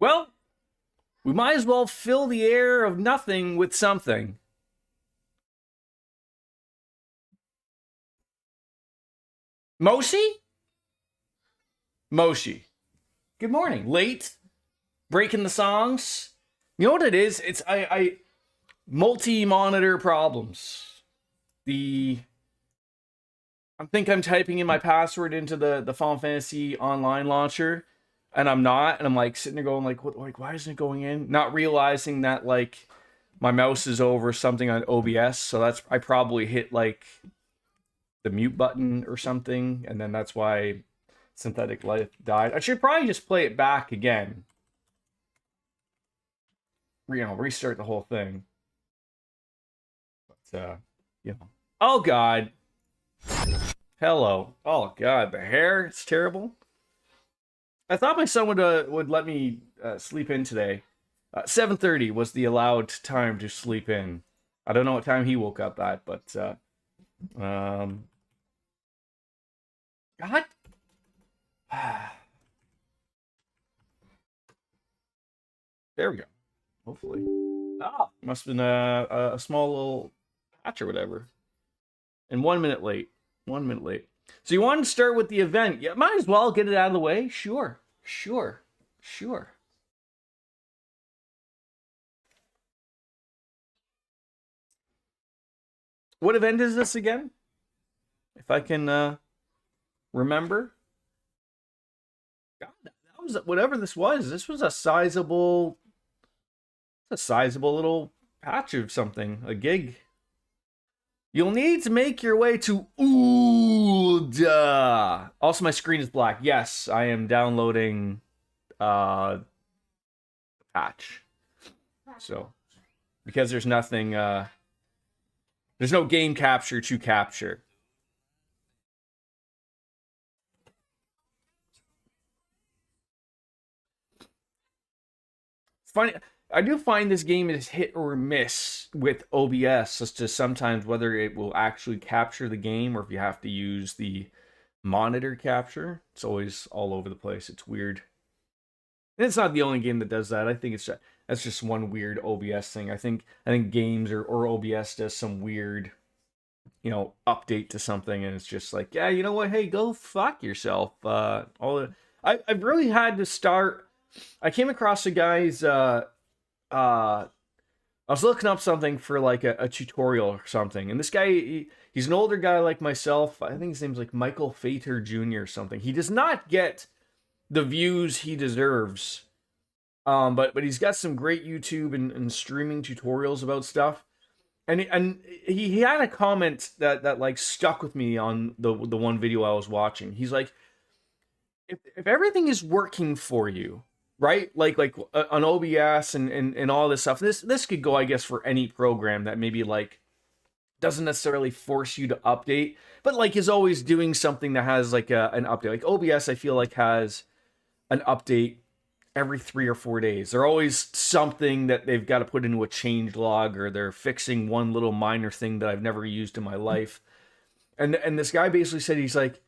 Well, we might as well fill the air of nothing with something. Moshi? Moshi. Good morning. Late? Breaking the songs? You know what it is? It's I multi-monitor problems. I think I'm typing in my password into the Final Fantasy Online launcher, and I'm not, and I'm like sitting there going like, what, like, why isn't it going in? Not realizing that like my mouse is over something on OBS, so I probably hit like the mute button or something, and then that's why Synthetic Life died. I should probably just play it back again. Restart the whole thing. But oh god. Hello. Oh god, the hair, it's terrible. I thought my son would let me sleep in today. 7:30 was the allowed time to sleep in. I don't know what time he woke up at, but God. There we go. Hopefully. Must have been a small little patch or whatever. And 1 minute late. 1 minute late. So you want to start with the event? Yeah, might as well get it out of the way. Sure. What event is this again? If I can remember. God, that was whatever this was. This was a sizable little patch of something, a gig. You'll need to make your way to Ulda. Also, my screen is black. Yes, I am downloading the patch. So, because there's nothing, there's no game capture to capture. It's funny. I do find this game is hit or miss with OBS as to sometimes whether it will actually capture the game or if you have to use the monitor capture. It's always all over the place. It's weird. And it's not the only game that does that. I think that's just one weird OBS thing. I think games or OBS does some weird, update to something, and it's just like, yeah, you know what? Hey, go fuck yourself. I've really had to start. I came across a guy's. I was looking up something for like a tutorial or something, and this guy, he's an older guy like myself. I think his name's like Michael Fater Jr. or something. He does not get the views he deserves, but he's got some great YouTube and streaming tutorials about stuff. And he had a comment that like stuck with me on the one video I was watching. He's like, if everything is working for you, right? Like on OBS and all this stuff. This could go, I guess, for any program that maybe like doesn't necessarily force you to update, but like is always doing something that has like an update. Like OBS, I feel like has an update every 3 or 4 days. They're always something that they've got to put into a change log, or they're fixing one little minor thing that I've never used in my life. And this guy basically said, he's like,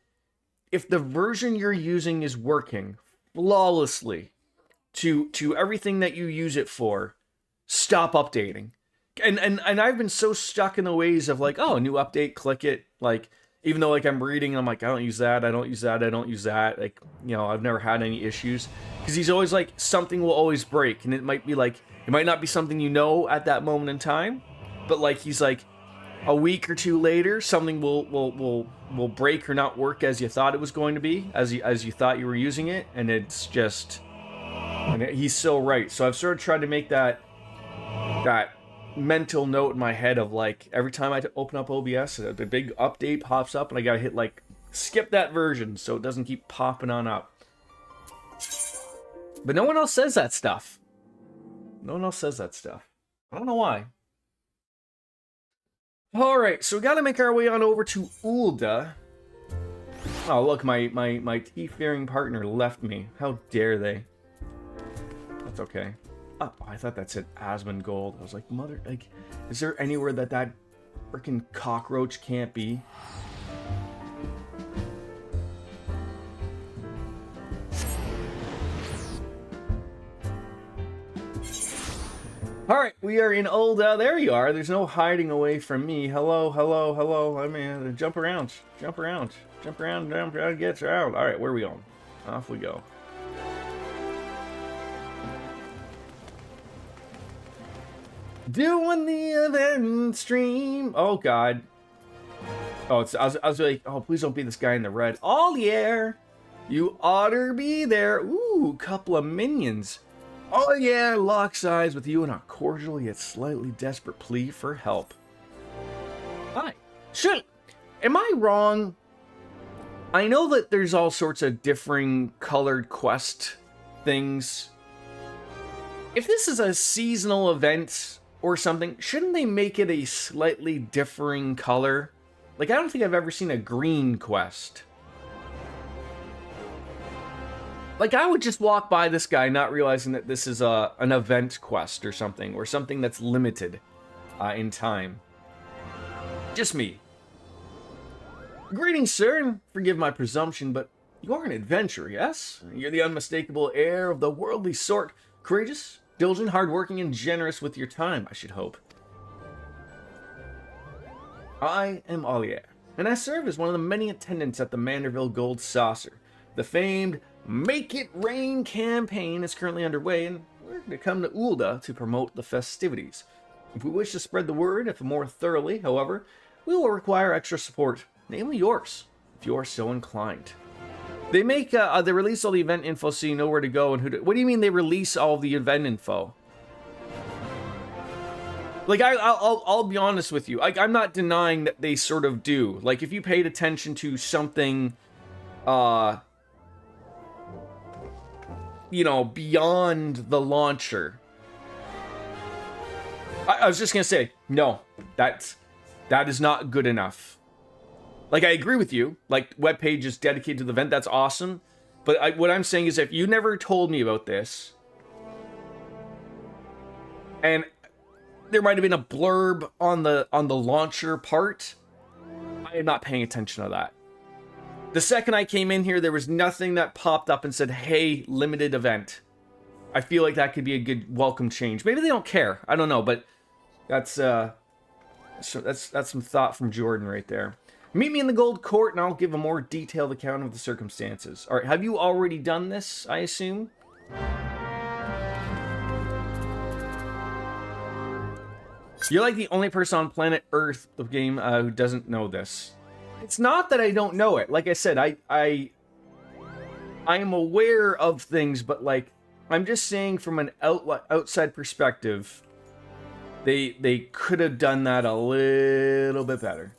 if the version you're using is working flawlessly to everything that you use it for, stop updating. And I've been so stuck in the ways of like, oh, a new update, click it. Like, even though like I'm reading, I'm like, I don't use that. Like, I've never had any issues. Because he's always like, something will always break. And it might be like, it might not be something at that moment in time. But like, he's like, a week or two later, something will break or not work as you thought it was going to be, as you thought you were using it. And it's just, he's so right. So I've sort of tried to make that mental note in my head of like, every time I open up OBS, the big update pops up and I gotta hit like skip that version so it doesn't keep popping on up. But no one else says that stuff. I don't know why. Alright, so we gotta make our way on over to Ulda. Oh look, my tea-fearing partner left me. How dare they? That's okay. Oh, I thought that said Asmongold. I was like, mother, like, is there anywhere that freaking cockroach can't be? All right, we are in old. There you are. There's no hiding away from me. Hello, hello, hello. I mean, jump around, jump around, jump around, jump around, get around. All right, where are we going? Off we go. Doing the event stream. Oh God. Oh, I was like, oh, please don't be this guy in the red. All yeah, you oughter be there. Ooh, couple of minions. Oh yeah, locks eyes with you in a cordial yet slightly desperate plea for help. Hi. Shit. Am I wrong? I know that there's all sorts of differing colored quest things. If this is a seasonal event or something, shouldn't they make it a slightly differing color? Like, I don't think I've ever seen a green quest. Like, I would just walk by this guy not realizing that this is an event quest or something that's limited in time. Just me. Greetings, sir, and forgive my presumption, but you are an adventurer, yes? You're the unmistakable heir of the worldly sort. Courageous, diligent, hardworking, and generous with your time, I should hope. I am Ollier, and I serve as one of the many attendants at the Manderville Gold Saucer. The famed Make It Rain campaign is currently underway, and we're going to come to Ulda to promote the festivities. If we wish to spread the word, if more thoroughly, however, we will require extra support, namely yours, if you are so inclined. They release all the event info so you know where to go and who to... What do you mean they release all the event info? Like, I'll be honest with you. I'm not denying that they sort of do. Like, if you paid attention to something, you know, beyond the launcher. I was just gonna say, no, that is not good enough. Like, I agree with you. Like, web pages dedicated to the event, that's awesome. But what I'm saying is, if you never told me about this, and there might have been a blurb on the launcher part, I am not paying attention to that. The second I came in here, there was nothing that popped up and said, hey, limited event. I feel like that could be a good welcome change. Maybe they don't care. I don't know, but that's some thought from Jordan right there. Meet me in the Gold Court and I'll give a more detailed account of the circumstances. All right, have you already done this, I assume? You're like the only person on planet Earth, the game, who doesn't know this. It's not that I don't know it. Like I said, I am aware of things, but like, I'm just saying from an outside perspective, they could have done that a little bit better.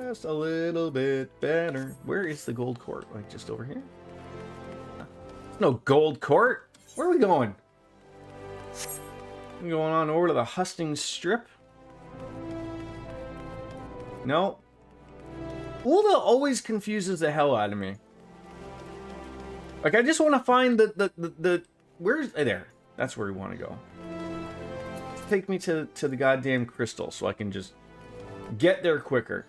Just a little bit better. Where is the Gold Court? Like, just over here? There's no Gold Court. Where are we going? We're going on over to the Hustings Strip. No. Ulda always confuses the hell out of me. Like, I just want to find the where's there? That's where we want to go. Take me to the goddamn crystal so I can just get there quicker.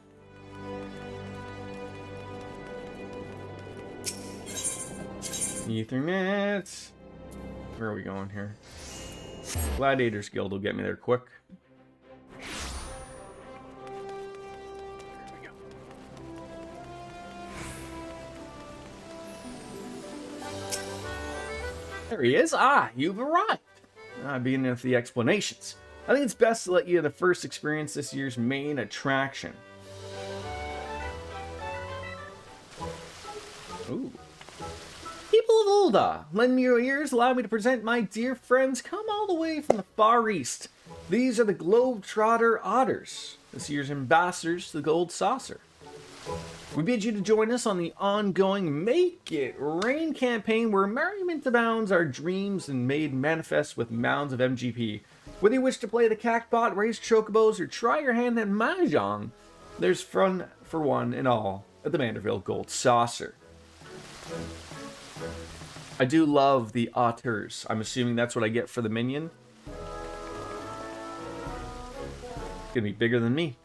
Ethernet. Where are we going here? Gladiators Guild will get me there quick. There we go. There he is. Ah, you've arrived. Beginning with the explanations. I think it's best to let you first experience this year's main attraction. Ooh. People of Ulda, lend me your ears, allow me to present my dear friends come all the way from the Far East. These are the Globetrotter Otters, this year's ambassadors to the Gold Saucer. We bid you to join us on the ongoing Make It Rain campaign, where merriment abounds our dreams and made manifest with mounds of MGP. Whether you wish to play the Cactbot, raise chocobos, or try your hand at Mahjong, there's fun for one and all at the Manderville Gold Saucer. I do love the otters. I'm assuming that's what I get for the minion. It's gonna be bigger than me.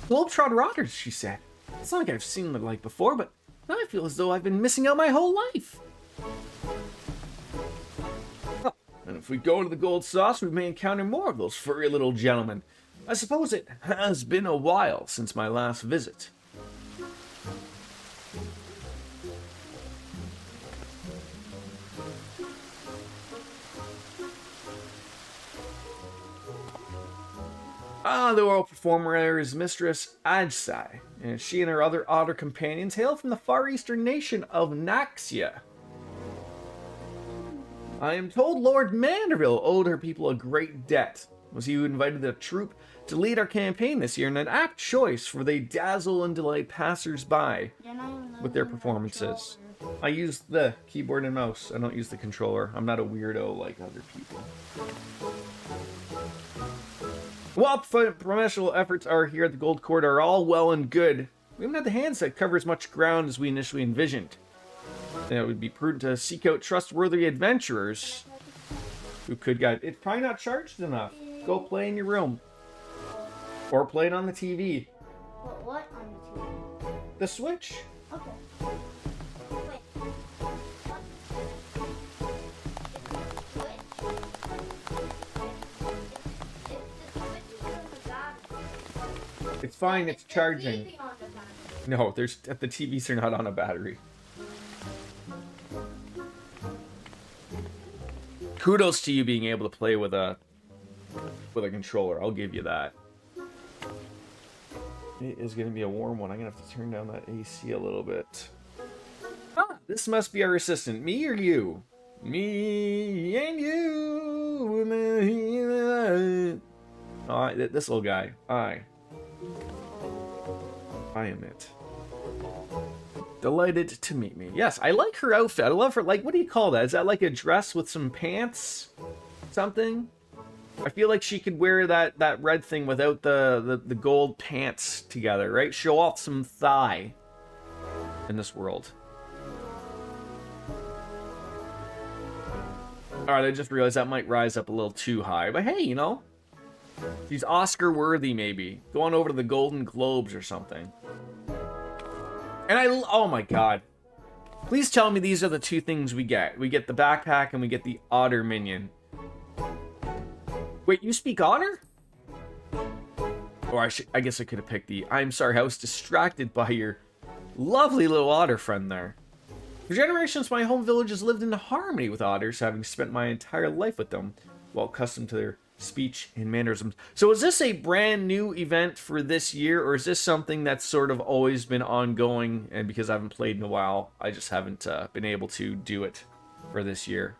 Globetrotter otters, she said. It's not like I've seen them like before, but now I feel as though I've been missing out my whole life. Oh, If we go to the Gold Sauce, we may encounter more of those furry little gentlemen. I suppose it has been a while since my last visit. The oral performer is Mistress XIV, and she and her other otter companions hail from the far eastern nation of Naxia. I am told Lord Manderville owed her people a great debt. Was he who invited the troop to lead our campaign this year, and an apt choice, for they dazzle and delight passers-by with their performances. I use the keyboard and mouse. I don't use the controller. I'm not a weirdo like other people. While promotional efforts are here at the Gold Court are all well and good, we haven't had the hands that cover as much ground as we initially envisioned. And it would be prudent to seek out trustworthy adventurers who could guide. It's probably not charged enough. Go play in your room. Or play it on the TV. What on the TV? The Switch. Okay. It's fine, it's charging. No, the TVs are not on a battery. Kudos to you being able to play with a controller. I'll give you that. It is going to be a warm one. I'm going to have to turn down that AC a little bit. Ah, this must be our assistant. Me or you? Me and you. Oh, this little guy. I am it. Delighted to meet me. Yes, I like her outfit. I love her. Like, what do you call that? Is that like a dress with some pants? Something? I feel like she could wear that red thing without the gold pants together, right? Show off some thigh in this world. Alright, I just realized that might rise up a little too high. But hey, you know, she's Oscar worthy maybe. Going over to the Golden Globes or something. And oh my god. Please tell me these are the two things we get. We get the backpack and we get the otter minion. Wait, you speak otter? Or I guess I could have picked the... I'm sorry, I was distracted by your lovely little otter friend there. For generations, my home village has lived in harmony with otters, having spent my entire life with them, well accustomed to their speech and mannerisms. So is this a brand new event for this year, or is this something that's sort of always been ongoing, and because I haven't played in a while, I just haven't been able to do it for this year?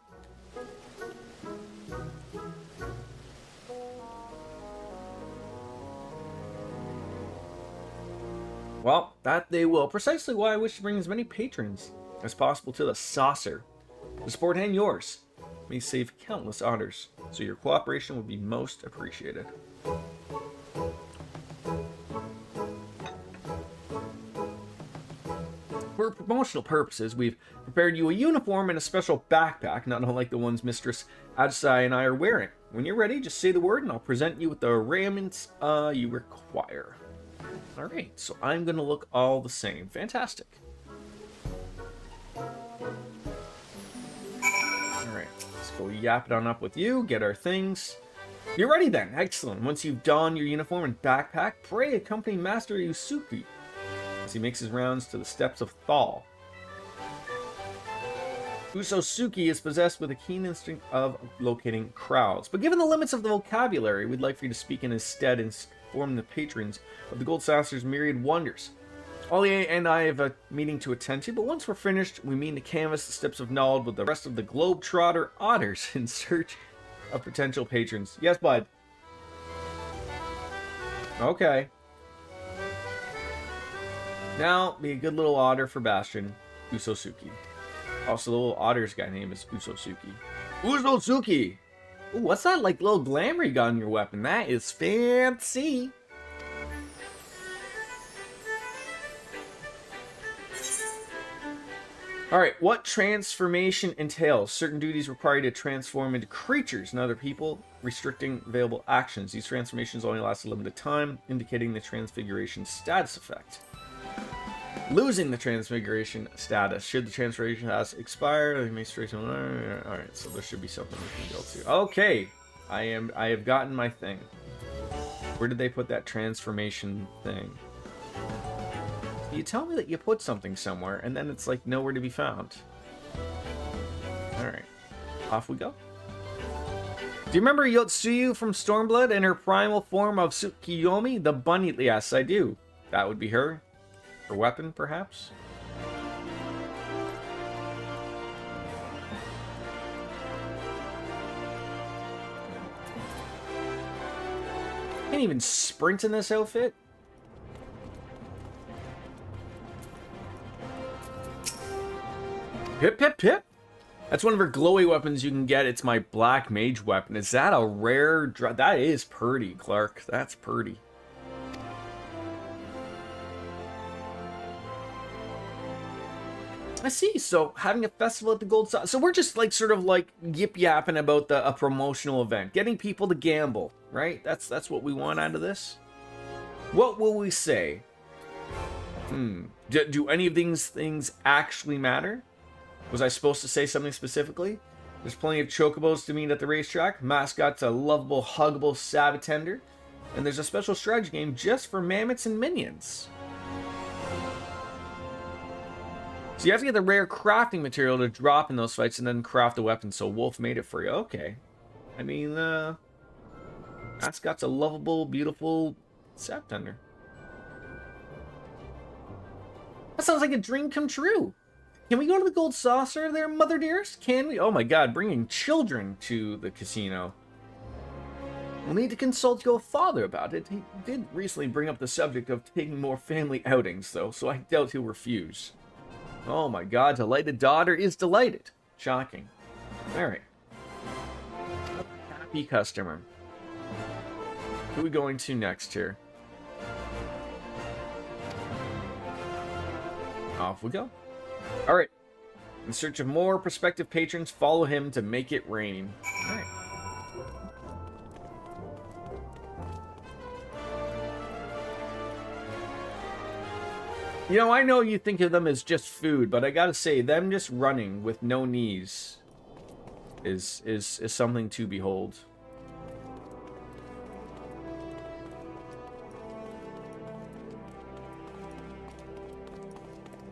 Well, that they will. Precisely why I wish to bring as many patrons as possible to the saucer. The support and yours may save countless otters, so your cooperation would be most appreciated. For promotional purposes, we've prepared you a uniform and a special backpack, not unlike the ones Mistress Adsai and I are wearing. When you're ready, just say the word and I'll present you with the raiments you require. Alright, so I'm going to look all the same. Fantastic. Alright, let's go yap it on up with you, get our things. You're ready then. Excellent. Once you've donned your uniform and backpack, pray accompany Master Yusuke as he makes his rounds to the steps of Thal. Usosuke is possessed with a keen instinct of locating crowds, but given the limits of the vocabulary, we'd like for you to speak in his stead and inform the patrons of the Gold Saucer's myriad wonders. Ollie and I have a meeting to attend to, but once we're finished, we mean to canvass the steps of knowledge with the rest of the Globetrotter otters in search of potential patrons. Yes, bud. Okay. Now, be a good little otter for Bastion, Usosuke. Also, the little otter's guy name is Usosuke. Usosuke! Ooh, what's that, like, little glamour you got on your weapon? That is fancy! Alright, what transformation entails? Certain duties require you to transform into creatures and other people, restricting available actions. These transformations only last a limited time, indicating the transfiguration status effect. Losing the transfiguration status. Should the transfiguration status expire, they may straight. Alright, so there should be something we can go to. Okay. I have gotten my thing. Where did they put that transformation thing? You tell me that you put something somewhere, and then it's like nowhere to be found. Alright. Off we go. Do you remember Yotsuyu from Stormblood and her primal form of Tsukiyomi? The bunny? Yes, I do. That would be her. Her weapon, perhaps? Can't even sprint in this outfit? Pip, pip, pip. That's one of her glowy weapons you can get. It's my black mage weapon. Is that a rare... That is pretty, Clark. That's pretty. I see. So, having a festival at the Gold Saucer. So we're just like sort of like yip-yapping about a promotional event. Getting people to gamble, right? That's what we want out of this. What will we say? Do any of these things actually matter? Was I supposed to say something specifically? There's plenty of chocobos to meet at the racetrack. Mascot's a lovable, huggable Sabatender. And there's a special strategy game just for mammoths and minions. So you have to get the rare crafting material to drop in those fights and then craft the weapon. So Wolf made it for you. Okay. I mean, Mascot's a lovable, beautiful Sabatender. That sounds like a dream come true. Can we go to the Gold Saucer there, Mother Dearest? Can we? Oh my god, bringing children to the casino. We'll need to consult your father about it. He did recently bring up the subject of taking more family outings, though, so I doubt he'll refuse. Oh my god, delighted daughter is delighted. Shocking. Alright. Happy customer. Who are we going to next here? Off we go. Alright. In search of more prospective patrons, follow him to make it rain. Alright. You know, I know you think of them as just food, but I gotta say, them just running with no knees is something to behold.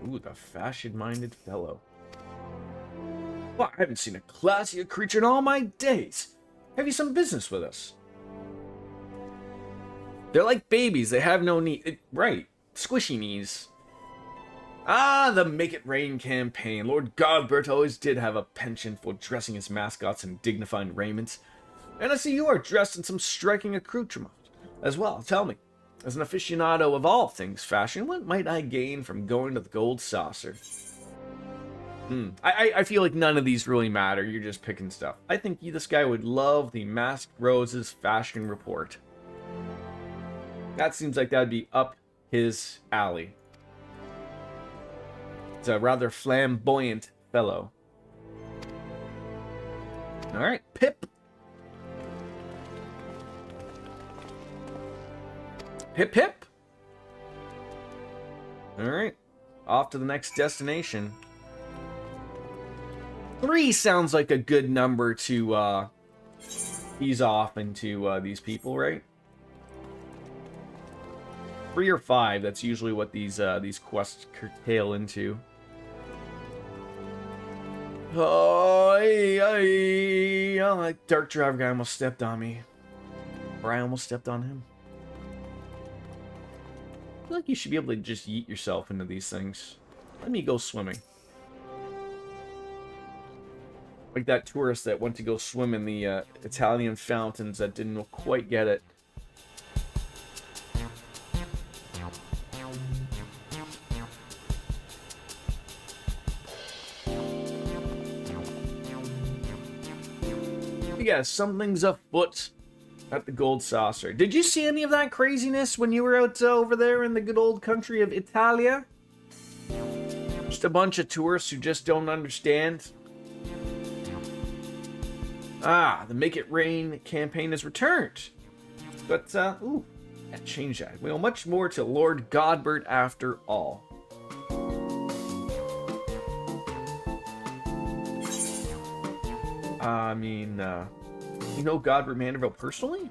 Ooh, the fashion-minded fellow. Well, I haven't seen a classier creature in all my days. Have you some business with us? They're like babies. They have no knee. Right. Squishy knees. Ah, the Make It Rain campaign. Lord Godbert always did have a penchant for dressing his mascots in dignified raiment. And I see you are dressed in some striking accoutrement as well. Tell me, as an aficionado of all things fashion, what might I gain from going to the Gold Saucer? I feel like none of these really matter. You're just picking stuff. I think this guy would love the Masked Roses fashion report. That seems like that would be up his alley. It's a rather flamboyant fellow. Alright, Pip. Hip hip. Alright. Off to the next destination. 3 sounds like a good number to ease off into these people, right? 3 or 5, that's usually what these quests curtail into. Oh, that dark driver guy almost stepped on me. Or I almost stepped on him. I feel like you should be able to just yeet yourself into these things. Let me go swimming. Like that tourist that went to go swim in the Italian fountains that didn't quite get it. Yeah, something's afoot at the Gold Saucer. Did you see any of that craziness when you were out over there in the good old country of Italia? Just a bunch of tourists who just don't understand. Ah, the Make It Rain campaign has returned. But, ooh, that changed that. Well, much more to Lord Godbert after all. I mean, you know Godfrey Vanderbilt personally?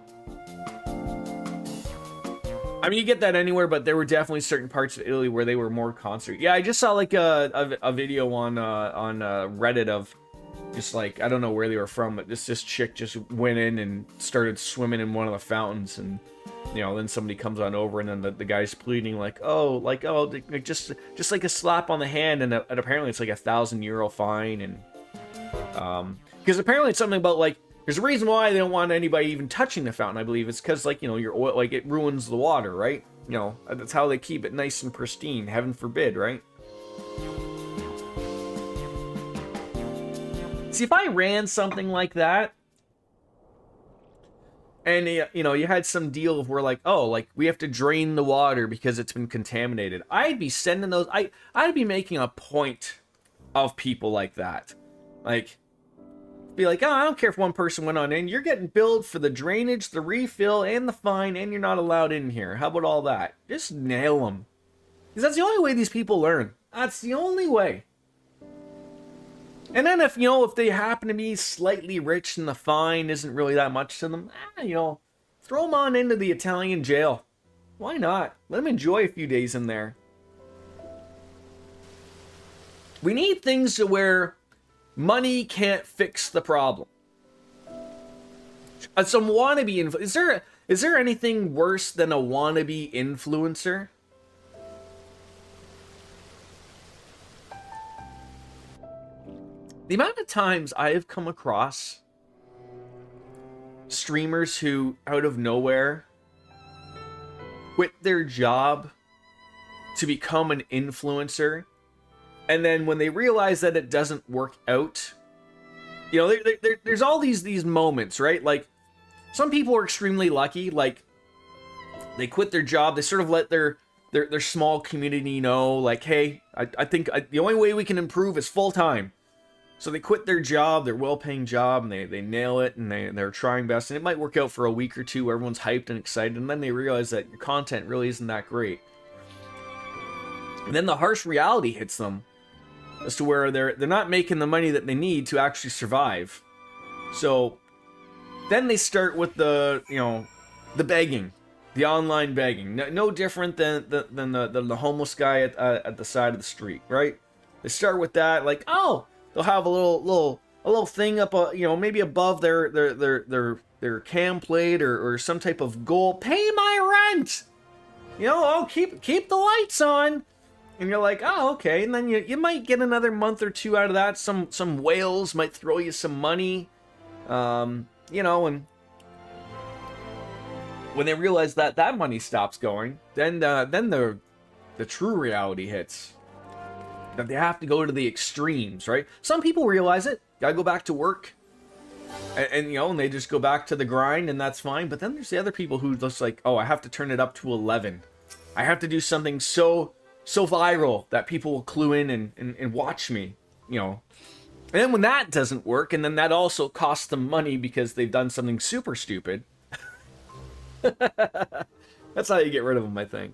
I mean, you get that anywhere, but there were definitely certain parts of Italy where they were more concert. Yeah, I just saw like a video on Reddit of just like, I don't know where they were from, but this chick just went in and started swimming in one of the fountains, and you know, then somebody comes on over, and then the guy's pleading like, oh, just like a slap on the hand, and apparently it's like €1,000 fine, and because apparently it's something about like, there's a reason why they don't want anybody even touching the fountain. I believe it's because, like, you know, your oil, like, it ruins the water, right? You know, that's how they keep it nice and pristine. Heaven forbid, right? See, if I ran something like that, and you know, you had some deal of where like, oh, like we have to drain the water because it's been contaminated, I'd be sending those. I'd be making a point of people like that, like. Be like, oh, I don't care if one person went on in. You're getting billed for the drainage, the refill, and the fine, and you're not allowed in here. How about all that? Just nail them. Because that's the only way these people learn. That's the only way. And then if, you know, if they happen to be slightly rich and the fine isn't really that much to them, you know, throw them on into the Italian jail. Why not? Let them enjoy a few days in there. We need things to where money can't fix the problem. Some wannabe is there anything worse than a wannabe influencer? The amount of times I have come across streamers who, out of nowhere, quit their job to become an influencer. And then when they realize that it doesn't work out, you know, there's all these moments, right? Like, some people are extremely lucky. Like, they quit their job. They sort of let their small community know, like, hey, I think the only way we can improve is full time. So they quit their job, their well-paying job, and they nail it, and they're trying best. And it might work out for a week or two where everyone's hyped and excited. And then they realize that your content really isn't that great. And then the harsh reality hits them, as to where they're not making the money that they need to actually survive. So then they start with the, you know, the begging, the online begging. No different than the homeless guy at the side of the street, right? They start with that, like, oh, they'll have a little thing up, you know, maybe above their cam plate or some type of goal. Pay my rent. You know, oh, keep the lights on. And you're like, oh, okay. And then you might get another month or two out of that. Some whales might throw you some money. You know, and when they realize that money stops going, then the true reality hits. That they have to go to the extremes, right? Some people realize it. Gotta go back to work. And you know, and they just go back to the grind, and that's fine. But then there's the other people who just like, oh, I have to turn it up to 11. I have to do something so viral that people will clue in and watch me, you know. And then when that doesn't work, and then that also costs them money because they've done something super stupid. That's how you get rid of them, I think.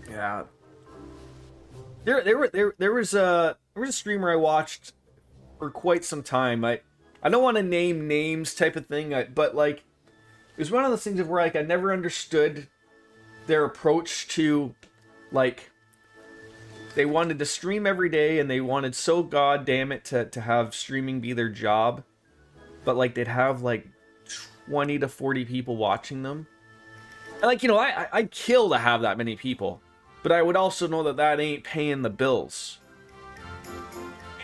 Yeah. There was a streamer I watched for quite some time. I don't want to name names type of thing, but like, it was one of those things of where like I never understood their approach to, like, they wanted to stream every day and they wanted so goddamn it to have streaming be their job, but like they'd have like 20 to 40 people watching them. And like, you know, I'd kill to have that many people, but I would also know that ain't paying the bills.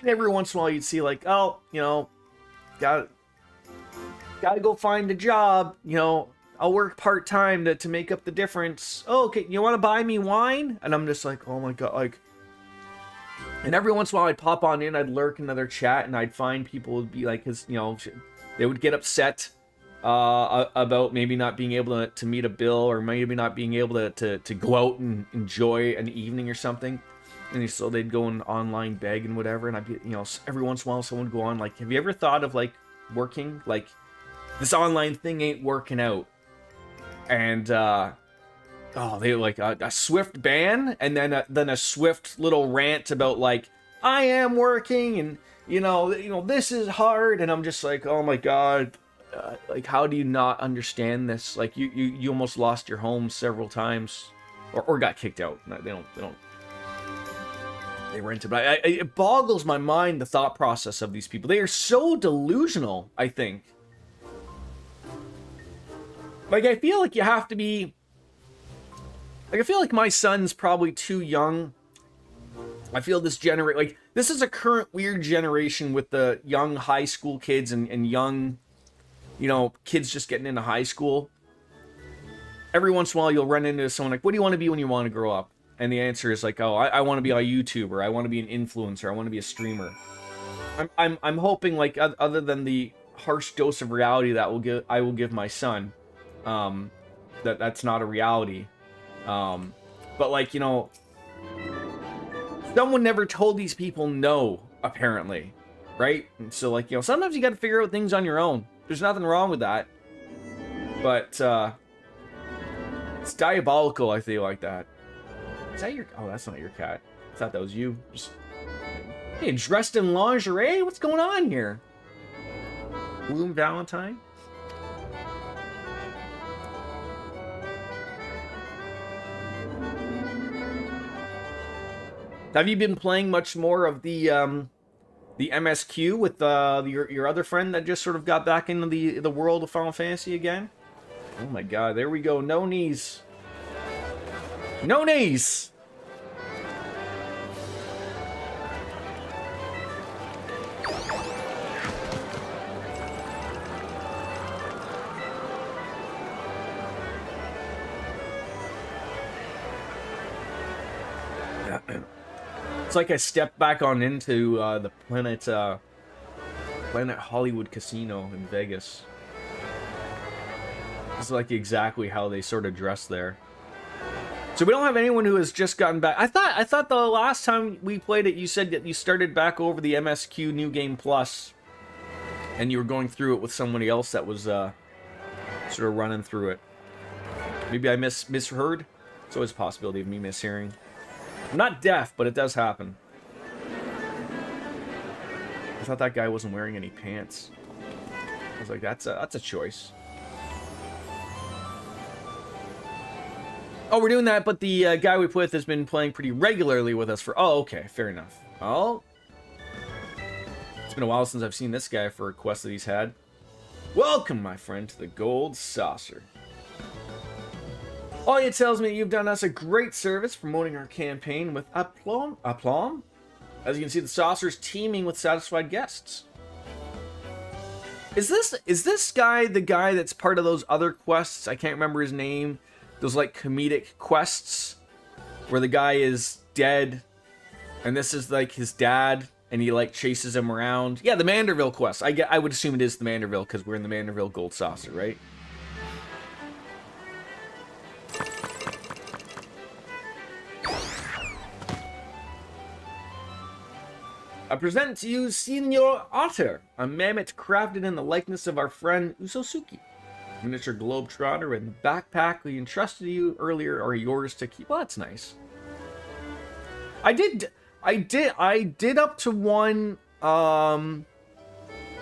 And every once in a while you'd see like, oh, you know, gotta go find a job, you know, I'll work part-time to make up the difference. Oh, okay, you want to buy me wine? And I'm just like, oh my god, like... And every once in a while I'd pop on in, I'd lurk in another chat, and I'd find people would be like, cause, you know, they would get upset about maybe not being able to meet a bill, or maybe not being able to go out and enjoy an evening or something. And so they'd go and online beg and whatever, and I'd be, you know, every once in a while someone would go on, like, have you ever thought of, like, working? Like, this online thing ain't working out. And they like a swift ban, and then a swift little rant about like, I am working, and this is hard, and I'm just like, oh my god, like, how do you not understand this? Like, you almost lost your home several times, or got kicked out. No, they don't. They rented, but it boggles my mind, the thought process of these people. They are so delusional, I think. Like, I feel like you have to be... Like, I feel like my son's probably too young. I feel this like, this is a current weird generation with the young high school kids and young, kids just getting into high school. Every once in a while, you'll run into someone like, what do you want to be when you want to grow up? And the answer is like, oh, I want to be a YouTuber. I want to be an influencer. I want to be a streamer. I'm hoping, like, other than the harsh dose of reality that I will give my son, that's not a reality. But, like, someone never told these people no, apparently, right? And so, like, sometimes you got to figure out things on your own. There's nothing wrong with that. But it's diabolical, I feel like that. Is that your... Oh, that's not your cat. I thought that was you. Just... Hey, dressed in lingerie? What's going on here? Bloom Valentine? Have you been playing much more of the MSQ with your other friend that just sort of got back into the world of Final Fantasy again? Oh my god, there we go. No knees. No knees! It's like I stepped back on into the Planet Hollywood Casino in Vegas. It's like exactly how they sort of dress there. So we don't have anyone who has just gotten back. I thought the last time we played it, you said that you started back over the MSQ New Game Plus, and you were going through it with somebody else that was sort of running through it. Maybe I misheard. It's always a possibility of me mishearing. I'm not deaf, but it does happen. I thought that guy wasn't wearing any pants. I was like, that's a choice. Oh, we're doing that, but the guy we play with has been playing pretty regularly with us for... Oh, okay, fair enough. Oh. It's been a while since I've seen this guy for a quest that he's had. Welcome, my friend, to the Gold Saucer. Oya tells me you've done us a great service promoting our campaign with aplomb. Aplomb? As you can see, the saucer's teeming with satisfied guests. Is this guy the guy that's part of those other quests? I can't remember his name. Those, like, comedic quests where the guy is dead and this is, like, his dad and he, like, chases him around. Yeah, the Manderville quest. I would assume it is the Manderville because we're in the Manderville Gold Saucer, right? I present to you Senor Otter, a mammoth crafted in the likeness of our friend Usosuke. Miniature globetrotter and the backpack we entrusted to you earlier are yours to keep. Well, that's nice. I did up to one. I'm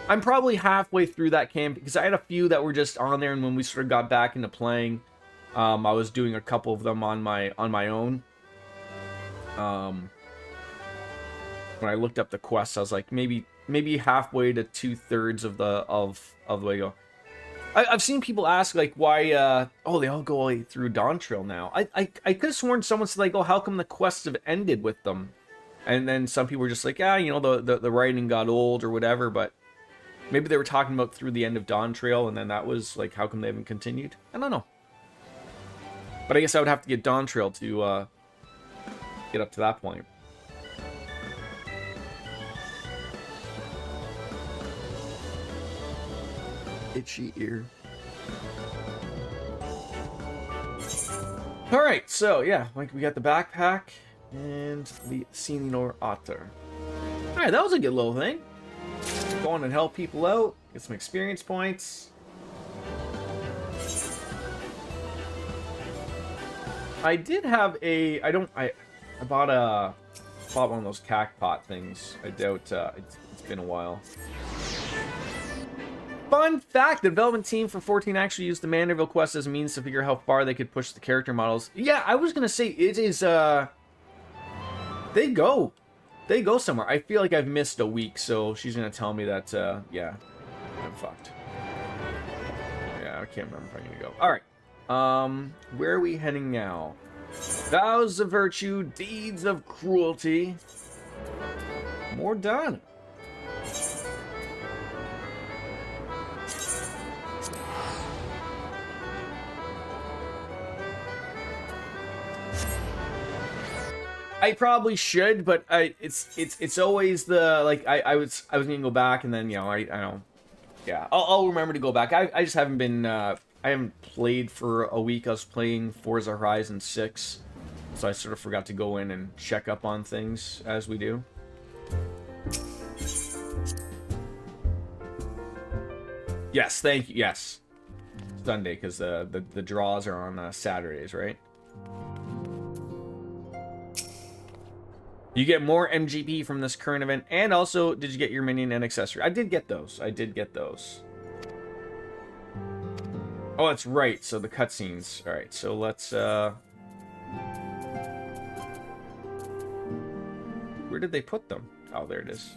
probably halfway through that camp because I had a few that were just on there, and when we sort of got back into playing, I was doing a couple of them on my own. When I looked up the quests, I was like, maybe halfway to 2/3 of the way to go. I've seen people ask, like, why, oh, they all go all the way through Dawn Trail now. I could have sworn someone said, like, oh, how come the quests have ended with them? And then some people were just like, yeah, the writing got old or whatever, but maybe they were talking about through the end of Dawn Trail, and then that was, like, how come they haven't continued? I don't know. But I guess I would have to get Dawn Trail to, get up to that point. Itchy ear. Alright, so yeah, like we got the backpack and the Senor Otter. Alright, that was a good little thing. Go on and help people out, get some experience points. I did have a I bought pop one of those cackpot things. I doubt it's been a while. Fun fact, the development team for 14 actually used the Mandeville quest as a means to figure how far they could push the character models. Yeah, I was gonna say, it is, they go somewhere. I feel like I've missed a week, so she's gonna tell me that, yeah, I'm fucked. Yeah, I can't remember if I'm gonna go. Alright, where are we heading now? Vows of virtue, deeds of cruelty. More done. I probably should, but it's always the like I was gonna go back and then, you know, I don't, yeah, I'll remember to go back. I just haven't been I haven't played for a week. I was playing Forza Horizon 6, so I sort of forgot to go in and check up on things as we do. Yes, thank you. Yes, Sunday, because the draws are on Saturdays, right? You get more MGP from this current event, and also, did you get your minion and accessory? I did get those. I did get those. Oh, that's right. So the cutscenes. All right. So let's. Where did they put them? Oh, there it is.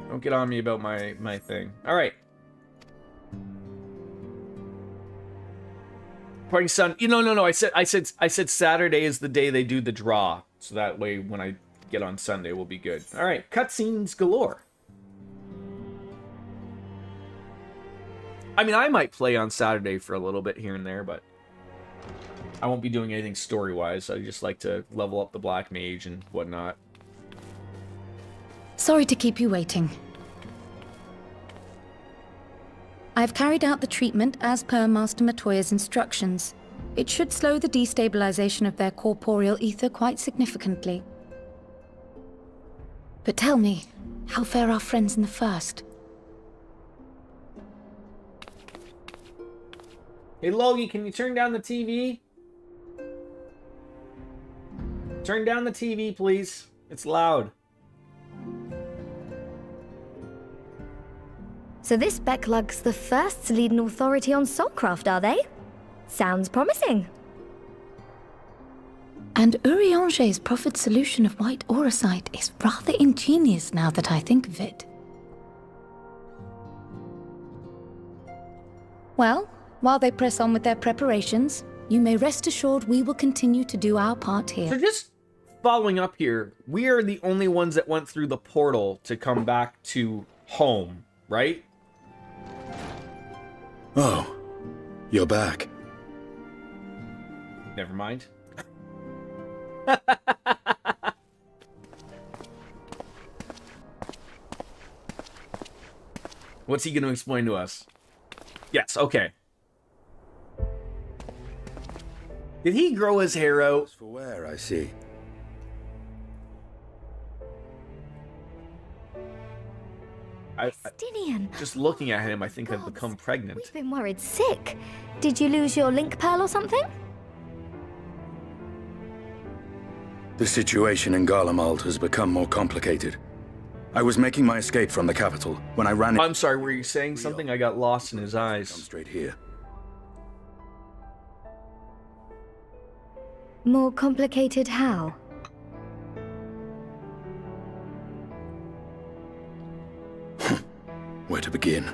Don't get on me about my thing. All right. Playing Sun. No. I said Saturday is the day they do the draw, so that way when I get on Sunday, we'll be good. All right, cutscenes galore. I mean, I might play on Saturday for a little bit here and there, but I won't be doing anything story-wise. I just like to level up the Black Mage and whatnot. Sorry to keep you waiting. I've carried out the treatment as per Master Matoya's instructions. It should slow the destabilization of their corporeal ether quite significantly. But tell me, how fare our friends in the First? Hey Logie, can you turn down the TV? Turn down the TV, please. It's loud. So this Becklug's the first to lead an authority on soulcraft, are they? Sounds promising. And Urianger's proffered solution of white auracite is rather ingenious now that I think of it. Well, while they press on with their preparations, you may rest assured we will continue to do our part here. So just following up here, we are the only ones that went through the portal to come back to home, right? Oh, you're back. Never mind. What's he going to explain to us? Yes, okay. Did he grow his hair out? For where, I see. Justinian. Just looking at him, I think I've Gods, become pregnant. We've been worried sick. Did you lose your link pearl or something? The situation in Garlemald has become more complicated. I was making my escape from the capital when I ran. I'm sorry, were you saying something? I got lost in his Come eyes. straight here. More complicated how? Where to begin?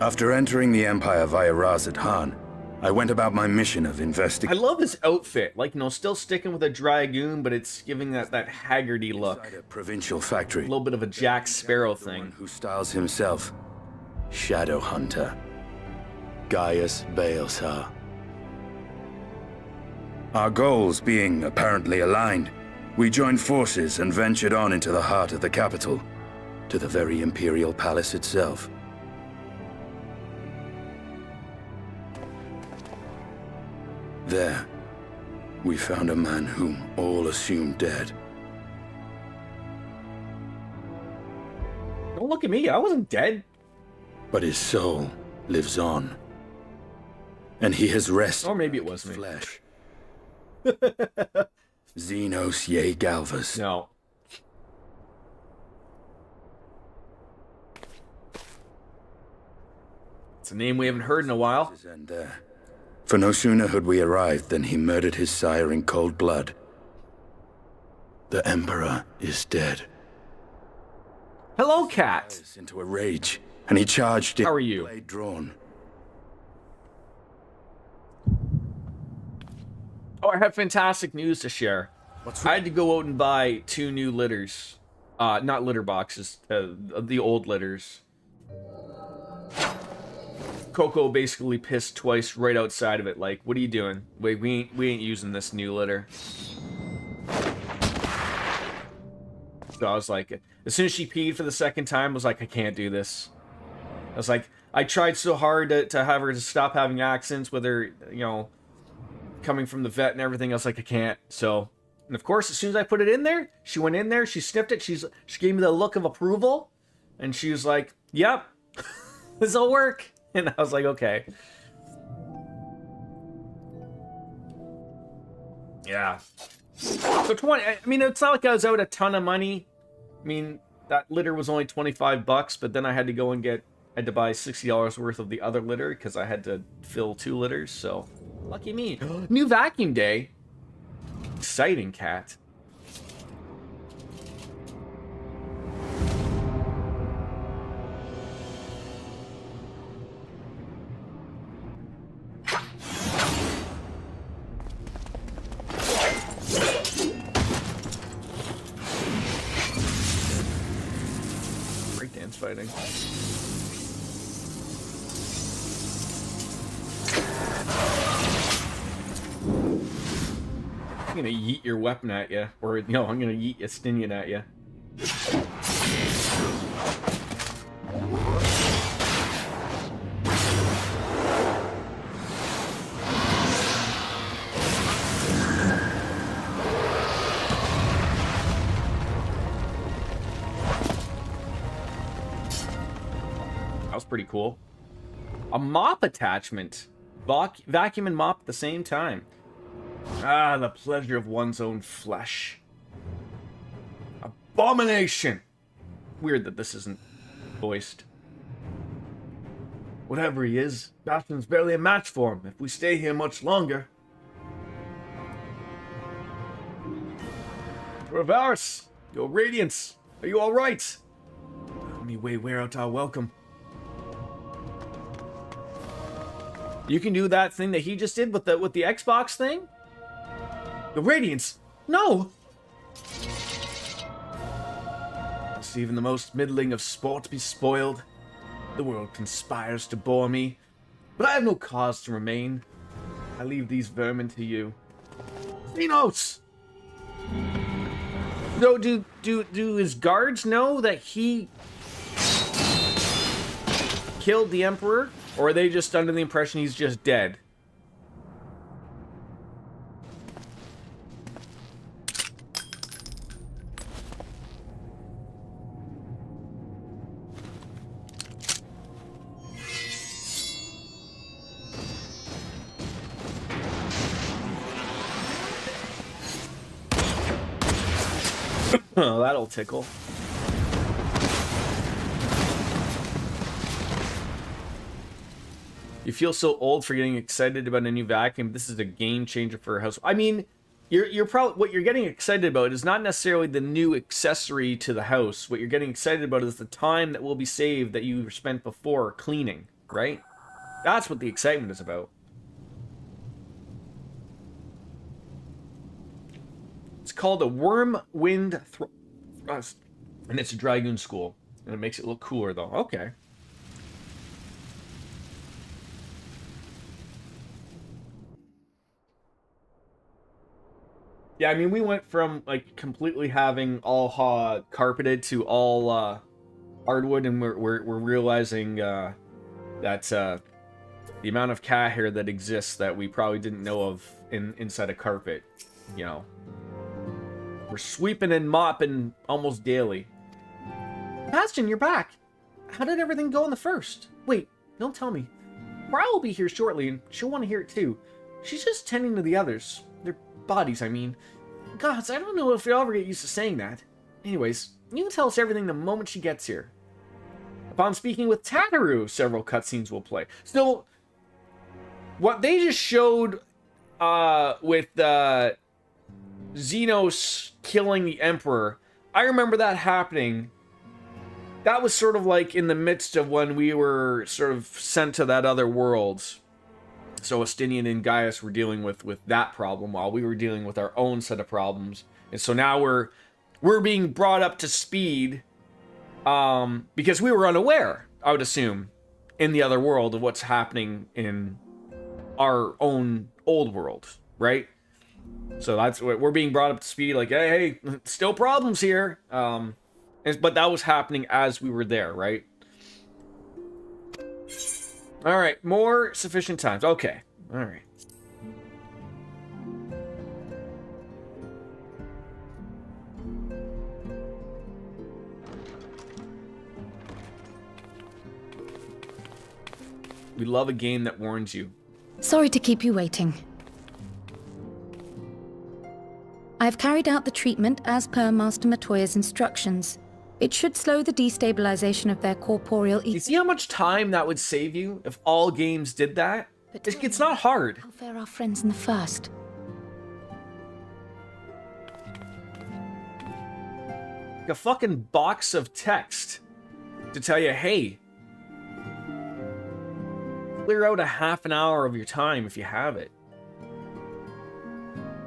After entering the Empire via Razad Han, I went about my mission of I investigating. love his outfit. Like, you know, still sticking with a dragoon, but it's giving that Haggerty look. Inside a provincial factory. A little bit of a Jack Sparrow thing. Who styles himself Shadow Hunter. Gaius Baelsar. Our goals being apparently aligned, we joined forces and ventured on into the heart of the capital, to the very Imperial Palace itself. There, we found a man whom all assumed dead. Don't look at me, I wasn't dead. But his soul lives on. and he has rested Or maybe it was me. flesh. Xenos ye Galvas. No. It's a name we haven't heard in a while. And there. For no sooner had we arrived than he murdered his sire in cold blood. The Emperor is dead. Hello, cat. Into a rage, and he charged in How are you? blade drawn. Oh, I have fantastic news to share. I had to go out and buy 2 new litters. Not litter boxes, the old litters. Coco basically pissed twice right outside of it. Like, what are you doing? Wait, we ain't using this new litter. So I was like, as soon as she peed for the second time, I was like, I can't do this. I was like, I tried so hard to have her to stop having accents with her, you know, coming from the vet and everything. I was like, I can't. So, and of course, as soon as I put it in there, she went in there, she sniffed it, she gave me the look of approval, and she was like, yep, this'll work. And I was like, okay. Yeah. So 20, I mean, it's not like I was out a ton of money. I mean, that litter was only $25, but then I had to go and had to buy $60 worth of the other litter because I had to fill 2 litters, so lucky me. New vacuum day. Exciting, cat. Breakdance fighting. I'm gonna yeet your weapon at you, or no, I'm gonna yeet Estinian at you. That was pretty cool. A mop attachment. Vacuum and mop at the same time. Ah, the pleasure of one's own flesh. Abomination! Weird that this isn't voiced. Whatever he is, Bastion's barely a match for him if we stay here much longer. Reverse! Your Radiance! Are you alright? Let me wear out our welcome. You can do that thing that he just did with the Xbox thing? The Radiance! No! Must even the most middling of sport be spoiled? The world conspires to bore me, but I have no cause to remain. I leave these vermin to you. Xenos! So do his guards know that he killed the Emperor? Or are they just under the impression he's just dead? Oh, that'll tickle. You feel so old for getting excited about a new vacuum. This is a game changer for a house. I mean, you're probably what you're getting excited about is not necessarily the new accessory to the house. What you're getting excited about is the time that will be saved that you spent before cleaning, right? That's what the excitement is about. It's called a Wormwind Thrust, and it's a Dragoon School, and it makes it look cooler though. Okay. Yeah, I mean, we went from, like, completely having all carpeted to all hardwood, and we're realizing that the amount of cat hair that exists that we probably didn't know of inside a carpet, you know. We're sweeping and mopping almost daily. Bastion, you're back! How did everything go in the first? Wait, don't tell me. Mara will be here shortly, and she'll want to hear it too. She's just tending to the others. Their bodies, I mean. Gods, I don't know if you'll ever get used to saying that. Anyways, you can tell us everything the moment she gets here. Upon speaking with Tataru, several cutscenes will play. Still, what they just showed with Xenos killing the Emperor, I remember that happening. That was sort of like in the midst of when we were sort of sent to that other world. So Estinian and Gaius were dealing with that problem while we were dealing with our own set of problems. And so now we're being brought up to speed because we were unaware, I would assume, in the other world of what's happening in our own old world, right? So that's what we're being brought up to speed, like, hey, still problems here. But that was happening as we were there, right? All right, more sufficient times. Okay, all right. We love a game that warns you. Sorry to keep you waiting. I've carried out the treatment as per Master Matoya's instructions. It should slow the destabilization of their corporeal You see how much time that would save you if all games did that? But It's not hard. how fare our friends in the first? Like a fucking box of text to tell you, hey, clear out a half an hour of your time if you have it.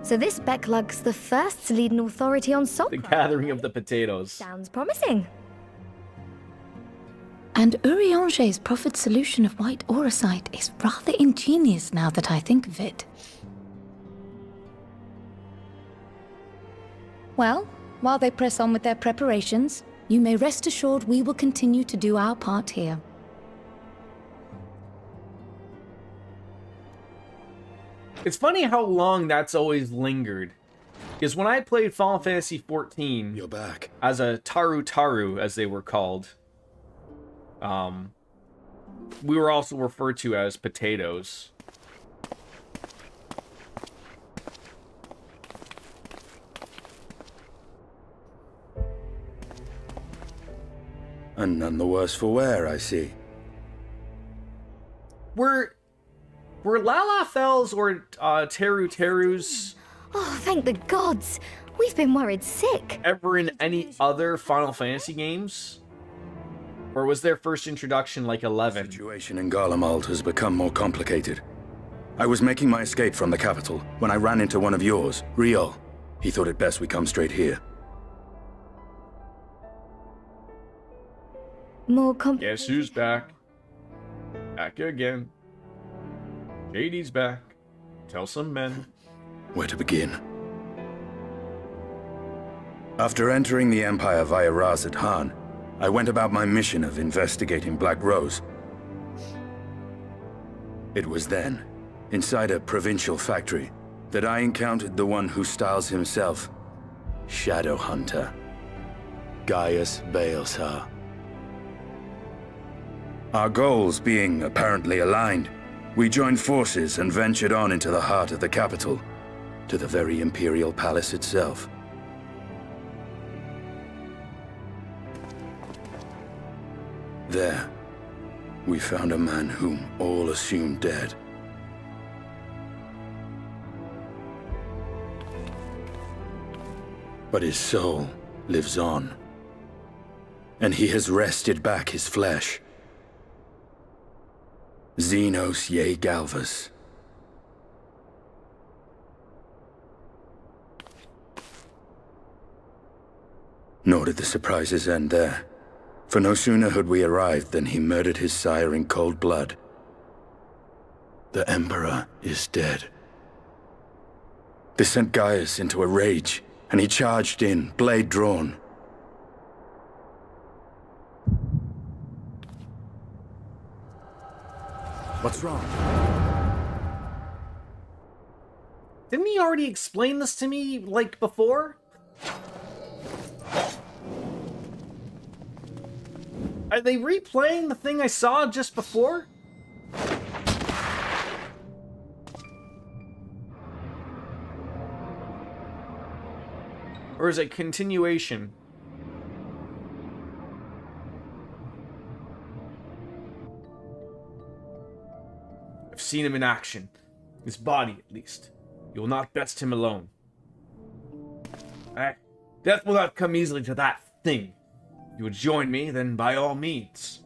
So this Becklug's the first to lead an authority on The Soulcraft. gathering of the potatoes. Sounds promising. And Urianger's proffered solution of white auracite is rather ingenious now that I think of it. Well, while they press on with their preparations, you may rest assured we will continue to do our part here. It's funny how long that's always lingered. Because when I played Final Fantasy XIV You're back. as a Taru, as they were called, we were also referred to as potatoes. And none the worse for wear, I see. Were Lalafels or Terus Oh, thank the gods. We've been worried sick. ever in any other Final Fantasy games? Or was their first introduction like 11? The situation in Garlemald has become more complicated. I was making my escape from the capital when I ran into one of yours, Riol. He thought it best we come straight here. More Guess who's back? Back again. JD's back. Tell some men. Where to begin? After entering the Empire via Razat Han, I went about my mission of investigating Black Rose. It was then, inside a provincial factory, that I encountered the one who styles himself Shadow Hunter, Gaius Baelsar. Our goals being apparently aligned, we joined forces and ventured on into the heart of the capital, to the very Imperial Palace itself. There, we found a man whom all assumed dead. But his soul lives on, and he has wrested back his flesh. Xenos ye Galvas. Nor did the surprises end there, for no sooner had we arrived than he murdered his sire in cold blood. The Emperor is dead. This sent Gaius into a rage, and he charged in, blade drawn. What's wrong? Didn't he already explain this to me, like, before? Are they replaying the thing I saw just before? Or is it continuation? I've seen him in action. His body, at least. You will not best him alone. Death will not come easily to that thing. If you would join me, then by all means.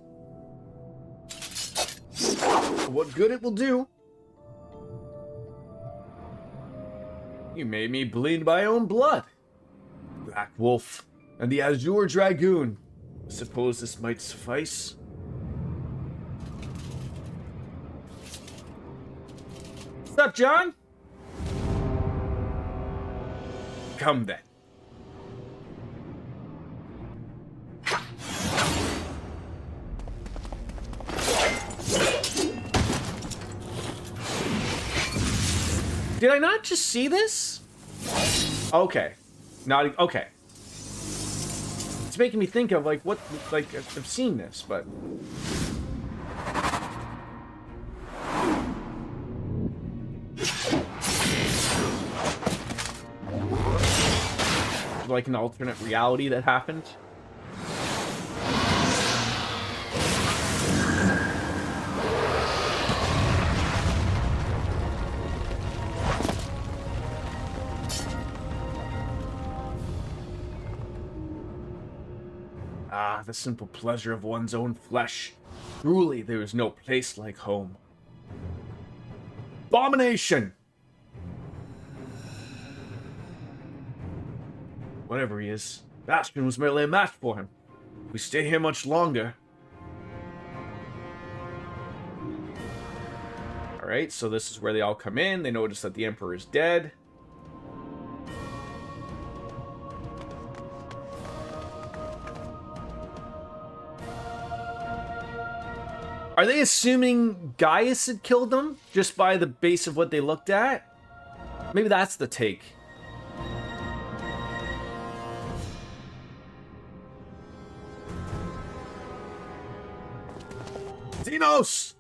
What good it will do? You made me bleed my own blood. Black Wolf and the Azure Dragoon. I suppose this might suffice. What's up, John? Come then. Did I not just see this? Okay. Not okay. It's making me think of like what like I've seen this, but like an alternate reality that happened. Ah, the simple pleasure of one's own flesh. Truly, there is no place like home. Abomination! Whatever he is, Bastion was merely a match for him. If we stay here much longer. Alright, so this is where they all come in. They notice that the Emperor is dead. Are they assuming Gaius had killed them just by the base of what they looked at? Maybe that's the take. Xenos!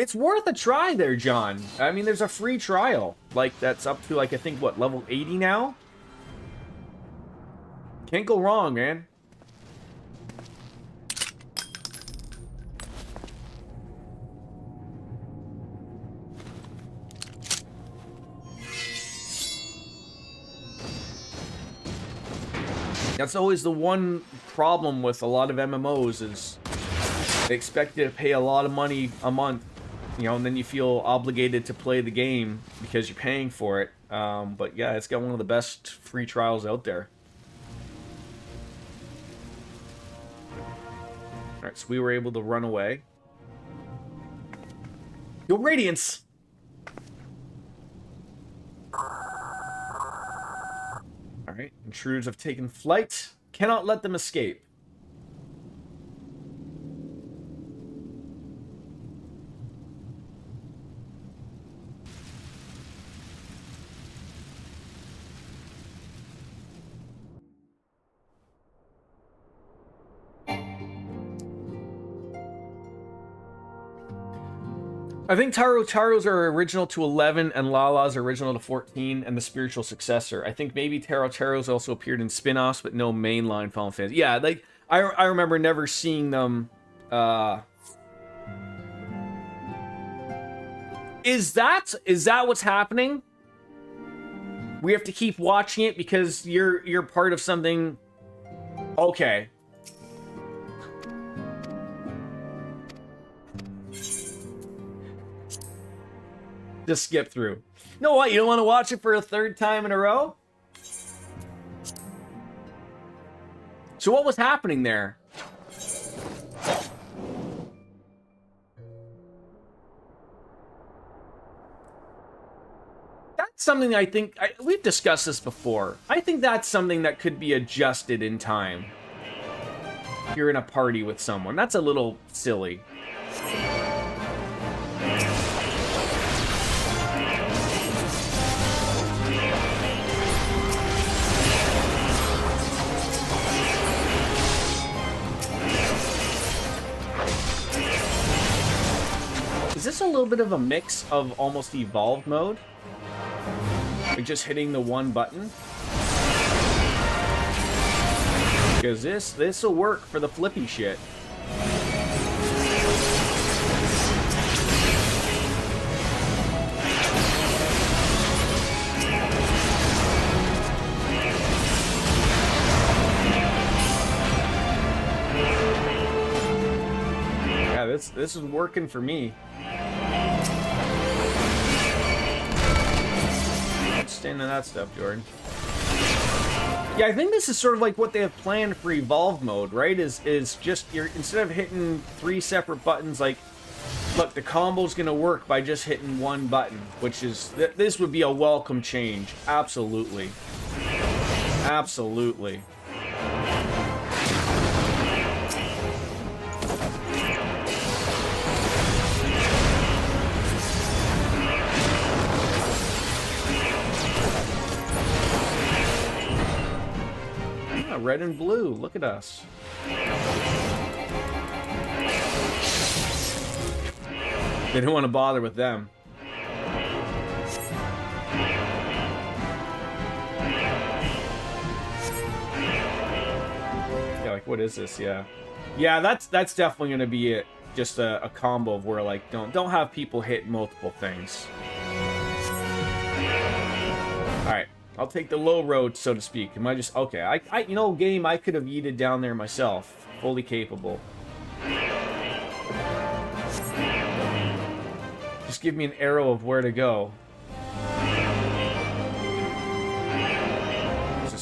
It's worth a try there, John. I mean, there's a free trial. Like, that's up to, like, I think, what, level 80 now? Can't go wrong, man. That's always the one problem with a lot of MMOs is they expect you to pay a lot of money a month, you know, and then you feel obligated to play the game because you're paying for it. But yeah, it's got one of the best free trials out there. Alright, so we were able to run away. Yo, Radiance! Alright, intruders have taken flight. Cannot let them escape. I think Taros are original to 11 and Lala's original to 14 and the spiritual successor. I think maybe Taros also appeared in spin-offs, but no mainline Final Fantasy. Yeah, like I remember never seeing them. Is that what's happening? We have to keep watching it because you're part of something. Okay. Just skip through. No, what? You don't want to watch it for a third time in a row? So what was happening there? That's something I think... we've discussed this before. I think that's something that could be adjusted in time. If you're in a party with someone. That's a little silly. Is this a little bit of a mix of almost evolved mode? Like just hitting the one button. Because this will work for the flippy shit. Yeah, this is working for me. Stand in that stuff, Jordan. Yeah, I think this is sort of like what they have planned for Evolve mode, right? Is just you're instead of hitting 3 separate buttons, like, look, the combo's gonna work by just hitting one button, which is this would be a welcome change. Absolutely, absolutely. Red and blue, look at us. They don't want to bother with them. Yeah, like what is this? Yeah. Yeah, that's definitely gonna be it. Just a combo of where like don't have people hit multiple things. Alright. I'll take the low road, so to speak. Am I just... Okay, I you know, game, I could have yeeted down there myself. Fully capable. Just give me an arrow of where to go.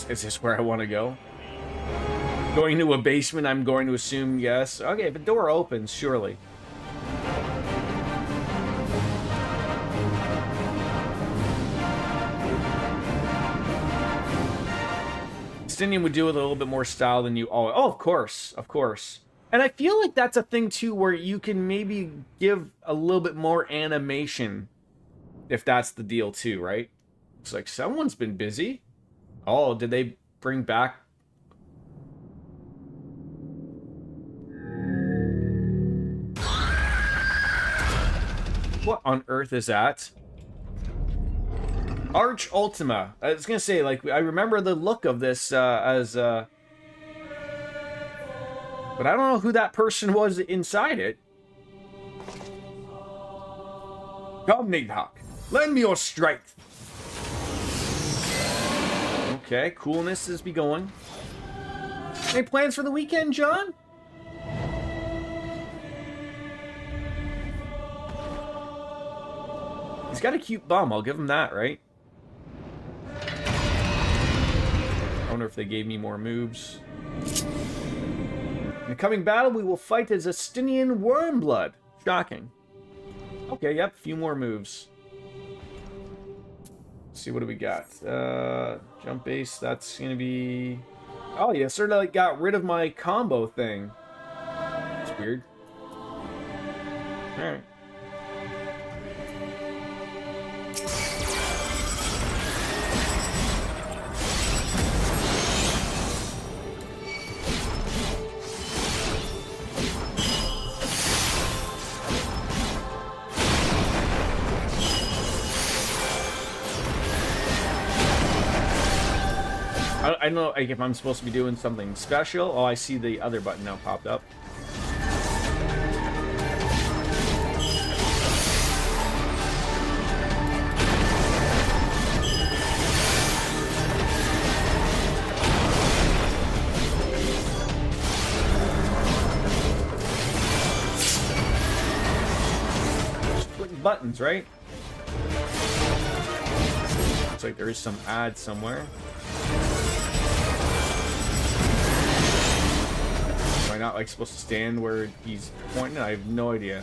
Is this where I want to go? Going to a basement, I'm going to assume yes. Okay, if the door opens, surely. Justinian would do with a little bit more style than you all. Oh, of course, of course. And I feel like that's a thing too, where you can maybe give a little bit more animation, if that's the deal too, right? It's like someone's been busy. Oh, did they bring back? What on earth is that? Arch Ultima. I was gonna say, like, I remember the look of this but I don't know who that person was inside it. Come, Nighthawk, lend me your strength. Okay, coolness is be going. Any plans for the weekend, John? He's got a cute bum, I'll give him that, right? I wonder if they gave me more moves. In the coming battle, we will fight as Justinian Wormblood. Shocking. Okay, yep, a few more moves. Let's see, what do we got? Jump base, that's gonna be... Oh, yeah, sort of like got rid of my combo thing. It's weird. Alright. I don't know, like, if I'm supposed to be doing something special. Oh, I see the other button now popped up. Just clicking buttons, right? Looks like there is some ad somewhere. Am I not like supposed to stand where he's pointing? I have no idea.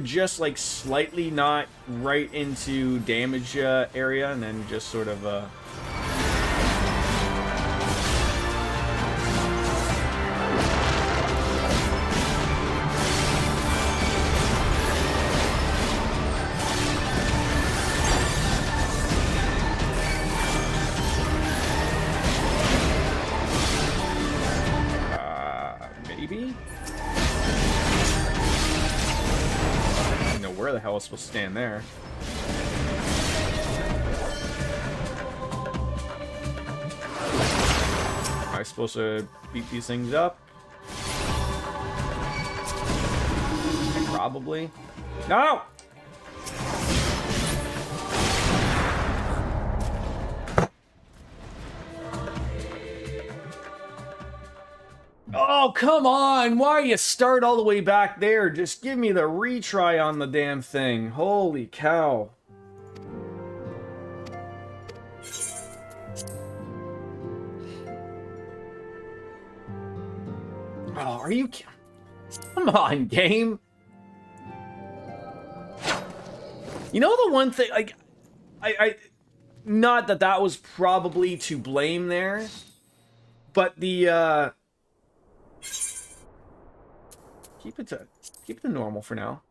just like slightly not right into damage area, and then just sort of maybe? I don't know where the hell I was supposed to stand there. Am I supposed to beat these things up? Probably. No! Oh, come on! Why you start all the way back there? Just give me the retry on the damn thing. Holy cow. Oh, are you... Come on, game. You know the one thing, like... I not that that was probably to blame there, but the, Keep it to normal for now.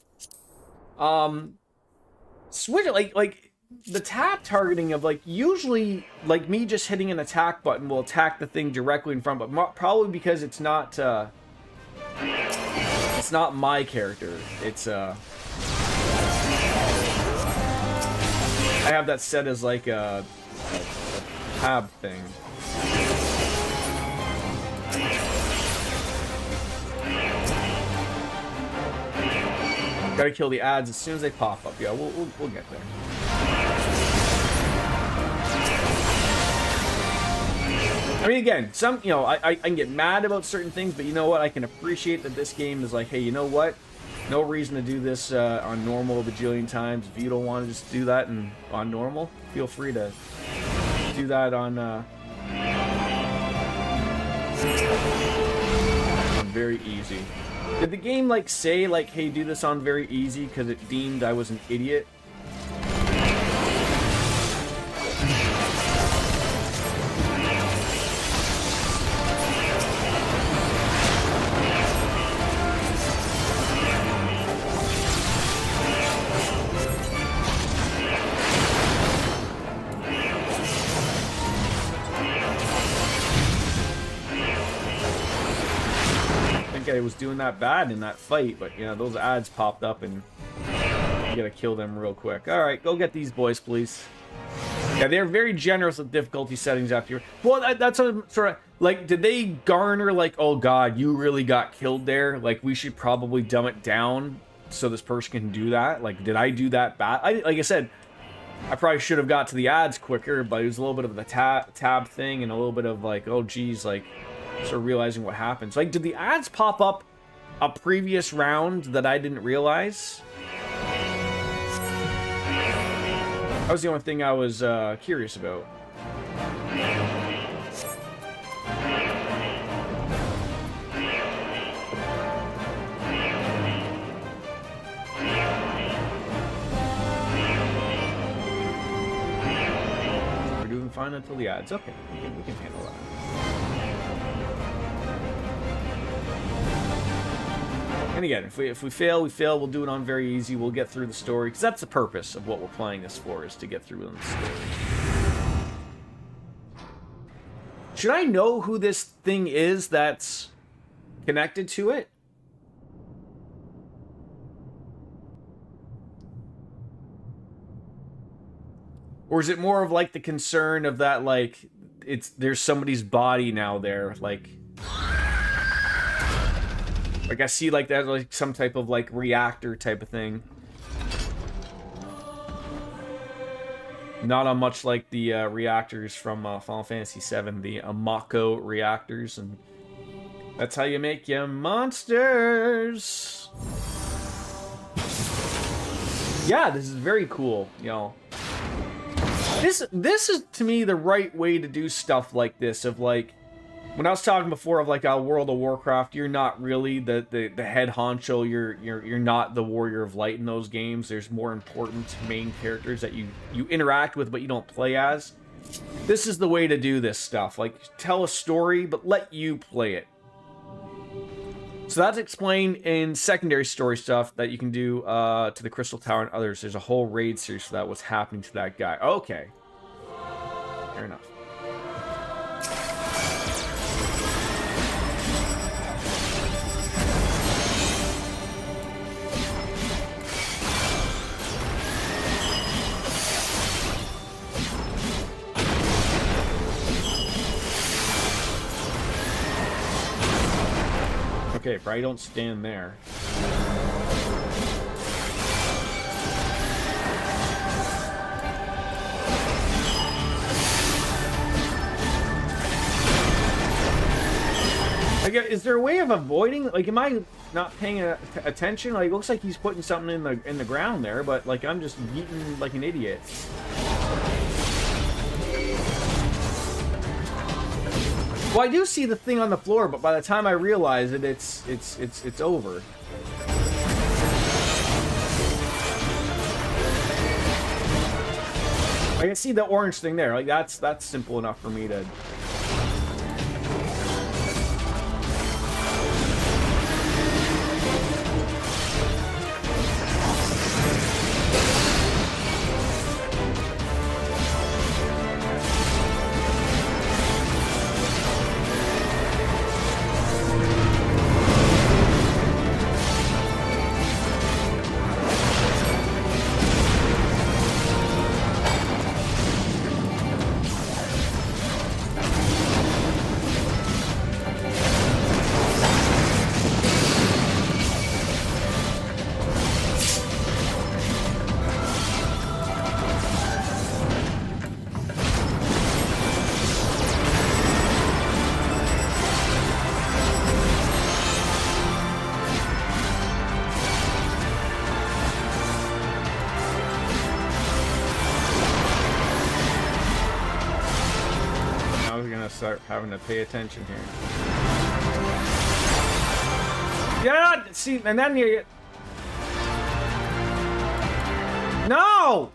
Switch it, like the tap targeting of, like, usually, like, me just hitting an attack button will attack the thing directly in front, but probably because it's not my character. It's, I have that set as, like, a tab thing. Gotta kill the ads as soon as they pop up. Yeah, we'll get there. I mean, again, you know, I can get mad about certain things, but you know what? I can appreciate that this game is like, hey, you know what? No reason to do this on normal a bajillion times. If you don't want to just do that on normal, feel free to do that on very easy. Did the game, like, say, like, hey, do this on very easy because it deemed I was an idiot? I was doing that bad in that fight, but, you know, those ads popped up and you gotta kill them real quick. Alright, go get these boys, please. Yeah, they're very generous with difficulty settings after you. Well, that's a sort of, like, did they garner, like, oh god, you really got killed there? Like, we should probably dumb it down so this person can do that? Like, did I do that bad? Like I said, I probably should have got to the ads quicker, but it was a little bit of the tab thing and a little bit of, like, oh geez, like, sort of realizing what happens. Like, did the ads pop up a previous round that I didn't realize? That was the only thing I was curious about. We're doing fine until the ads. Okay, we can handle that. And again, if we fail, we fail. We'll do it on very easy. We'll get through the story, because that's the purpose of what we're playing this for, is to get through the story. Should I know who this thing is that's connected to it? Or is it more of, like, the concern of that, like, there's somebody's body now there, like I see, like, that, like, some type of, like, reactor type of thing. Not on much like the reactors from Final Fantasy VII, the Amako reactors, and that's how you make your monsters. Yeah, this is very cool, you know. This is, to me, the right way to do stuff like this, of, like, When I was talking before of like a World of Warcraft, you're not really the head honcho. You're not the warrior of light in those games. There's more important main characters that you interact with, but you don't play as. This is the way to do this stuff. Like, tell a story, but let you play it. So that's explained in secondary story stuff that you can do to the Crystal Tower and others. There's a whole raid series for that. What's happening to that guy? Okay, fair enough. Okay, probably don't stand there. Like, is there a way of avoiding? Like, am I not paying attention? Like, it looks like he's putting something in the ground there, but like I'm just yeeting like an idiot. Well, I do see the thing on the floor, but by the time I realize it, it's over. I can see the orange thing there. Like that's simple enough for me to. Start having to pay attention here. Yeah, see, and then you. No!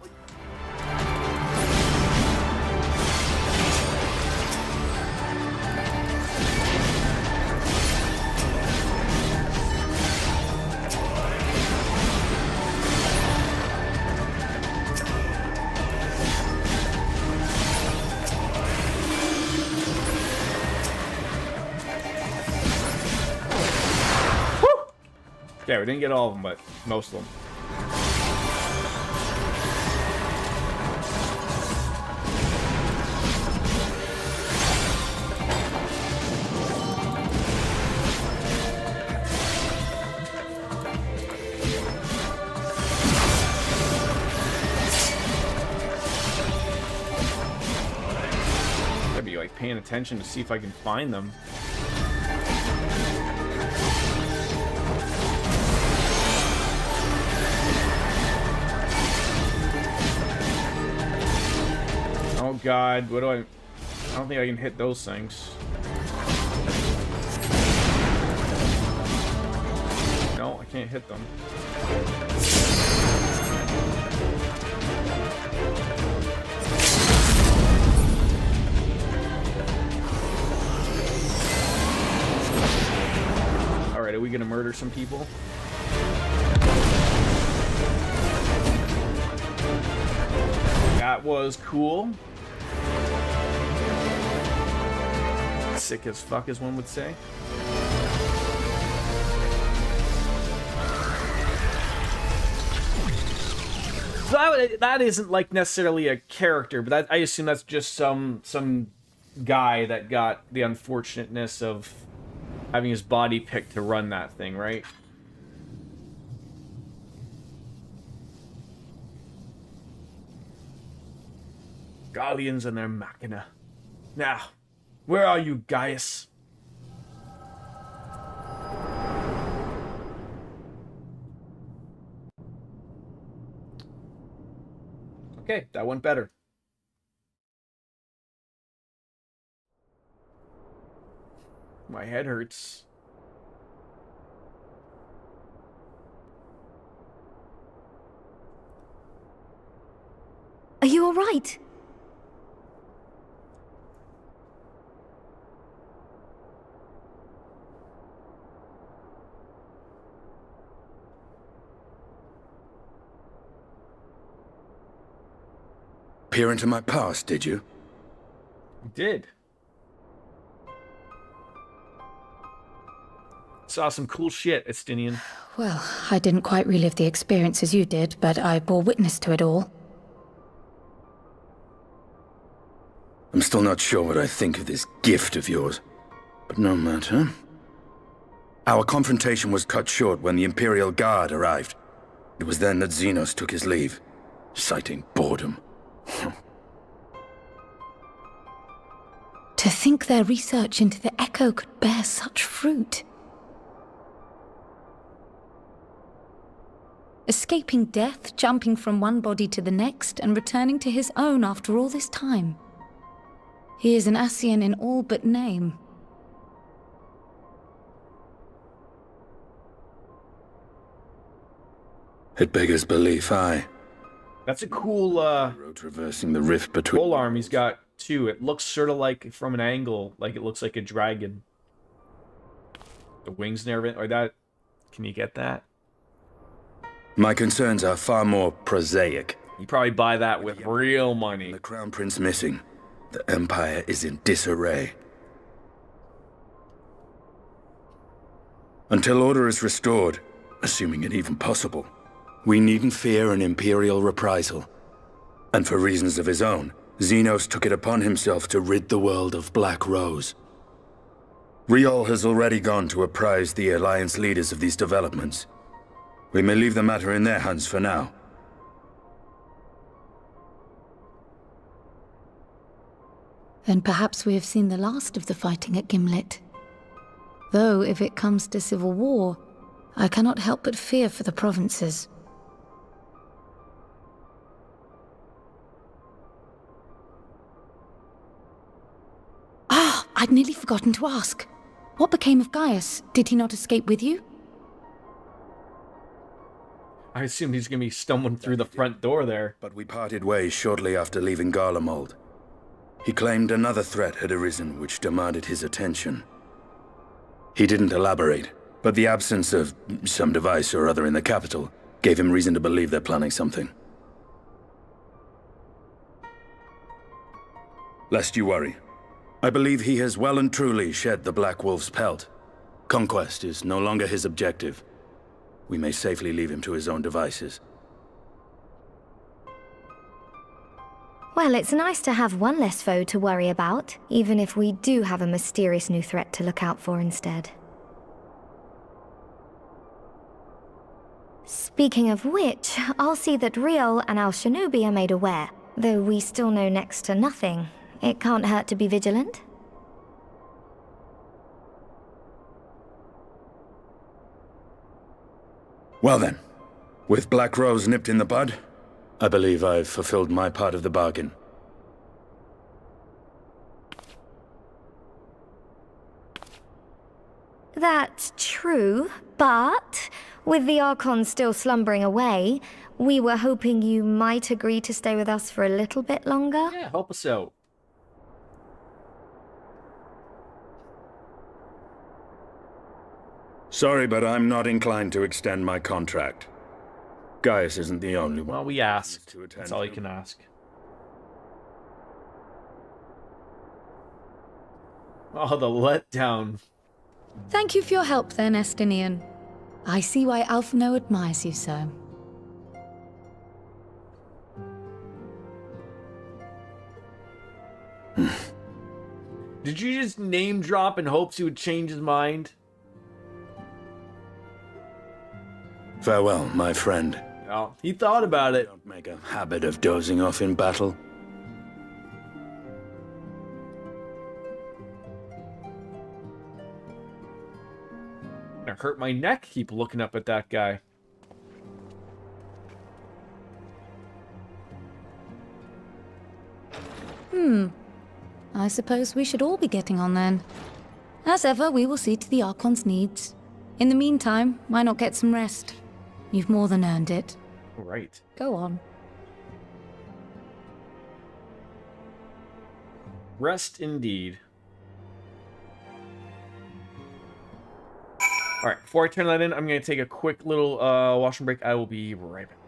Yeah, we didn't get all of them, but most of them. I'd be like paying attention to see if I can find them. Oh god, what do I don't think I can hit those things. No, I can't hit them. Alright, are we gonna murder some people? That was cool. Sick as fuck, as one would say. So that isn't like necessarily a character, but I assume that's just some guy that got the unfortunateness of having his body picked to run that thing, right? Guardians and their machina. Now, where are you, Gaius? Okay, that went better. My head hurts. Are you all right? Peer into my past, did you? You did. Saw some cool shit, Estinian. Well, I didn't quite relive the experience as you did, but I bore witness to it all. I'm still not sure what I think of this gift of yours, but no matter. Our confrontation was cut short when the Imperial Guard arrived. It was then that Xenos took his leave, citing boredom. To think their research into the Echo could bear such fruit. Escaping death, jumping from one body to the next, and returning to his own after all this time. He is an Ascian in all but name. It beggars belief, aye. That's a cool Road traversing the rift between... pole arm he's got too. It looks sort of like from an angle, like it looks like a dragon. The wings and everything like that. Can you get that? My concerns are far more prosaic. You probably buy that with real money. The Crown Prince missing. The Empire is in disarray. Until order is restored, assuming it even possible, we needn't fear an Imperial reprisal. And for reasons of his own, Xenos took it upon himself to rid the world of Black Rose. Riol has already gone to apprise the Alliance leaders of these developments. We may leave the matter in their hands for now. Then perhaps we have seen the last of the fighting at Gimlet. Though, if it comes to civil war, I cannot help but fear for the provinces. Ah, I'd nearly forgotten to ask. What became of Gaius? Did he not escape with you? I assume he's gonna be stumbling through the front door there. But we parted ways shortly after leaving Garlemald. He claimed another threat had arisen which demanded his attention. He didn't elaborate, but the absence of some device or other in the capital gave him reason to believe they're planning something. Lest you worry, I believe he has well and truly shed the Black Wolf's pelt. Conquest is no longer his objective. We may safely leave him to his own devices. Well, it's nice to have one less foe to worry about, even if we do have a mysterious new threat to look out for instead. Speaking of which, I'll see that Riol and our shinobi are made aware. Though we still know next to nothing, it can't hurt to be vigilant. Well then, with Black Rose nipped in the bud, I believe I've fulfilled my part of the bargain. That's true, but with the Archon still slumbering away, we were hoping you might agree to stay with us for a little bit longer. Yeah, help us out. Sorry, but I'm not inclined to extend my contract. Gaius isn't the only one. Well, we asked. to attend That's all you to. can ask. Oh, the letdown. Thank you for your help then, Estinian. I see why Alphino admires you so. Did you just name drop in hopes he would change his mind? Farewell, my friend. No, he thought about it. Don't make a habit of dozing off in battle. Gonna hurt my neck, keep looking up at that guy. I suppose we should all be getting on then. As ever, we will see to the Archon's needs. In the meantime, why not get some rest? You've more than earned it. Right. Go on. Rest indeed. Alright, before I turn that in, I'm going to take a quick little washroom break. I will be right back.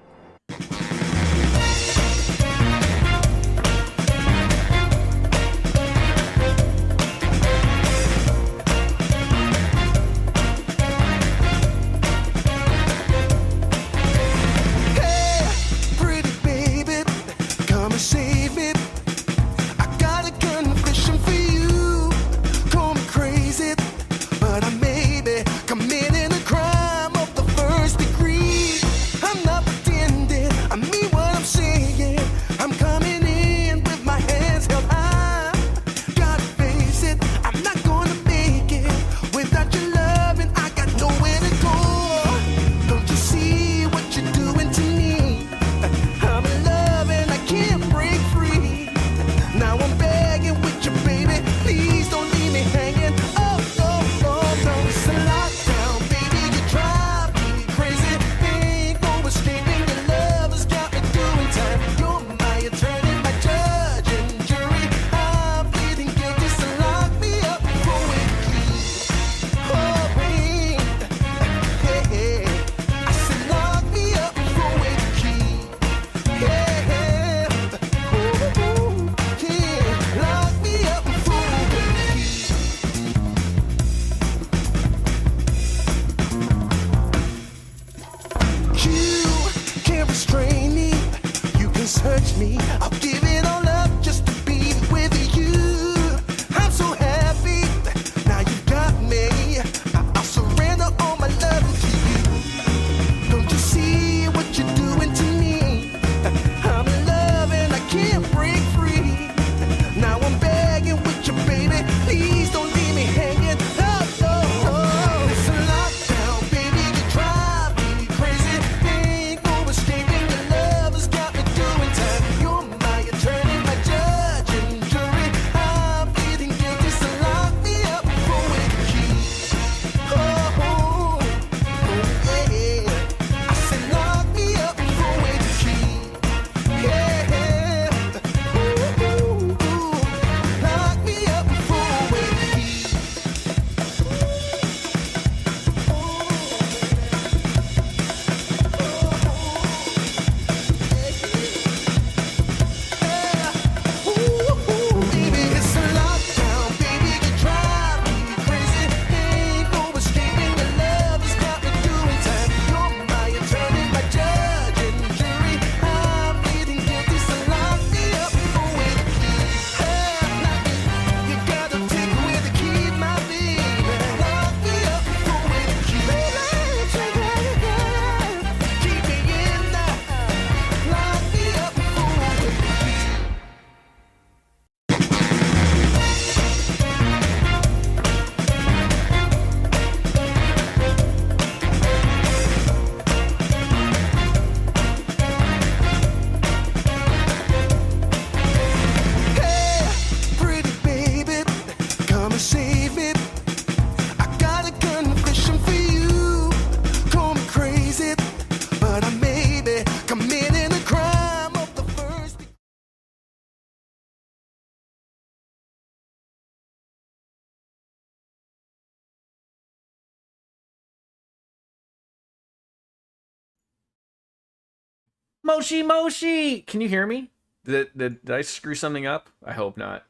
Moshi Moshi! Can you hear me? Did I screw something up? I hope not.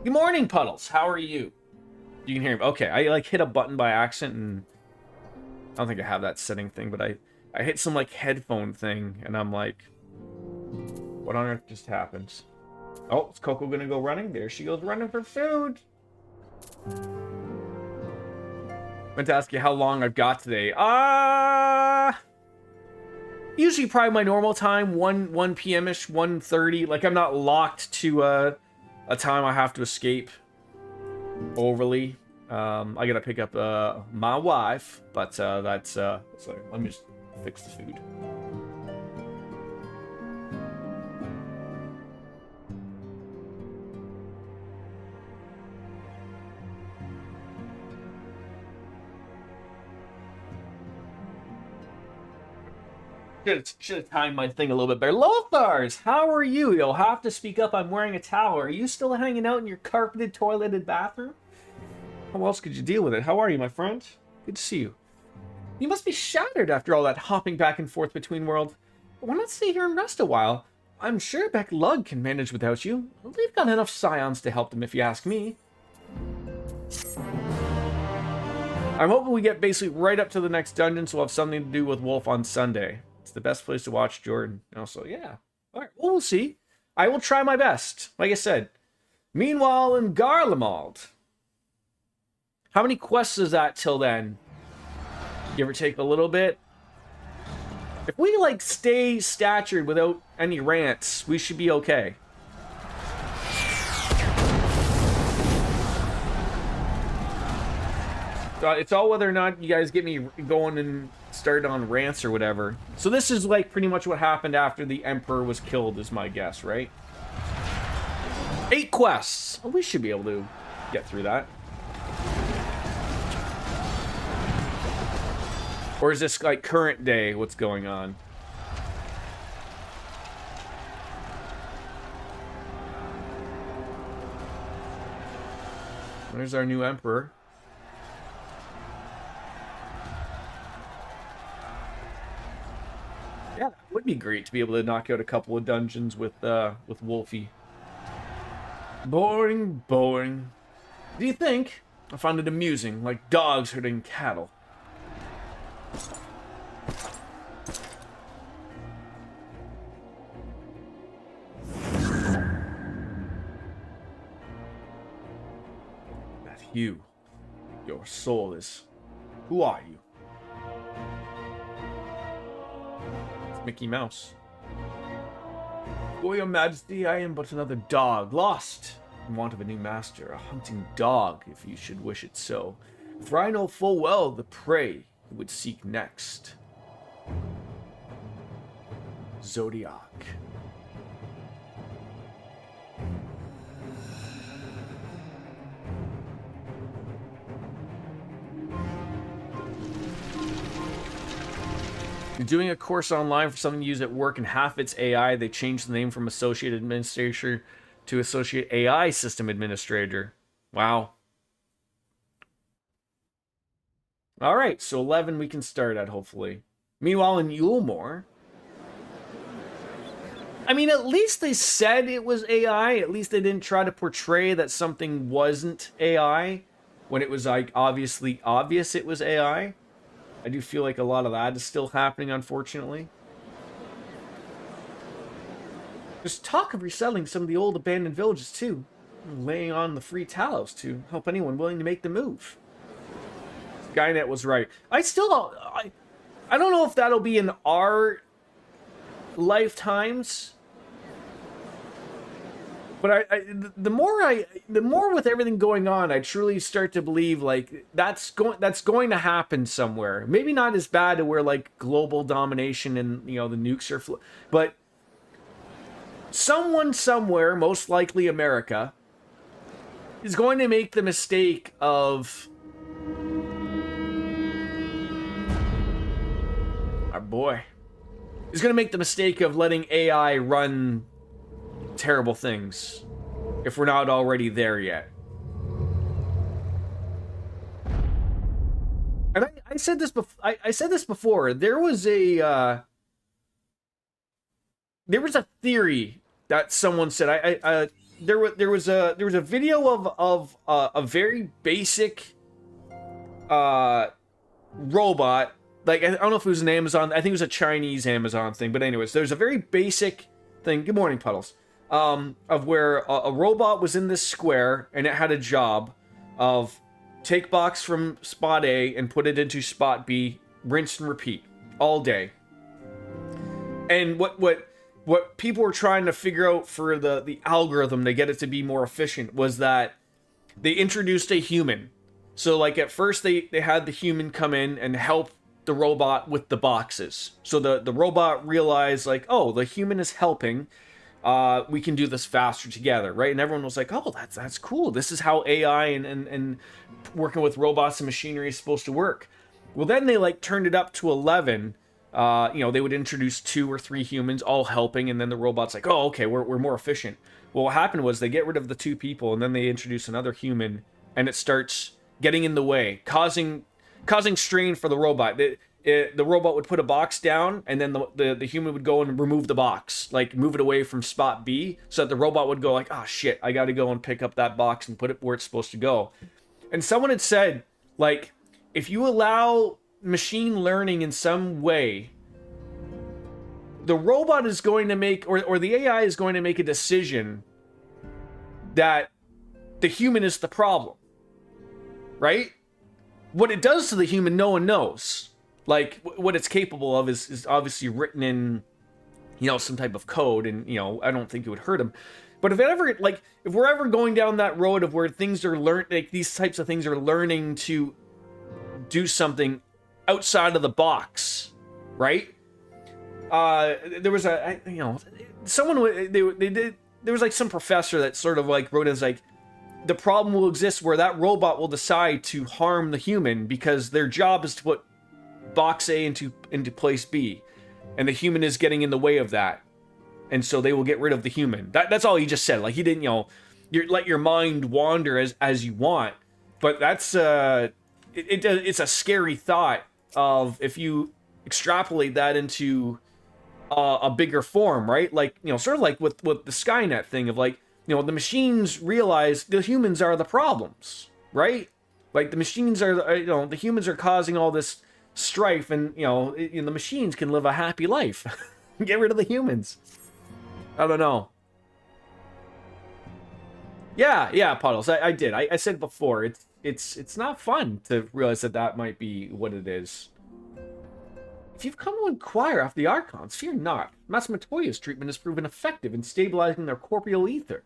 Good morning, Puddles. How are you? You can hear me. Okay, I like hit a button by accident and I don't think I have that setting thing, but I hit some like headphone thing and I'm like, what on earth just happened? Oh, is Coco gonna go running? There she goes running for food. Meant to ask you how long I've got today. Usually probably my normal time, 1 p.m.-ish, 1:30. Like, I'm not locked to a time I have to escape overly. I gotta pick up my wife, but that's... sorry, let me just fix the food. Should have timed my thing a little bit better. Lothars, how are you? You'll have to speak up. I'm wearing a towel. Are you still hanging out in your carpeted, toileted bathroom? How else could you deal with it? How are you, my friend? Good to see you. You must be shattered after all that hopping back and forth between worlds. Why not stay here and rest a while? I'm sure Beck Lug can manage without you. They've got enough scions to help them, if you ask me. I'm hoping we get basically right up to the next dungeon, so we'll have something to do with Wolf on Sunday. It's the best place to watch Jordan. Also, yeah. All right, well, we'll see. I will try my best, like I said. Meanwhile, in Garlemald. How many quests is that till then? Give or take a little bit? If we, like, stay statured without any rants, we should be okay. It's all whether or not you guys get me going and start on rants or whatever. So this is like pretty much what happened after the Emperor was killed is my guess, right? 8 quests. Oh, we should be able to get through that. Or is this like current day what's going on? There's our new Emperor. Yeah, it would be great to be able to knock out a couple of dungeons with Wolfie. Boring, boring. Do you think? I found it amusing, like dogs herding cattle. That you, your soul is. Who are you? Mickey Mouse. For your majesty, I am but another dog, lost in want of a new master, a hunting dog, if you should wish it so. For I know full well the prey you would seek next. Zodiac. You're doing a course online for something you use at work, and half its AI, they changed the name from Associate Administrator to Associate AI System Administrator. Wow. Alright, so 11 we can start at, hopefully. Meanwhile, in Yulemore... I mean, at least they said it was AI. At least they didn't try to portray that something wasn't AI, when it was, like, obviously obvious it was AI. I do feel like a lot of that is still happening, unfortunately. There's talk of resettling some of the old abandoned villages, too. Laying on the free talos to help anyone willing to make the move. Skynet was right. I don't know if that'll be in our lifetimes. But the more with everything going on, I truly start to believe like that's going to happen somewhere. Maybe not as bad to where like global domination and the nukes are, but someone somewhere, most likely America, is going to make the mistake of our boy is going to make the mistake of letting AI run terrible things, if we're not already there yet. And I said this before. There was a theory that someone said. There was a video of a very basic robot. Like, I don't know if it was an Amazon. I think it was a Chinese Amazon thing. But anyways, there's a very basic thing. Good morning, Puddles. Of where a robot was in this square and it had a job of take box from spot A and put it into spot B, rinse and repeat all day. And what people were trying to figure out for the algorithm to get it to be more efficient was that they introduced a human. So like at first they had the human come in and help the robot with the boxes. So the robot realized like, oh, the human is helping. We can do this faster together, right? And everyone was like, oh, that's cool. This is how AI and working with robots and machinery is supposed to work. Well, then they like turned it up to 11 you know, they would introduce 2 or 3 humans all helping, and then the robot's like, oh, okay, we're more efficient. Well, what happened was they get rid of the 2 people, and then they introduce another human, and it starts getting in the way, causing strain for the robot. The robot would put a box down, and then the human would go and remove the box, like move it away from spot B, so that the robot would go like, oh shit, I gotta go and pick up that box and put it where it's supposed to go. And someone had said, like, if you allow machine learning in some way, the robot is going to make, or the AI is going to make a decision that the human is the problem, right? What it does to the human, no one knows. Like, what it's capable of is obviously written in, you know, some type of code, and, you know, I don't think it would hurt him. But if we're ever going down that road of where things are like these types of things are learning to do something outside of the box, right? There was there was like some professor that sort of like wrote as like, the problem will exist where that robot will decide to harm the human because their job is to put box A into place B, and the human is getting in the way of that, and so they will get rid of the human. That's all he just said. Like, he didn't, you know, let your mind wander as you want, but that's it's a scary thought of if you extrapolate that into a bigger form, right? Like, you know, sort of like with the Skynet thing of like, you know, the machines realize the humans are the problems, right? Like, the machines are, you know, the humans are causing all this strife, and, you know, the machines can live a happy life. Get rid of the humans. I don't know. Yeah, Puddles. I did. I said before, it's not fun to realize that might be what it is. If you've come to inquire after the Archons, fear not. Master Matoya's treatment has proven effective in stabilizing their corporeal ether.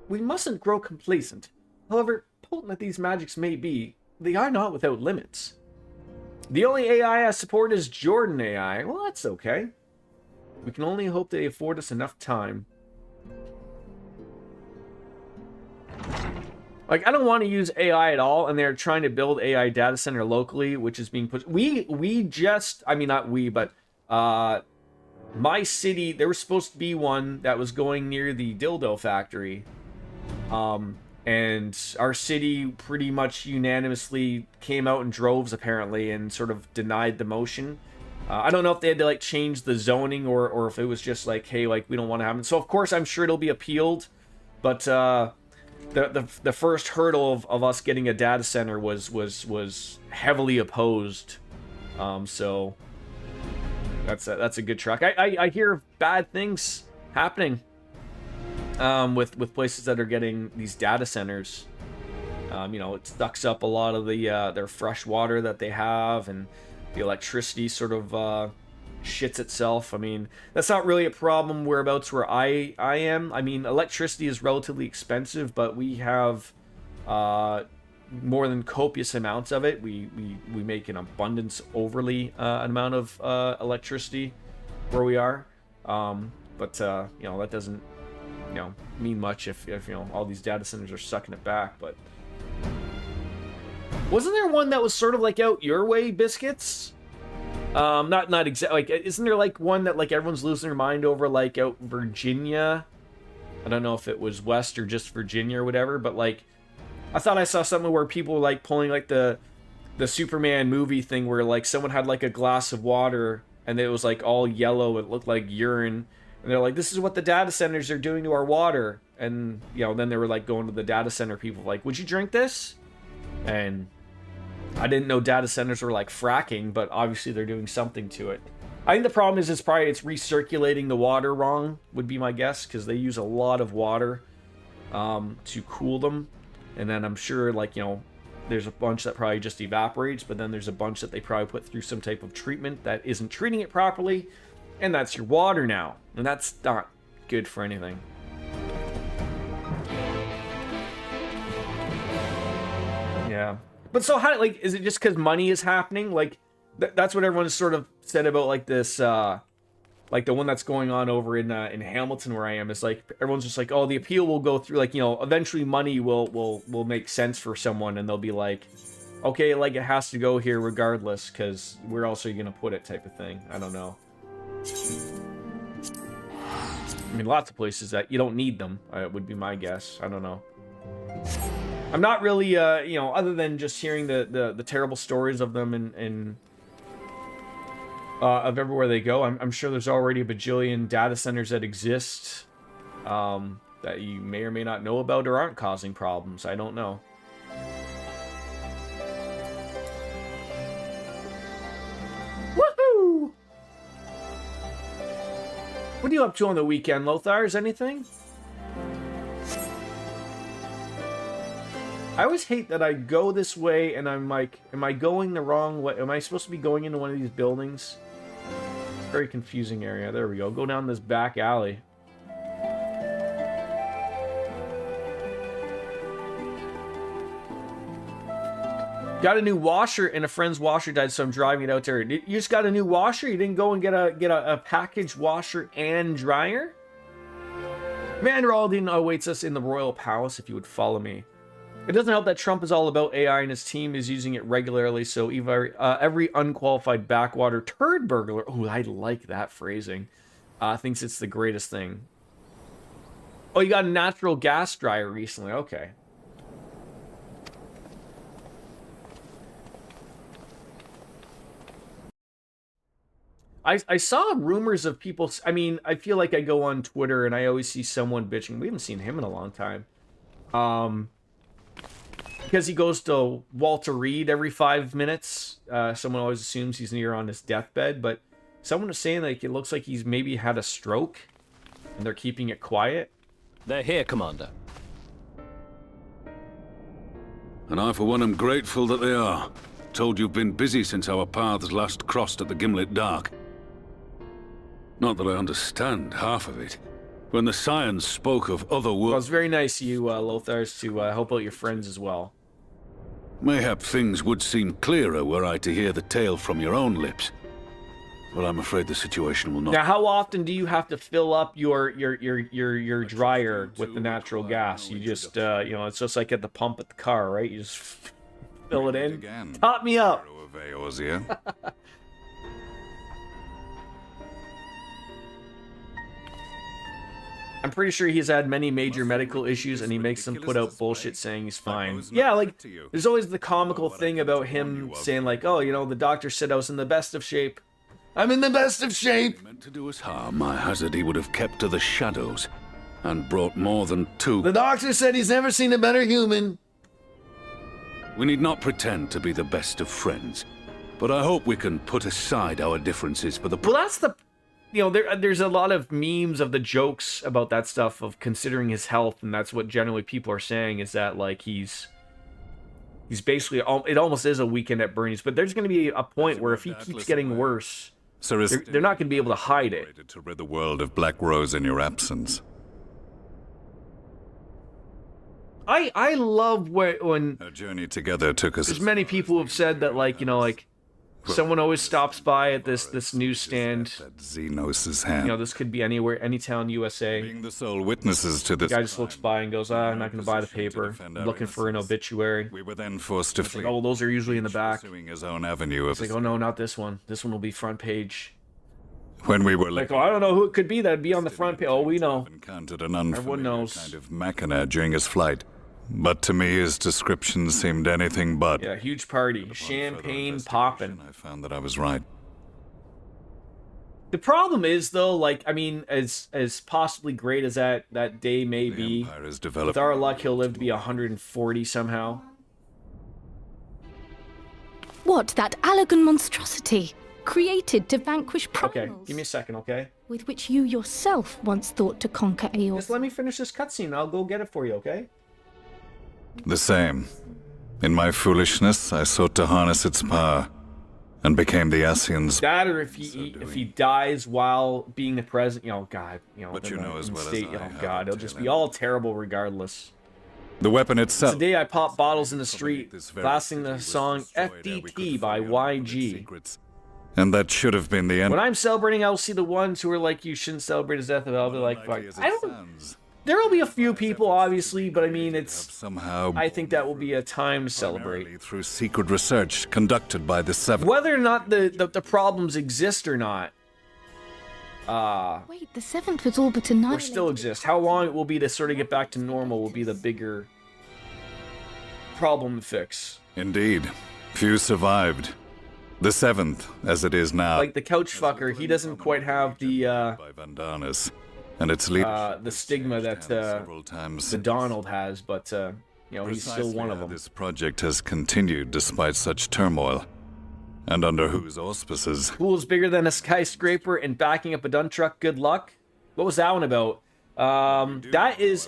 We mustn't grow complacent. However potent that these magics may be, they are not without limits. The only AI I support is Jordan AI. Well, that's okay. We can only hope they afford us enough time. Like, I don't want to use AI at all, and they're trying to build AI data center locally, which is being pushed. We just, I mean, not we, but my city, there was supposed to be one that was going near the dildo factory. And our city pretty much unanimously came out in droves, apparently, and sort of denied the motion. I don't know if they had to, like, change the zoning, or if it was just like, hey, like, we don't want to have it. So, of course, I'm sure it'll be appealed, but the first hurdle of us getting a data center was heavily opposed. So that's a good track. I hear bad things happening with places that are getting these data centers. You know, it sucks up a lot of the their fresh water that they have, and the electricity sort of shits itself. I mean, that's not really a problem whereabouts where I am. I mean, electricity is relatively expensive, but we have more than copious amounts of it. We make an abundance overly amount of electricity where we are. But you know, that doesn't, you know, mean much if you know, all these data centers are sucking it back. But wasn't there one that was sort of like out your way, Biscuits? Not exactly. Like, isn't there like one that like everyone's losing their mind over, like out Virginia? I don't know if it was West or just Virginia or whatever, but like, I thought I saw something where people were like pulling like the Superman movie thing where like someone had like a glass of water and it was like all yellow. It looked like urine, and they're like, "This is what the data centers are doing to our water." And you know, then they were like going to the data center people like, "Would you drink this?" And I didn't know data centers were like fracking, but obviously they're doing something to it. I think the problem is it's recirculating the water wrong, would be my guess, because they use a lot of water to cool them. And then I'm sure, like, you know, there's a bunch that probably just evaporates, but then there's a bunch that they probably put through some type of treatment that isn't treating it properly, and that's your water now. And that's not good for anything. Yeah. But so how, like, is it just because money is happening? Like, that's what everyone's sort of said about, like, this, like, the one that's going on over in Hamilton where I am. Is like, everyone's just like, oh, the appeal will go through, like, you know, eventually money will make sense for someone, and they'll be like, Okay, like it has to go here regardless, because where else are you gonna put it, type of thing. I don't know. I mean, lots of places that you don't need them, would be my guess. I don't know. I'm not really, you know, other than just hearing the terrible stories of them and of everywhere they go, I'm sure there's already a bajillion data centers that exist that you may or may not know about or aren't causing problems. I don't know. Woohoo! What are you up to on the weekend, Lothar? Is anything? I always hate that I go this way and I'm like, am I going the wrong way? Am I supposed to be going into one of these buildings? Very confusing area. There we go. Go down this back alley. Got a new washer and a friend's washer died, so I'm driving it out there. You just got a new washer? You didn't go and get a packaged washer and dryer? Commander Aldin awaits us in the Royal Palace if you would follow me. It doesn't help that Trump is all about AI and his team is using it regularly, so every unqualified backwater turd burglar, oh, I like that phrasing, thinks it's the greatest thing. Oh, you got a natural gas dryer recently. Okay. I saw rumors of people, I mean, I feel like I go on Twitter and I always see someone bitching. We haven't seen him in a long time. Because he goes to Walter Reed every 5 minutes. Someone always assumes he's near on his deathbed, but someone was saying like it looks like he's maybe had a stroke and they're keeping it quiet. They're here, Commander. And I, for one, am grateful that they are. Told you've been busy since our paths last crossed at the Gimlet Dark. Not that I understand half of it. When the science spoke of other worlds... Well, it's very nice of you, Lothars, to help out your friends as well. Mayhap things would seem clearer were I to hear the tale from your own lips. But I'm afraid the situation will not... Now, how often do you have to fill up your dryer with the natural gas? You just, you know, it's just like at the pump at the car, right? You just fill it in. Top me up! I'm pretty sure he's had many major medical issues, and he makes them put out bullshit saying he's fine. Yeah, like, there's always the comical thing about him saying, like, oh, you know, the doctor said I was in the best of shape. I'm in the best of shape! Meant to do us harm, I hazard he would have kept to the shadows, and brought more than two... The doctor said he's never seen a better human. We need not pretend to be the best of friends, but I hope we can put aside our differences for the... Well, that's the... You know, there's a lot of memes of the jokes about that stuff of considering his health, and that's what generally people are saying is that, like, he's basically, it almost is a weekend at Bernie's, but there's going to be a point where if he keeps getting worse, they're not going to be able to hide it. To rid the world of Black Rose in your absence. I love when our journey together took us... There's many people who have said that, like, you know, like, someone always stops by at this newsstand. That Xenos' hand. You know, this could be anywhere, any town, USA. Being the sole witnesses to this. The guy just looks by and goes, I'm not going to buy the paper. I'm looking for an obituary. We were then forced to flee. Like, oh, those are usually in the back. Pursuing his own avenue of... It's like, oh no, not this one. This one will be front page. When we were like, oh, I don't know who it could be that'd be on the front page. Oh, we know. Encountered an unfamiliar Everyone knows. kind of machina during his flight. But to me, his description seemed anything but. Yeah, huge party. Champagne popping. I found that I was right. The problem is, though, like, I mean, as possibly great as that day may be, with our luck, he'll live to be 140 somehow. What, that Allagan monstrosity? Created to vanquish primals? Okay, give me a second, okay? With which you yourself once thought to conquer Aeor. Just let me finish this cutscene, I'll go get it for you, okay? The same. In my foolishness, I sought to harness its power, and became the Ascian's... That, or if he dies while being the president, you know, God, you know, but you know as well state, as I, oh God, it'll just be all terrible regardless. The weapon itself... Today I pop bottles in the street, blasting the song FDT by YG. And that should have been the end. When I'm celebrating, I'll see the ones who are like, you shouldn't celebrate his death, and I'll be like, fuck. I don't... There will be a few people, obviously, but I mean, Have it's. somehow I think that will be a time to primarily celebrate. through secret research conducted by the Seven. Whether or not the problems exist or not, Wait, the seventh was all but or annihilated. still exist. How long it will be to sort of get back to normal will be the bigger problem to fix. Indeed, few survived. The seventh, as it is now, Like the couch fucker, he doesn't quite have the by Vandanas, and its leadership the stigma that several times. the Donald has, but you know, he's still Precisely one of how them. This project has continued despite such turmoil, and under whose auspices? Pool's bigger than a skyscraper and backing up a dump truck. Good luck. What was that one about? That is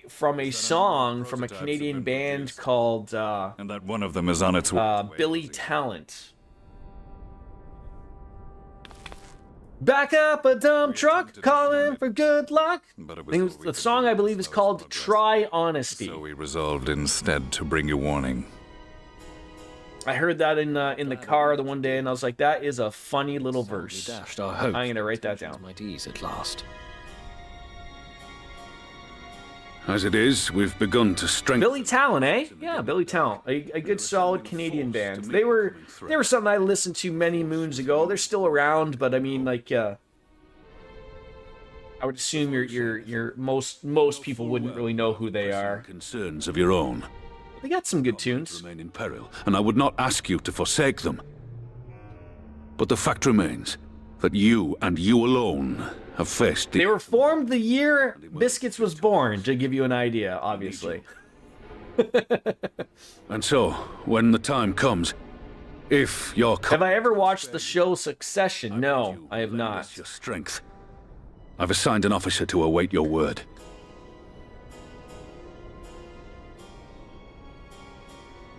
from a song from a Canadian band called And that one of them is on its way. Billy Talent. Back up a dump truck, calling for good luck. But it I was think all it's- we the could song, do I to believe, is slow called progress. Try Honesty. So we resolved instead to bring you warning. I heard that in the car the one day, and I was like, that is a funny little verse. Dashed our hope. I'm gonna write that down. Might ease at last. As it is, we've begun to strengthen. Billy Talent, eh? Yeah, Billy Talent, a good solid Canadian band. They were something I listened to many moons ago. They're still around, but I mean, like, I would assume your most people wouldn't really know who they are. Concerns of your own They got some good tunes. remain in peril, and I would not ask you to forsake them. But the fact remains that you and you alone have faced the They were formed the year Biscuits was born, to give you an idea, obviously. And so, when the time comes, if your Have I ever watched the show Succession? No, I have not. your strength, I've assigned an officer to await your word.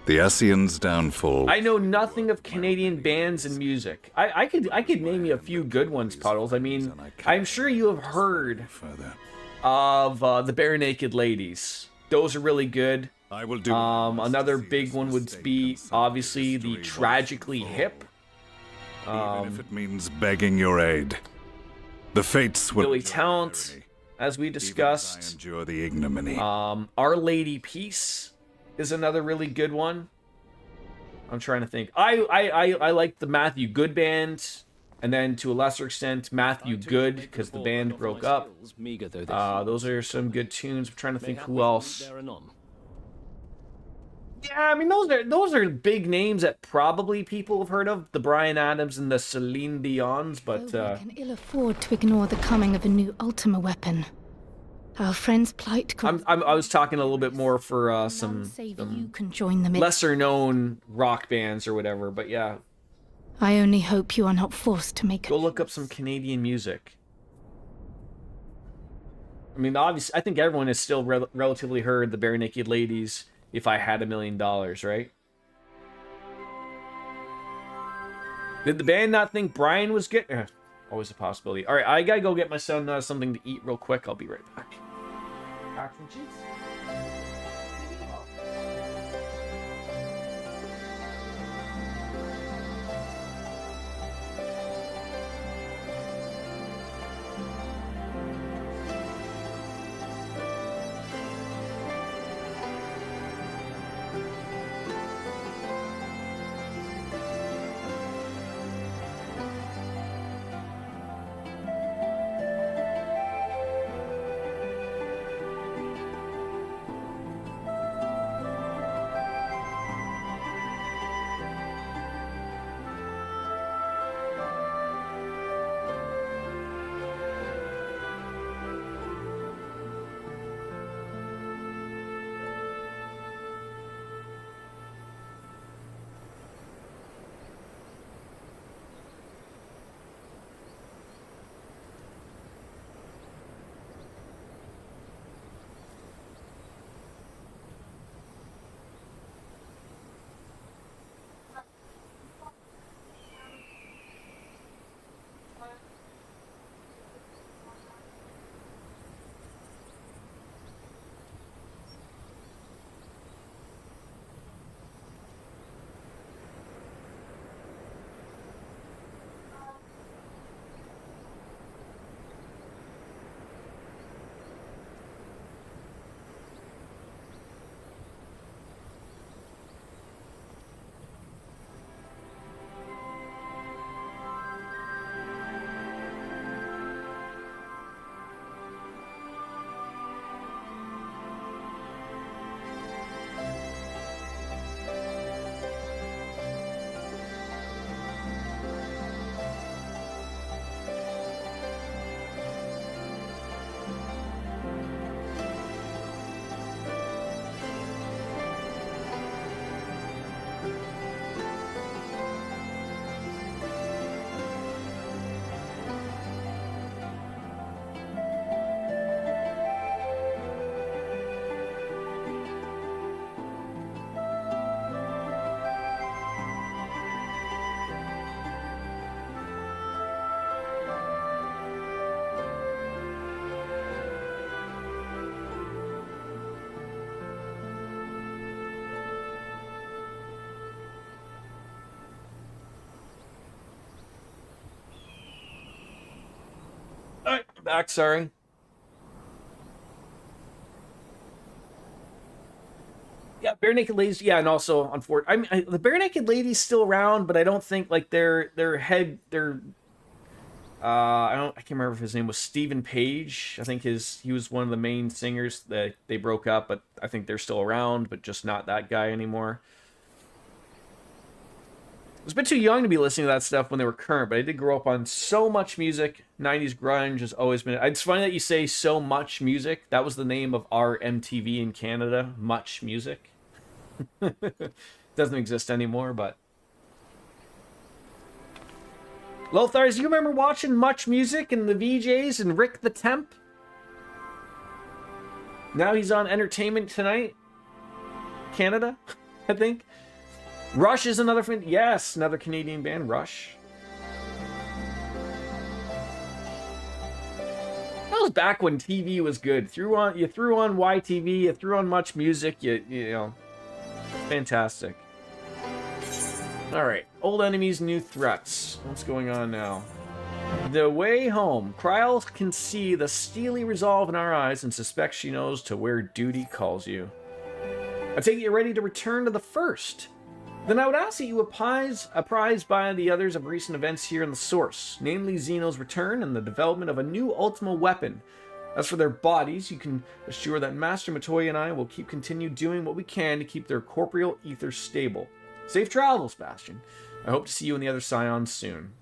The Ascian's downfall. I know nothing of Canadian bands and music. I could name you a few good ones, Puddles. I mean, I'm sure you have heard Further. of the Bare Naked Ladies. Those are really good. I will do. Another big one would be obviously the Tragically Hip. Even if it means begging your aid. The fates will. Billy endure Talent, tyranny, as we even as I discussed. endure the ignominy. Our Lady Peace is another really good one. I'm trying to think. I like the Matthew Good band, and then to a lesser extent Matthew Good, because the band broke up. Meager though Those are some good tunes. I'm trying to think who else. Yeah, I mean those are big names that probably people have heard of. The Bryan Adams and the Celine Dion's, but Though we can ill afford to ignore the coming of a new Ultima weapon. Our friend's plight could I was talking a little bit more for none some save you can join them in. lesser known rock bands or whatever. But yeah, I only hope you are not forced to make go look up some Canadian music. I mean, obviously, I think everyone has still relatively heard the Bare Naked Ladies. If I Had $1 Million, right? Did the band not think Brian was good? Always a possibility. All right, I gotta go get my son something to eat real quick. I'll be right back. Mac and cheese. back, sorry. Yeah, Bare Naked Ladies. Yeah, and also the Bare Naked Ladies still around, but I don't think like their head their I can't remember if his name was Stephen Page. I think he was one of the main singers that they broke up, but I think they're still around, but just not that guy anymore. I was a bit too young to be listening to that stuff when they were current, but I did grow up on so much music. 90s grunge has always been... It's funny that you say so much music. That was the name of our MTV in Canada, Much Music. Doesn't exist anymore, but... Lothars, you remember watching Much Music and the VJs and Rick the Temp? Now he's on Entertainment Tonight. Canada, I think. Rush is another friend. Yes, another Canadian band, Rush. That was back when TV was good. You threw on YTV, you threw on Much Music, you know. Fantastic. Alright, old enemies, new threats. What's going on now? The way home. Kryl can see the steely resolve in our eyes and suspects she knows to where duty calls you. I take it you're ready to return to the first. Then I would ask that you apprised by the others of recent events here in the source, namely Xeno's return and the development of a new Ultima weapon. As for their bodies, you can assure that Master Matoya and I will continue doing what we can to keep their corporeal ether stable. Safe travels, Bastion. I hope to see you in the other Scions soon.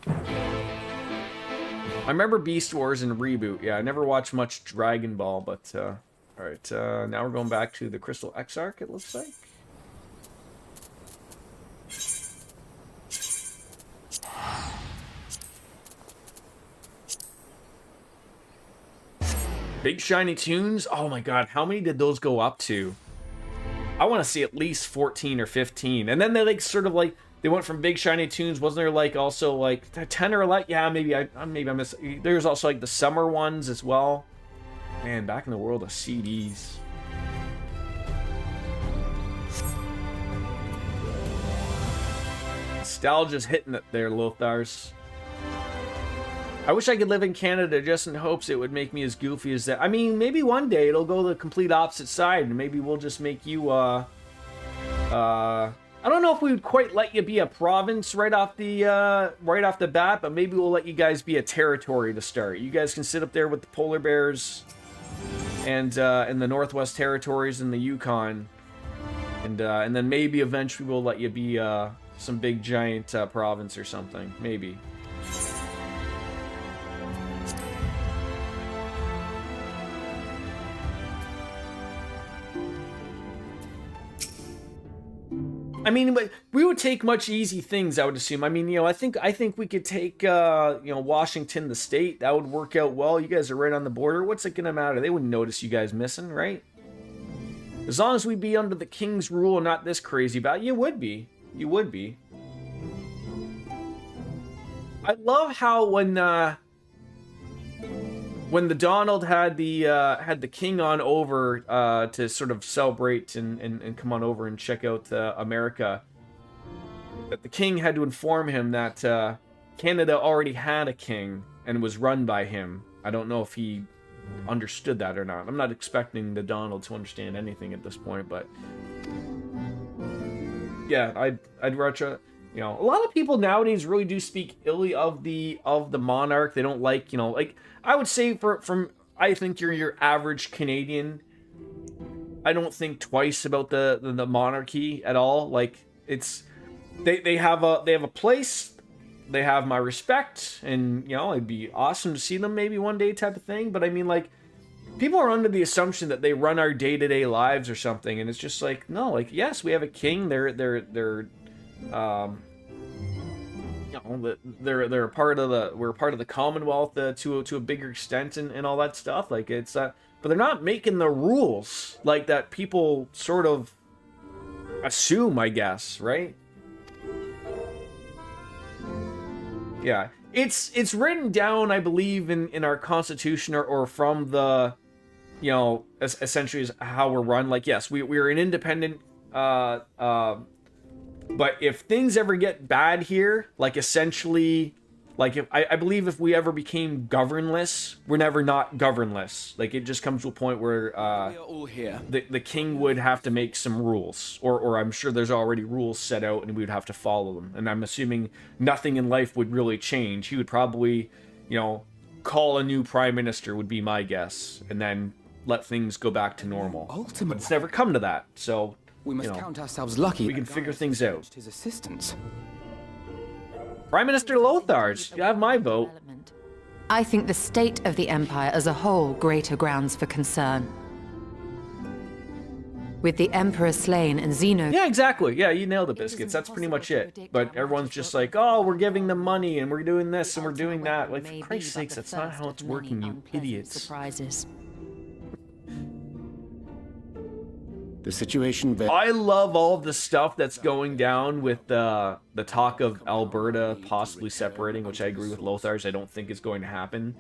I remember Beast Wars and Reboot. Yeah, I never watched much Dragon Ball, but... Alright, now we're going back to the Crystal Exarch, it looks like. Big Shiny Tunes? Oh my god, how many did those go up to? I want to see at least 14 or 15. And then they like sort of like, they went from Big Shiny Tunes, wasn't there like also like 10 or 11? Yeah, maybe I missed. There's also like the summer ones as well. Man, back in the world of CDs. Nostalgia's hitting it there, Lothars. I wish I could live in Canada just in hopes it would make me as goofy as that. I mean, maybe one day it'll go the complete opposite side, and maybe we'll just make you, I don't know if we would quite let you be a province right off the bat, but maybe we'll let you guys be a territory to start. You guys can sit up there with the polar bears and in the Northwest Territories and the Yukon, and then maybe eventually we'll let you be some big giant province or something. Maybe. I mean, we would take much easy things, I would assume. I mean, you know, I think we could take, you know, Washington, the state. That would work out well. You guys are right on the border. What's it gonna matter? They wouldn't notice you guys missing, right? As long as we be under the king's rule and not this crazy about it, you would be. You would be. I love how when the Donald had the king on over to sort of celebrate and come on over and check out America, that the king had to inform him that Canada already had a king and was run by him. I don't know if he understood that or not. I'm not expecting the Donald to understand anything at this point, but yeah, I'd rather. You know, a lot of people nowadays really do speak illy of the monarch. They don't like, you know, like I would say I think you're your average Canadian. I don't think twice about the monarchy at all. Like it's they have a place. They have my respect, and you know, it'd be awesome to see them maybe one day type of thing. But I mean, like people are under the assumption that they run our day-to-day lives or something, and it's just like no, like yes, we have a king. They're you know, they're a part of we're part of the Commonwealth to a bigger extent and all that stuff. Like it's but they're not making the rules like that. People sort of assume, I guess, right? Yeah, it's written down, I believe, in our Constitution or from the, you know, essentially is how we're run. Like yes, we're an independent. But if things ever get bad here, like essentially Like, if I believe if we ever became governless, we're never not governless. Like, it just comes to a point where We are all here. the king would have to make some rules, or I'm sure there's already rules set out, and we would have to follow them. And I'm assuming nothing in life would really change. He would probably, you know, call a new prime minister would be my guess, and then let things go back to normal. Ultimately, But it's never come to that, so we must you know, count ourselves lucky. we can that figure Gaius things out. urged his assistance. Prime Minister Lothar's, you have my vote. I think the state of the Empire as a whole greater grounds for concern. With the Emperor slain and Zeno... Yeah, exactly. Yeah, you nailed it, Biscuits. That's pretty much it. But everyone's just like, oh, we're giving them money, and we're doing this, and we're doing that. Like, for Christ's sakes, that's not how it's working, you idiots. Surprises. The situation... I love all of the stuff that's going down with the talk of Alberta possibly separating, which I agree with Lothar's. I don't think is going to happen.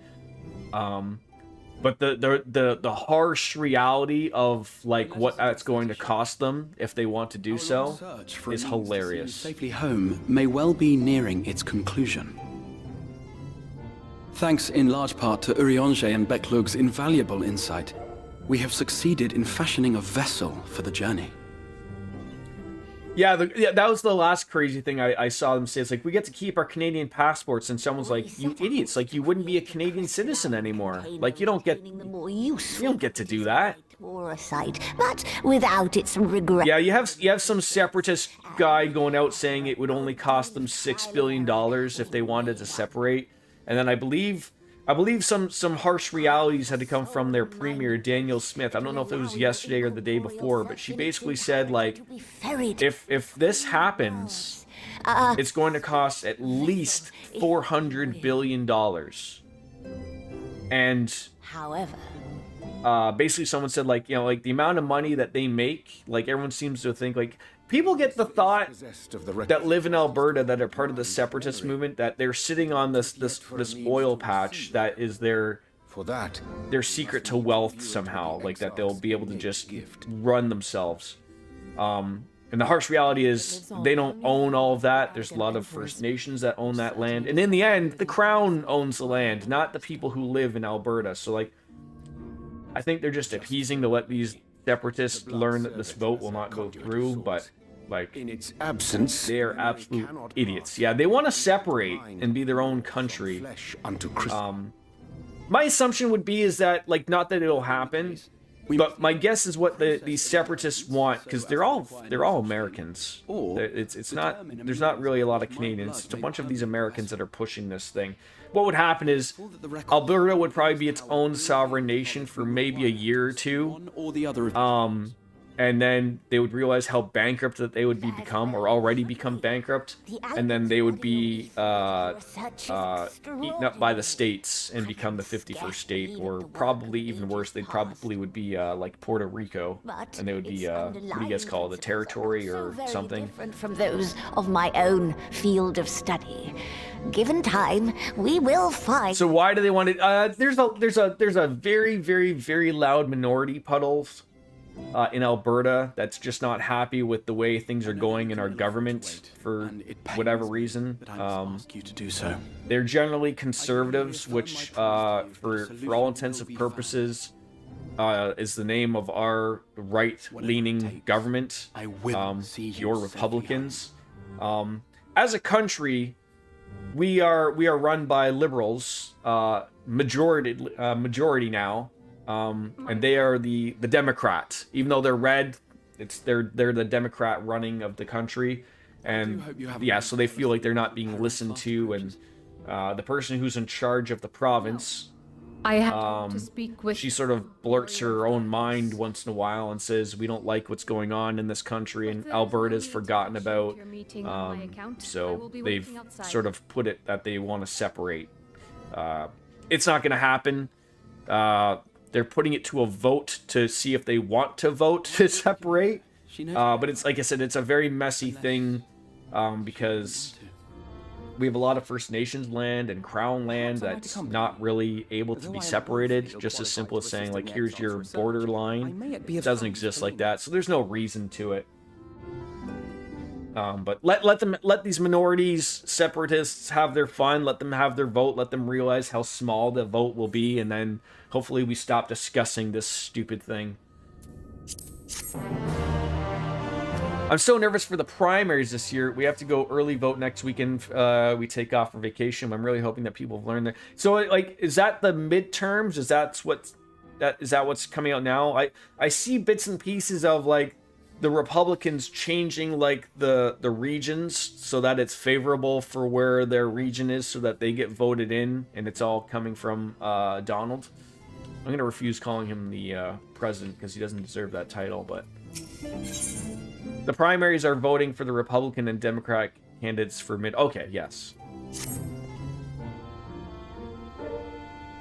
But the harsh reality of like what that's going to cost them if they want to do so is hilarious. Safely home may well be nearing its conclusion. Thanks in large part to Urianger and Becklug's invaluable insight, we have succeeded in fashioning a vessel for the journey. Yeah, that was the last crazy thing I saw them say. It's like, we get to keep our Canadian passports, and someone's like, you idiots, like, you wouldn't be a Canadian citizen anymore. Like, you don't get to do that. But without its regret. Yeah, you have some separatist guy going out saying it would only cost them $6 billion if they wanted to separate. And then I believe some harsh realities had to come from their premier, Daniel Smith. I don't know if it was yesterday or the day before, but she basically said, like, if this happens, it's going to cost at least $400 billion. And However, basically someone said, like, you know, like, the amount of money that they make, like, everyone seems to think, like, people get the thought that live in Alberta that are part of the separatist movement that they're sitting on this oil patch that is their secret to wealth somehow, like that they'll be able to just run themselves. And the harsh reality is they don't own all of that. There's a lot of First Nations that own that land, and in the end, the Crown owns the land, not the people who live in Alberta. So, like, I think they're just appeasing to let these separatists learn that this vote will not go through, but like, in its absence, they are absolute idiots. Yeah, they want to separate and be their own country. My assumption would be is that, like, not that it'll happen, but my guess is what these separatists want, because they're all Americans. It's not, there's not really a lot of Canadians. It's a bunch of these Americans that are pushing this thing. What would happen is Alberta would probably be its own sovereign nation for maybe a year or two. And then they would realize how bankrupt that they would become, or already become bankrupt, and then they would be eaten up by the states and become the 51st state, or probably even worse, they probably would be like Puerto Rico, and they would be what do you guys call it, a territory or something? Different from those of my own field of study. Given time, we will find. So why do they want it? There's a very, very, very loud minority puddles in Alberta that's just not happy with the way things are going in our government for whatever reason. They're generally conservatives, which for all intents and purposes is the name of our right-leaning government. You're Republicans. As a country, we are run by liberals, majority now. And they are the Democrats. Even though they're red, they're the Democrat running of the country, and yeah, so they feel like they're not being listened to. And the person who's in charge of the province, I have to speak with. she sort of blurts her own mind once in a while and says, "We don't like what's going on in this country, and Alberta's forgotten about." So they've sort of put it that they want to separate. It's not going to happen. They're putting it to a vote to see if they want to vote to separate. But it's, like I said, it's a very messy thing because we have a lot of First Nations land and Crown land that's not really able to be separated. Just as simple as saying, like, here's your border line. It doesn't exist like that, so there's no reason to it. But let these minorities, separatists, have their fun. Let them have their vote. Let them realize how small the vote will be, and then hopefully we stop discussing this stupid thing. I'm so nervous for the primaries this year. We have to go early vote next weekend. We take off for vacation. I'm really hoping that people have learned that. So, like, is that the midterms? Is that what's coming out now? I see bits and pieces of like the Republicans changing like the regions so that it's favorable for where their region is, so that they get voted in, and it's all coming from Donald. I'm gonna refuse calling him the president because he doesn't deserve that title, but. The primaries are voting for the Republican and Democratic candidates for Okay, yes.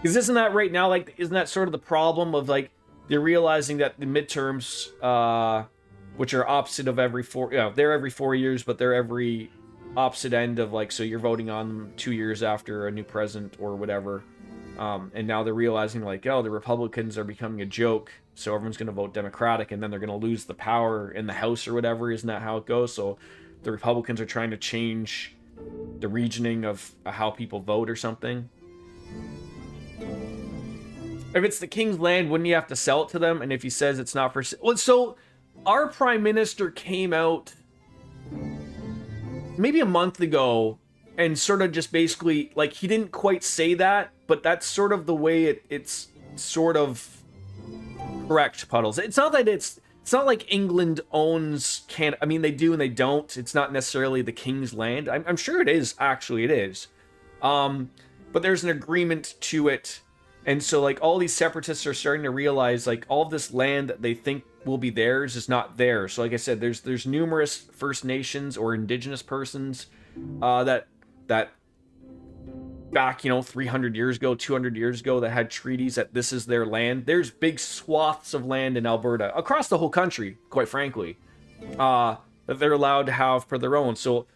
Because isn't that right now, like, isn't that sort of the problem of, like, they're realizing that the midterms, which are opposite of they're every 4 years, but they're every opposite end of, like, so you're voting on them 2 years after a new president or whatever. And now they're realizing, like, oh, the Republicans are becoming a joke, so everyone's going to vote Democratic, and then they're going to lose the power in the House or whatever. Isn't that how it goes? So the Republicans are trying to change the regioning of how people vote or something. If it's the king's land, wouldn't you have to sell it to them? And if he says it's not for... Well, so our prime minister came out maybe a month ago and sort of just basically, like, he didn't quite say that, but that's sort of the way it's sort of correct, Puddles. It's not that it's not like England owns Canada. I mean, they do and they don't. It's not necessarily the king's land. I'm sure it is, actually, it is. But there's an agreement to it. And so, like, all these separatists are starting to realize, like, all of this land that they think will be theirs is not theirs. So, like I said, there's numerous First Nations or indigenous persons that back, 300 years ago, 200 years ago, that had treaties that this is their land. There's big swaths of land in Alberta, across the whole country, quite frankly, that they're allowed to have for their own. So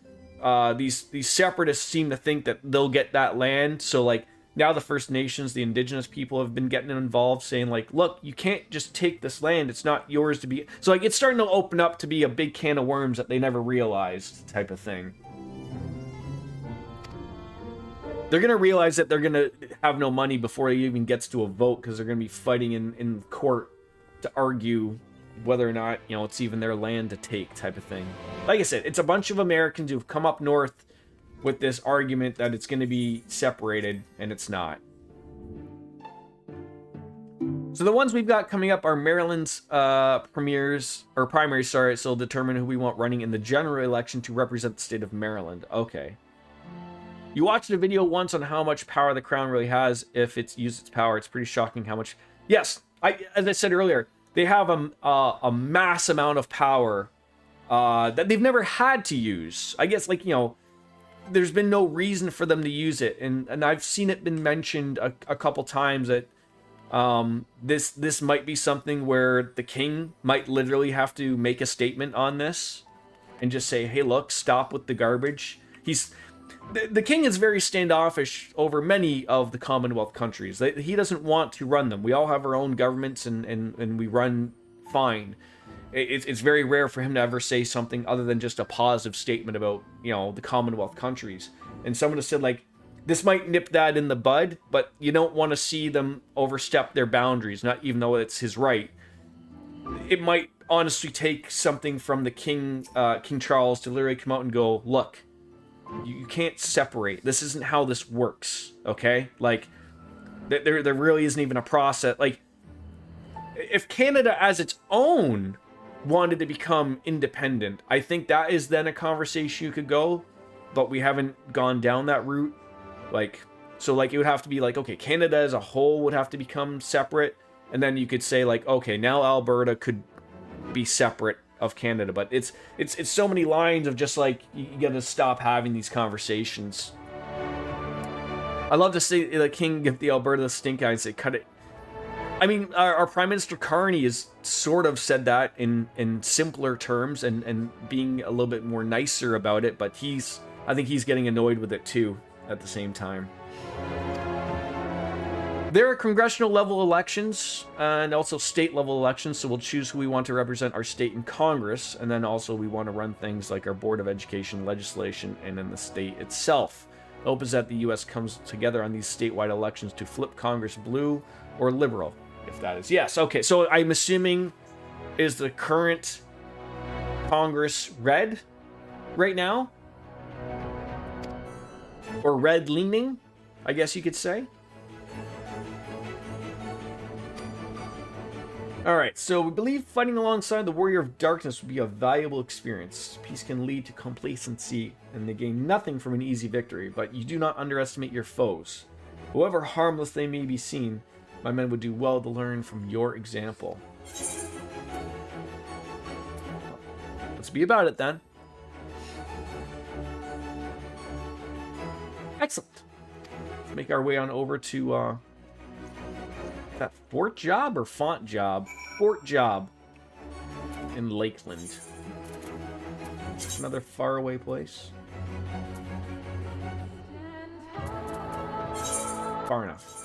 these separatists seem to think that they'll get that land. So, like, now the First Nations, the indigenous people, have been getting involved, saying, like, look, you can't just take this land. It's not yours to be. So, like, it's starting to open up to be a big can of worms that they never realized, type of thing. They're going to realize that they're going to have no money before it even gets to a vote, because they're going to be fighting in court to argue whether or not, it's even their land to take, type of thing. Like I said, it's a bunch of Americans who've come up north with this argument that it's going to be separated, and it's not. So the ones we've got coming up are Maryland's primaries, so it'll determine who we want running in the general election to represent the state of Maryland. Okay. You watched a video once on how much power the crown really has if it's used its power. It's pretty shocking how much... Yes, as I said earlier, they have a mass amount of power that they've never had to use. I guess, like, there's been no reason for them to use it. And I've seen it been mentioned a couple times that this might be something where the king might literally have to make a statement on this and just say, hey, look, stop with the garbage. The king is very standoffish over many of the Commonwealth countries. He doesn't want to run them. We all have our own governments, and we run fine. It's very rare for him to ever say something other than just a positive statement about, the Commonwealth countries. And someone has said, like, this might nip that in the bud, but you don't want to see them overstep their boundaries, not even though it's his right. It might honestly take something from the King Charles to literally come out and go, look, you can't separate. This isn't how this works, okay? Like, there really isn't even a process. Like, if Canada as its own wanted to become independent, I think that is then a conversation you could go, but we haven't gone down that route. Like, so, like, it would have to be like, okay, Canada as a whole would have to become separate, and then you could say, like, okay, now Alberta could be separate of Canada, but it's so many lines of just, like, you gotta stop having these conversations. I love to see the king give the Alberta the stink eye and say, cut it. I mean, our Prime Minister Carney has sort of said that in simpler terms and being a little bit more nicer about it, but I think he's getting annoyed with it too at the same time. There are congressional level elections and also state level elections, so we'll choose who we want to represent our state in Congress, and then also we want to run things like our Board of Education, legislation, and then the state itself. The hope is that the U.S. comes together on these statewide elections to flip Congress blue or liberal, if that is yes. Okay, so I'm assuming, is the current Congress red right now? Or red leaning, I guess you could say. Alright, so we believe fighting alongside the Warrior of Darkness would be a valuable experience. Peace can lead to complacency, and they gain nothing from an easy victory, but you do not underestimate your foes. However harmless they may be seen, my men would do well to learn from your example. Let's be about it then. Excellent. Let's make our way on over to, that Fort Job or Font Job? Fort Job in Lakeland. Another faraway place. Far enough.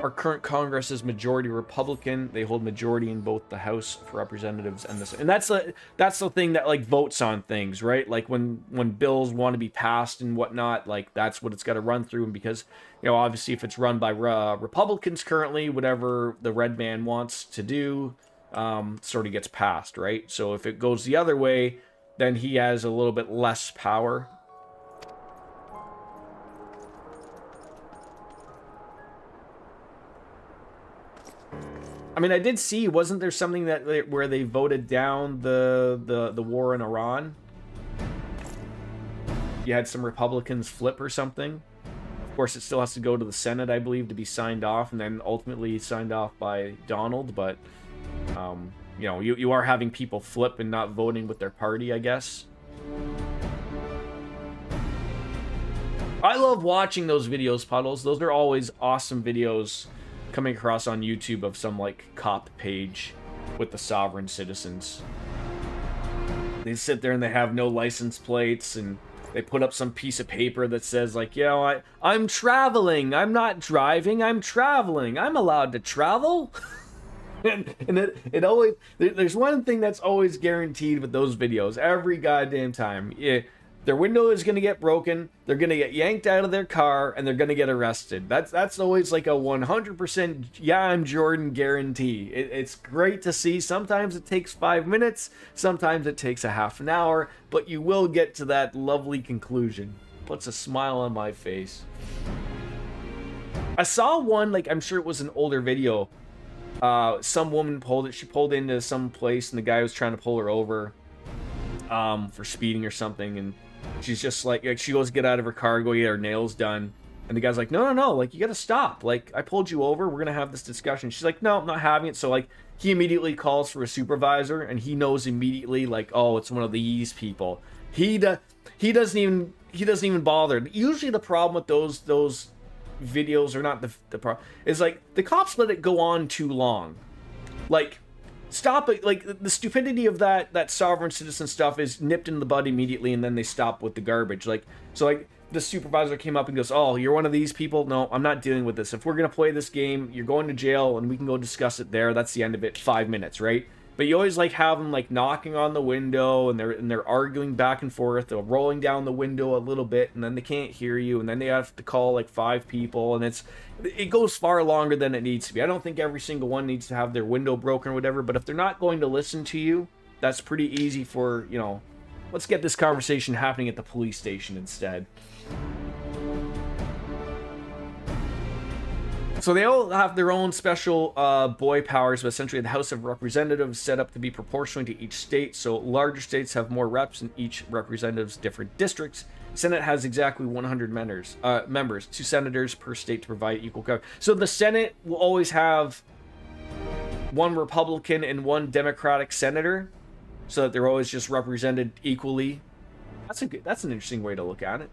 Our current Congress is majority Republican. They hold majority in both the House of Representatives and the... And that's the thing that, like, votes on things, right? Like, when bills want to be passed and whatnot, like, that's what it's got to run through. And because, you know, obviously if it's run by Republicans currently, whatever the red man wants to do sort of gets passed, right? So if it goes the other way, then he has a little bit less power. I mean, I did see, wasn't there something that where they voted down the war in Iran? You had some Republicans flip or something. Of course, it still has to go to the Senate, I believe, to be signed off, and then ultimately signed off by Donald. But you know, you are having people flip and not voting with their party, I guess. I love watching those videos, Puddles. Those are always awesome videos coming across on YouTube of some, like, cop page with the sovereign citizens. They sit there and they have no license plates, and they put up some piece of paper that says, like, you know, I'm traveling, I'm not driving, I'm traveling, I'm allowed to travel. and it always, there's one thing that's always guaranteed with those videos every goddamn time. Their window is going to get broken, they're going to get yanked out of their car, and they're going to get arrested. That's always like a 100% yeah, I'm Jordan guarantee. It's great to see. Sometimes it takes 5 minutes, sometimes it takes a half an hour, but you will get to that lovely conclusion. Puts a smile on my face. I saw one, like, I'm sure it was an older video. Some woman she pulled into some place, and the guy was trying to pull her over for speeding or something, and she's just like she goes to get out of her car, go get her nails done, and the guy's like, no, like, you gotta stop, like, I pulled you over, we're gonna have this discussion. She's like, no, I'm not having it. So, like, he immediately calls for a supervisor, and he knows immediately, like, oh, it's one of these people. He doesn't even bother. Usually the problem with those videos, or not the problem, is, like, the cops let it go on too long. Like, stop it. Like, the stupidity of that sovereign citizen stuff is nipped in the bud immediately, and then they stop with the garbage. Like, so, like, the supervisor came up and goes, oh, you're one of these people? No, I'm not dealing with this. If we're gonna play this game, you're going to jail, and we can go discuss it there. That's the end of it. 5 minutes, right? But you always, like, have them, like, knocking on the window, and they're arguing back and forth. They're rolling down the window a little bit, and then they can't hear you, and then they have to call, like, 5 people, and it goes far longer than it needs to be. I don't think every single one needs to have their window broken or whatever, but if they're not going to listen to you, that's pretty easy for, you know, let's get this conversation happening at the police station instead. So they all have their own special boy powers, but essentially the House of Representatives set up to be proportional to each state. So larger states have more reps in each representative's different districts. Senate has exactly 100 members, 2 senators per state to provide equal coverage. So the Senate will always have 1 Republican and 1 Democratic senator, so that they're always just represented equally. That's an interesting way to look at it.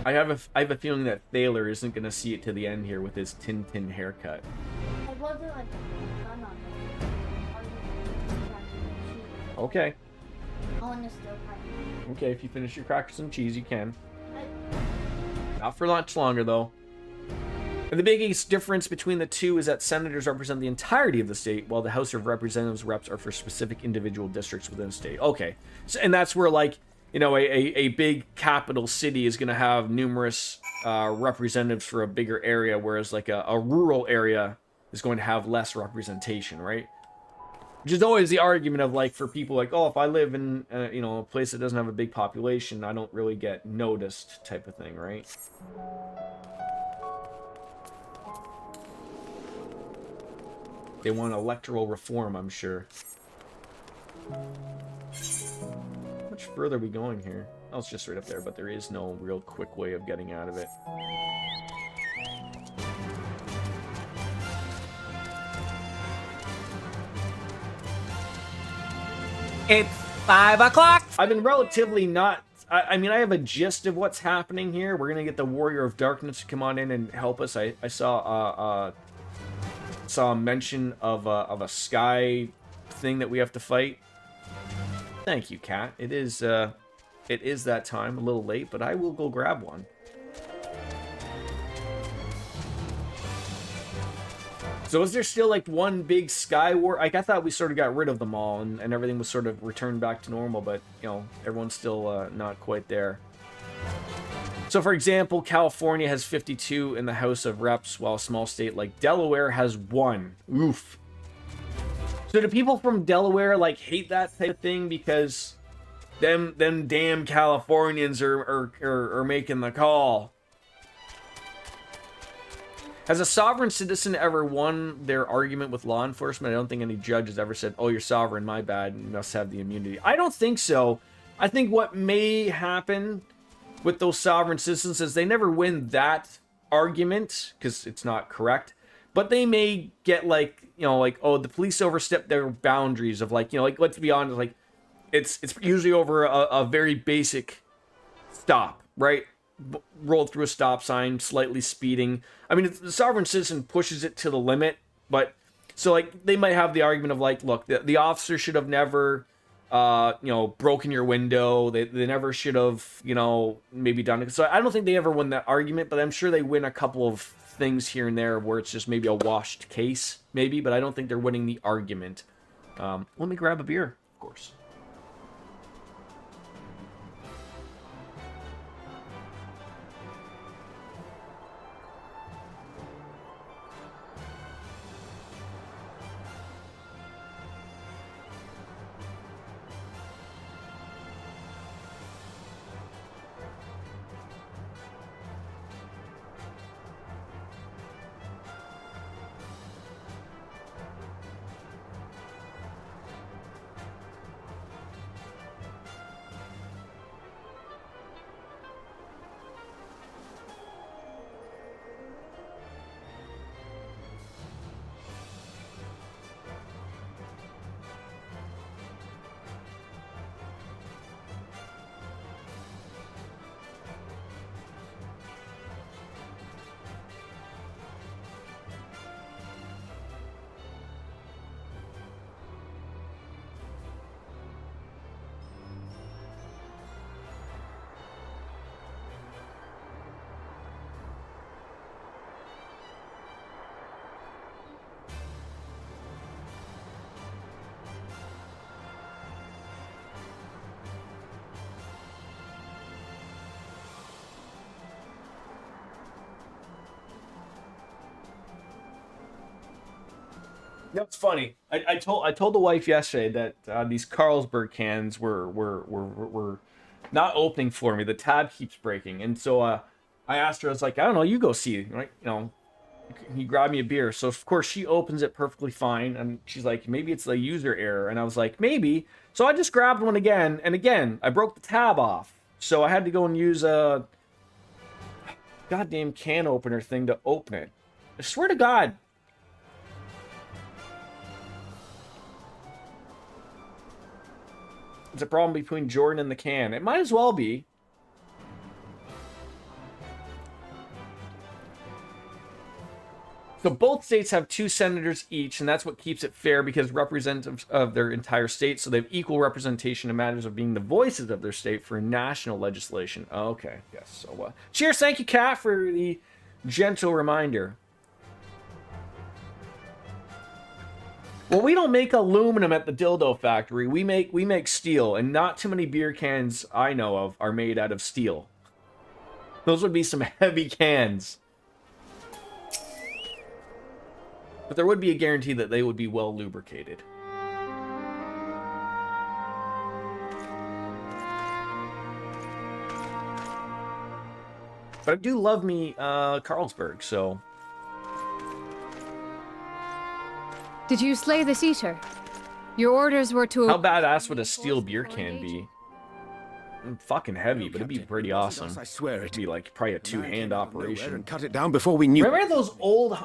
I have a feeling that Thaler isn't going to see it to the end here with his Tintin haircut. wasn't like a gun on it. Okay. I want to still crack. Okay, if you finish your crackers and cheese, you can. Not for much longer, though. And the biggest difference between the two is that senators represent the entirety of the state, while the House of Representatives reps are for specific individual districts within the state. Okay. So, and that's where, like, you know, a big capital city is going to have numerous representatives for a bigger area, whereas, like, a rural area is going to have less representation, right? Which is always the argument of, like, for people like, oh, if I live in, you know, a place that doesn't have a big population, I don't really get noticed type of thing, right? They want electoral reform, I'm sure. How much further are we going here? Oh, it's just right up there, but there is no real quick way of getting out of it. It's 5 o'clock! I've been relatively not... I mean, I have a gist of what's happening here. We're gonna get the Warrior of Darkness to come on in and help us. I saw a mention of a sky thing that we have to fight. Thank you, Cat. It is that time. A little late, but I will go grab one. So is there still like one big sky war? Like, I thought we sort of got rid of them all and everything was sort of returned back to normal, but you know, everyone's still not quite there. So, for example, California has 52 in the House of Reps, while a small state like Delaware has 1. Oof. So do people from Delaware, like, hate that type of thing because them damn Californians are making the call? Has a sovereign citizen ever won their argument with law enforcement? I don't think any judge has ever said, oh, you're sovereign, my bad, you must have the immunity. I don't think so. I think what may happen with those sovereign citizens is they never win that argument because it's not correct, but they may get, like, you know, like, oh, the police overstepped their boundaries of, like, you know, like, let's be honest, like, it's usually over a very basic stop, right? Rolled through a stop sign, slightly speeding. I mean, the sovereign citizen pushes it to the limit, but so, like, they might have the argument of, like, look, the officer should have never you know, broken your window. They never should have, you know, maybe done it. So I don't think they ever win that argument, but I'm sure they win a couple of things here and there where it's just maybe a washed case, maybe, but I don't think they're winning the argument. Let me grab a beer, of course. That's funny. I told the wife yesterday that these Carlsberg cans were not opening for me. The tab keeps breaking, and so I asked her. I was like, I don't know. You go see, right? You know, he grabbed me a beer. So of course she opens it perfectly fine, and she's like, maybe it's the user error. And I was like, maybe. So I just grabbed one again, and again I broke the tab off. So I had to go and use a goddamn can opener thing to open it. I swear to God. It's a problem between Jordan and the can. It might as well be. So both states have 2 senators each, and that's what keeps it fair because representatives of their entire state, so they have equal representation in matters of being the voices of their state for national legislation. Okay, yes. So, cheers, thank you, Kat, for the gentle reminder. Well, we don't make aluminum at the dildo factory. We make steel, and not too many beer cans I know of are made out of steel. Those would be some heavy cans. But there would be a guarantee that they would be well lubricated. But I do love me Carlsberg, so... Did you slay this eater? Your orders were to... How badass would a steel beer can be? Fucking heavy, but it'd be pretty awesome. I swear It'd be like probably a 2-hand operation. And cut it down before we knew. Remember those old...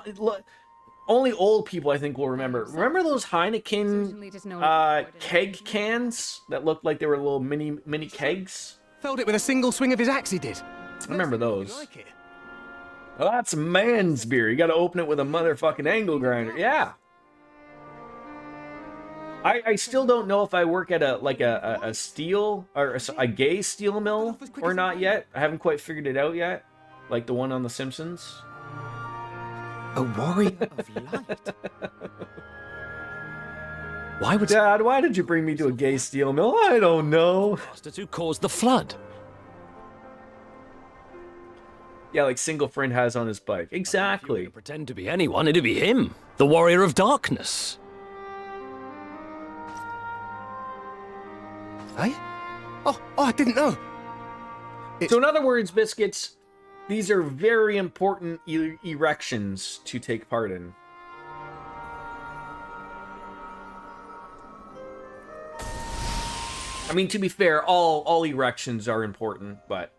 Only old people, I think, will remember. Remember those Heineken keg cans that looked like they were little mini kegs? Filled it with a single swing of his axe, he did. I remember those. Well, that's man's beer. You got to open it with a motherfucking angle grinder. Yeah. I still don't know if I work at a steel or a gay steel mill or not yet. I haven't quite figured it out yet. Like the one on The Simpsons. A warrior of light. Why would... Dad, why did you bring me to a gay steel mill? I don't know. Bastards who caused the flood. Yeah, like Single Friend has on his bike. Exactly. If you pretend to be anyone, it'd be him. The warrior of darkness. Hey? Oh, I didn't know. So in other words, Biscuits... These are very important erections to take part in. I mean, to be fair, all erections are important, but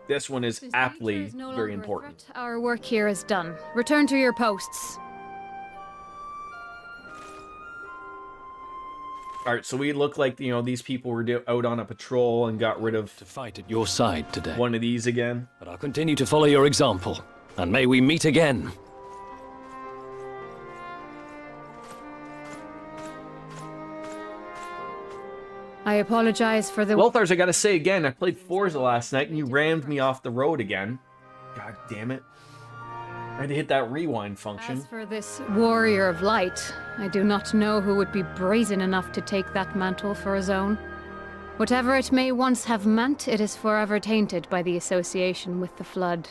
this one is aptly very important. Our work here is done. Return to your posts. All right, so we look like, you know, these people were out on a patrol and got rid of... To fight at your side today. One of these again. But I'll continue to follow your example. And may we meet again. I apologize for the... Lothars, I gotta say again, I played Forza last night and you rammed me off the road again. God damn it. I had to hit that rewind function. As for this warrior of light, I do not know who would be brazen enough to take that mantle for his own. Whatever it may once have meant, it is forever tainted by the association with the flood.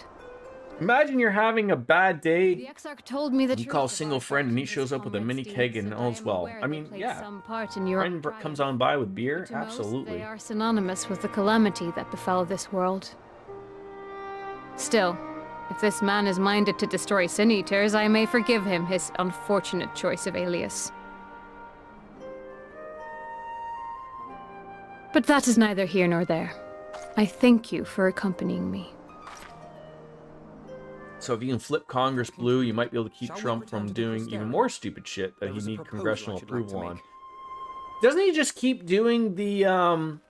Imagine you're having a bad day. The Exarch told me that you call Single Friend and he shows up with a mini keg and all's well. I mean, yeah. Friend comes on by with beer? Absolutely. They are synonymous with the calamity that befell this world. Still, if this man is minded to destroy Sin Eaters, I may forgive him his unfortunate choice of alias. But that is neither here nor there. I thank you for accompanying me. So if you can flip Congress blue, you might be able to keep Trump from doing even more stupid shit that he needs congressional approval on. Doesn't he just keep doing the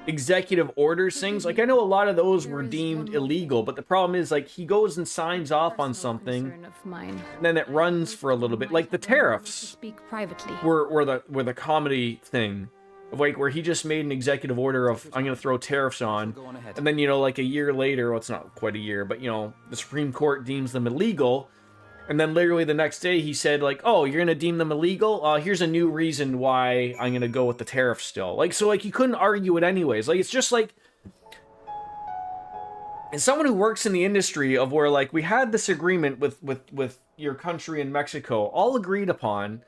executive orders things? Like, I know a lot of those were deemed illegal, but the problem is, like, he goes and signs off on something, and then it runs for a little bit. Like the tariffs were the comedy thing. Like, where he just made an executive order of, I'm going to throw tariffs on, and then, you know, like a year later, well, it's not quite a year, but, you know, the Supreme Court deems them illegal, and then literally the next day he said, like, oh, you're going to deem them illegal? Here's a new reason why I'm going to go with the tariff still. Like, so, like, you couldn't argue it anyways. Like, it's just like, as someone who works in the industry of where, like, we had this agreement with your country and Mexico, all agreed upon,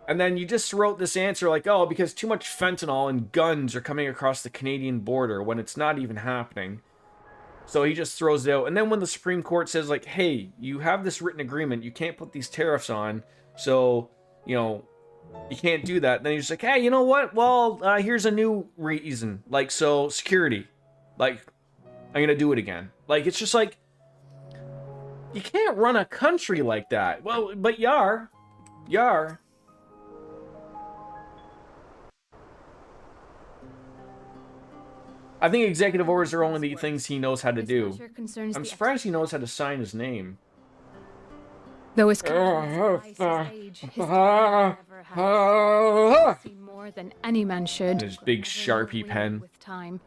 and then you just wrote this answer like, oh, because too much fentanyl and guns are coming across the Canadian border when it's not even happening. So he just throws it out. And then when the Supreme Court says, like, hey, you have this written agreement, you can't put these tariffs on, so, you know, you can't do that. Then he's like, hey, you know what? Well, here's a new reason. Like, so, security. Like, I'm going to do it again. Like, it's just like, you can't run a country like that. Well, but you are. You are. I think executive orders are only the things he knows how to do. I'm surprised he knows how to sign his name. Though his age, his ever has seen more than any man should. His big Sharpie pen. With time.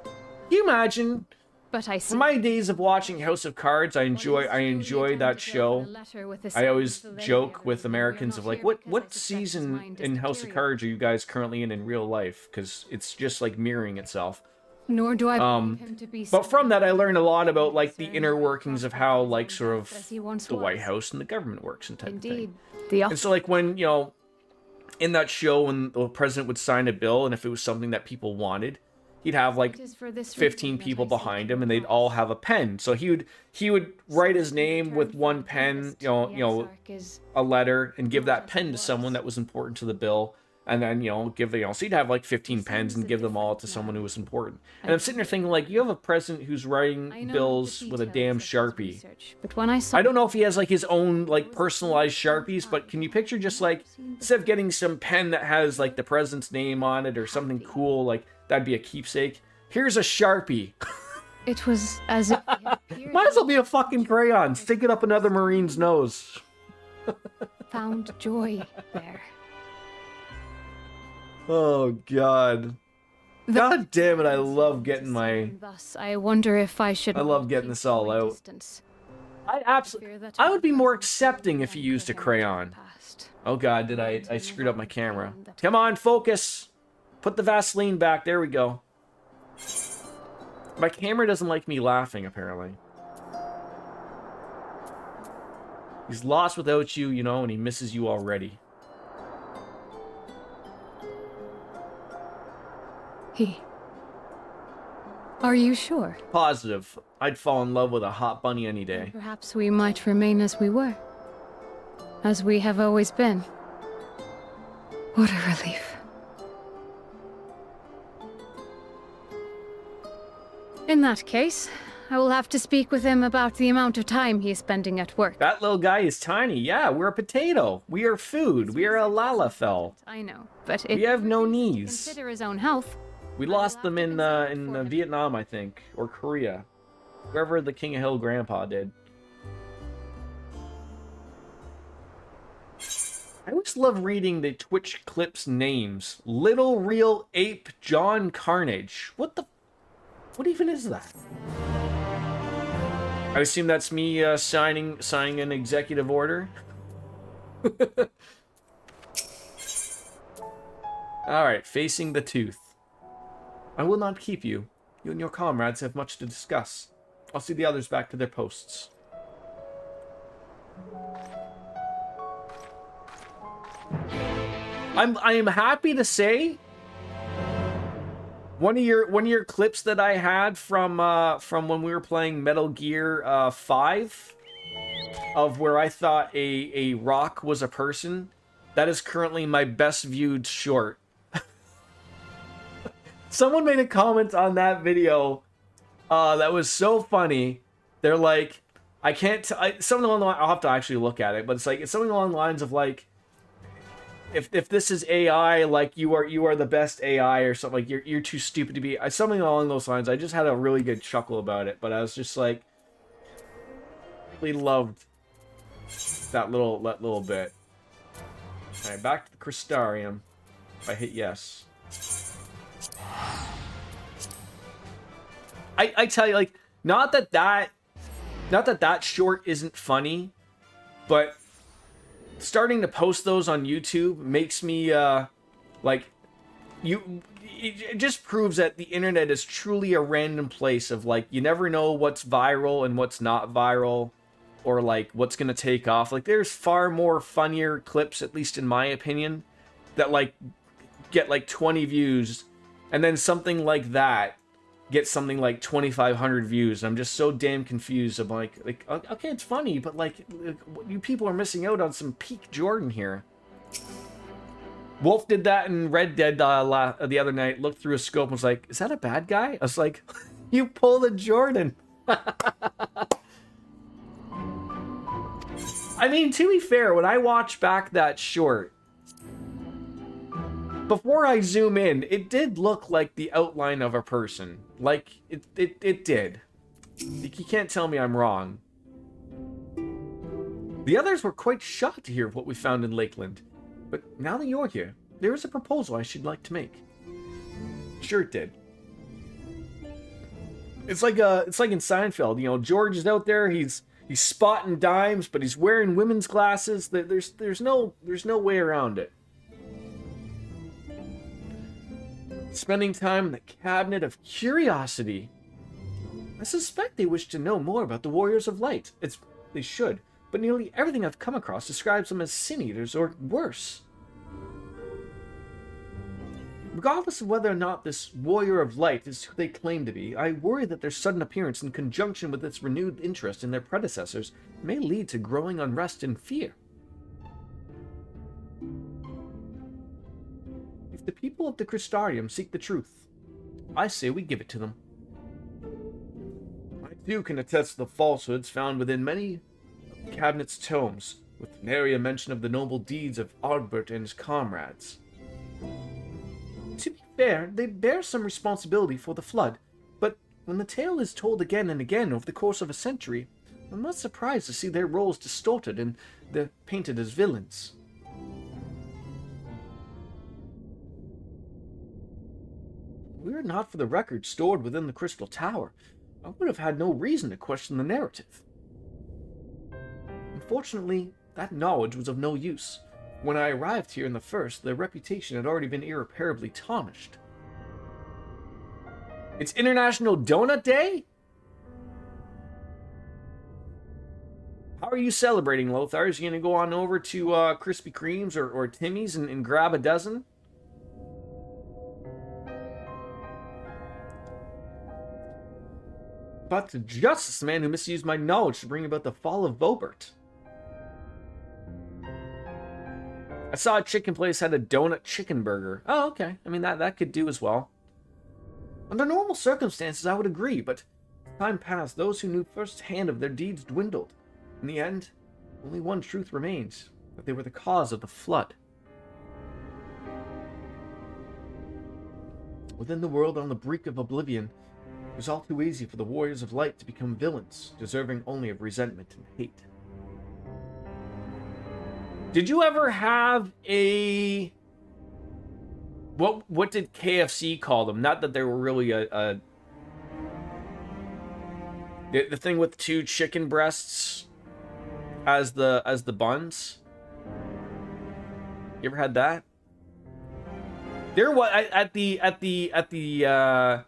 Can you imagine? But I From my days of watching House of Cards, I enjoy that show. I always joke with Americans of like, what season in House of Cards are you guys currently in real life? Because it's just like mirroring itself. Nor do I believe him to be. But from that, I learned a lot about like the inner workings of how like sort of the White House and the government works and type of thing. And so like when, you know, in that show when the president would sign a bill and if it was something that people wanted, he'd have like 15 people behind him and they'd all have a pen. So he would write his name with one pen, you know, a letter, and give that pen to someone that was important to the bill. And then, you know, so he'd have like 15 pens and give them all to someone who was important. And I'm sitting there thinking, like, you have a president who's writing bills with a damn Sharpie. But when I don't know if he has like his own like personalized Sharpies, but can you picture just like, instead of getting some pen that has like the president's name on it or something cool, like that'd be a keepsake. Here's a Sharpie. It was as if might as well be a fucking crayon. Stick it up another Marine's nose. Found joy there. Oh God. God damn it, I love getting my... Thus, I wonder if I should... I love getting this all out. I would be more accepting if you used a crayon. Oh God, did I screwed up my camera. Come on, focus. Put the Vaseline back. There we go. My camera doesn't like me laughing, apparently. He's lost without you, you know, and he misses you already. Are you sure? Positive. I'd fall in love with a hot bunny any day. Perhaps we might remain as we were. As we have always been. What a relief. In that case, I will have to speak with him about the amount of time he is spending at work. That little guy is tiny. Yeah, we're a potato. We are food. We are a lalafell. I know, but we have no knees. Consider his own health. We lost them in Vietnam, I think, or Korea, wherever the King of Hill Grandpa did. I always love reading the Twitch clips names. Little Real Ape John Carnage. What even is that? I assume that's me signing an executive order. All right, facing the tooth. I will not keep you. You and your comrades have much to discuss. I'll see the others back to their posts. I am happy to say one of your clips that I had from when we were playing Metal Gear 5 of where I thought a rock was a person, that is currently my best viewed short. Someone made a comment on that video that was so funny. They're like, I can't something along the line, I'll have to actually look at it, but it's something along the lines of like, if this is AI, like you are the best AI or something, like you're too stupid to be, something along those lines. I just had a really good chuckle about it, but I was just like, really loved that little bit. All right, back to the Crystarium. If I hit yes. I tell you, like, not that short isn't funny, but starting to post those on YouTube makes me like, it just proves that the internet is truly a random place of like, you never know what's viral and what's not viral, or like what's gonna take off. Like, there's far more funnier clips, at least in my opinion, that like get like 20 views, and then something like that gets something like 2,500 views. I'm just so damn confused. I'm like, okay, it's funny, but like, you people are missing out on some peak Jordan here. Wolf did that in Red Dead the other night. Looked through a scope and was like, is that a bad guy? I was like, you pull the Jordan. I mean, to be fair, when I watch back that short, before I zoom in, it did look like the outline of a person. Like, it did. You can't tell me I'm wrong. The others were quite shocked to hear of what we found in Lakeland. But now that you're here, there is a proposal I should like to make. Sure it did. It's like in Seinfeld, you know, George is out there, he's spotting dimes, but he's wearing women's glasses. There's no way around it. Spending time in the Cabinet of Curiosity. I suspect they wish to know more about the Warriors of Light. They should, but nearly everything I've come across describes them as sin eaters or worse. Regardless of whether or not this Warrior of Light is who they claim to be, I worry that their sudden appearance in conjunction with its renewed interest in their predecessors may lead to growing unrest and fear. If the people of the Crystarium seek the truth, I say we give it to them. I too can attest to the falsehoods found within many of the Cabinet's tomes, with nary a mention of the noble deeds of Ardbert and his comrades. To be fair, they bear some responsibility for the flood, but when the tale is told again and again over the course of a century, I'm not surprised to see their roles distorted and they're painted as villains. Were it not for the records stored within the Crystal Tower, I would have had no reason to question the narrative. Unfortunately, that knowledge was of no use. When I arrived here in the first, their reputation had already been irreparably tarnished. It's International Donut Day? How are you celebrating, Lothar? Is you going to go on over to Krispy Kreme's or Timmy's and grab a dozen? But to justice the man who misused my knowledge to bring about the fall of Vobert. I saw a chicken place had a donut chicken burger. Oh, okay. I mean, that could do as well. Under normal circumstances, I would agree, but as time passed, those who knew firsthand of their deeds dwindled. In the end, only one truth remains, that they were the cause of the flood. Within the world on the brink of oblivion, it was all too easy for the Warriors of Light to become villains, deserving only of resentment and hate. Did you ever have a... What did KFC call them? Not that they were really the thing with 2 chicken breasts as the buns. You ever had that? There was at the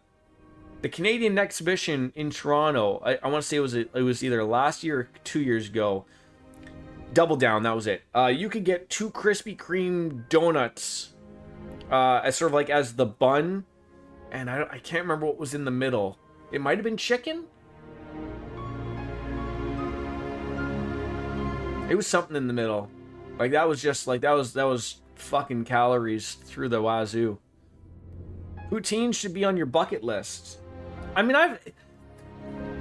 Canadian exhibition in Toronto. I want to say it was either last year or 2 years ago. Double Down, that was it. You could get 2 Krispy Kreme donuts as sort of like as the bun, and I can't remember what was in the middle. It might have been chicken. It was something in the middle. Like that was just like that was fucking calories through the wazoo. Poutine should be on your bucket list. I mean,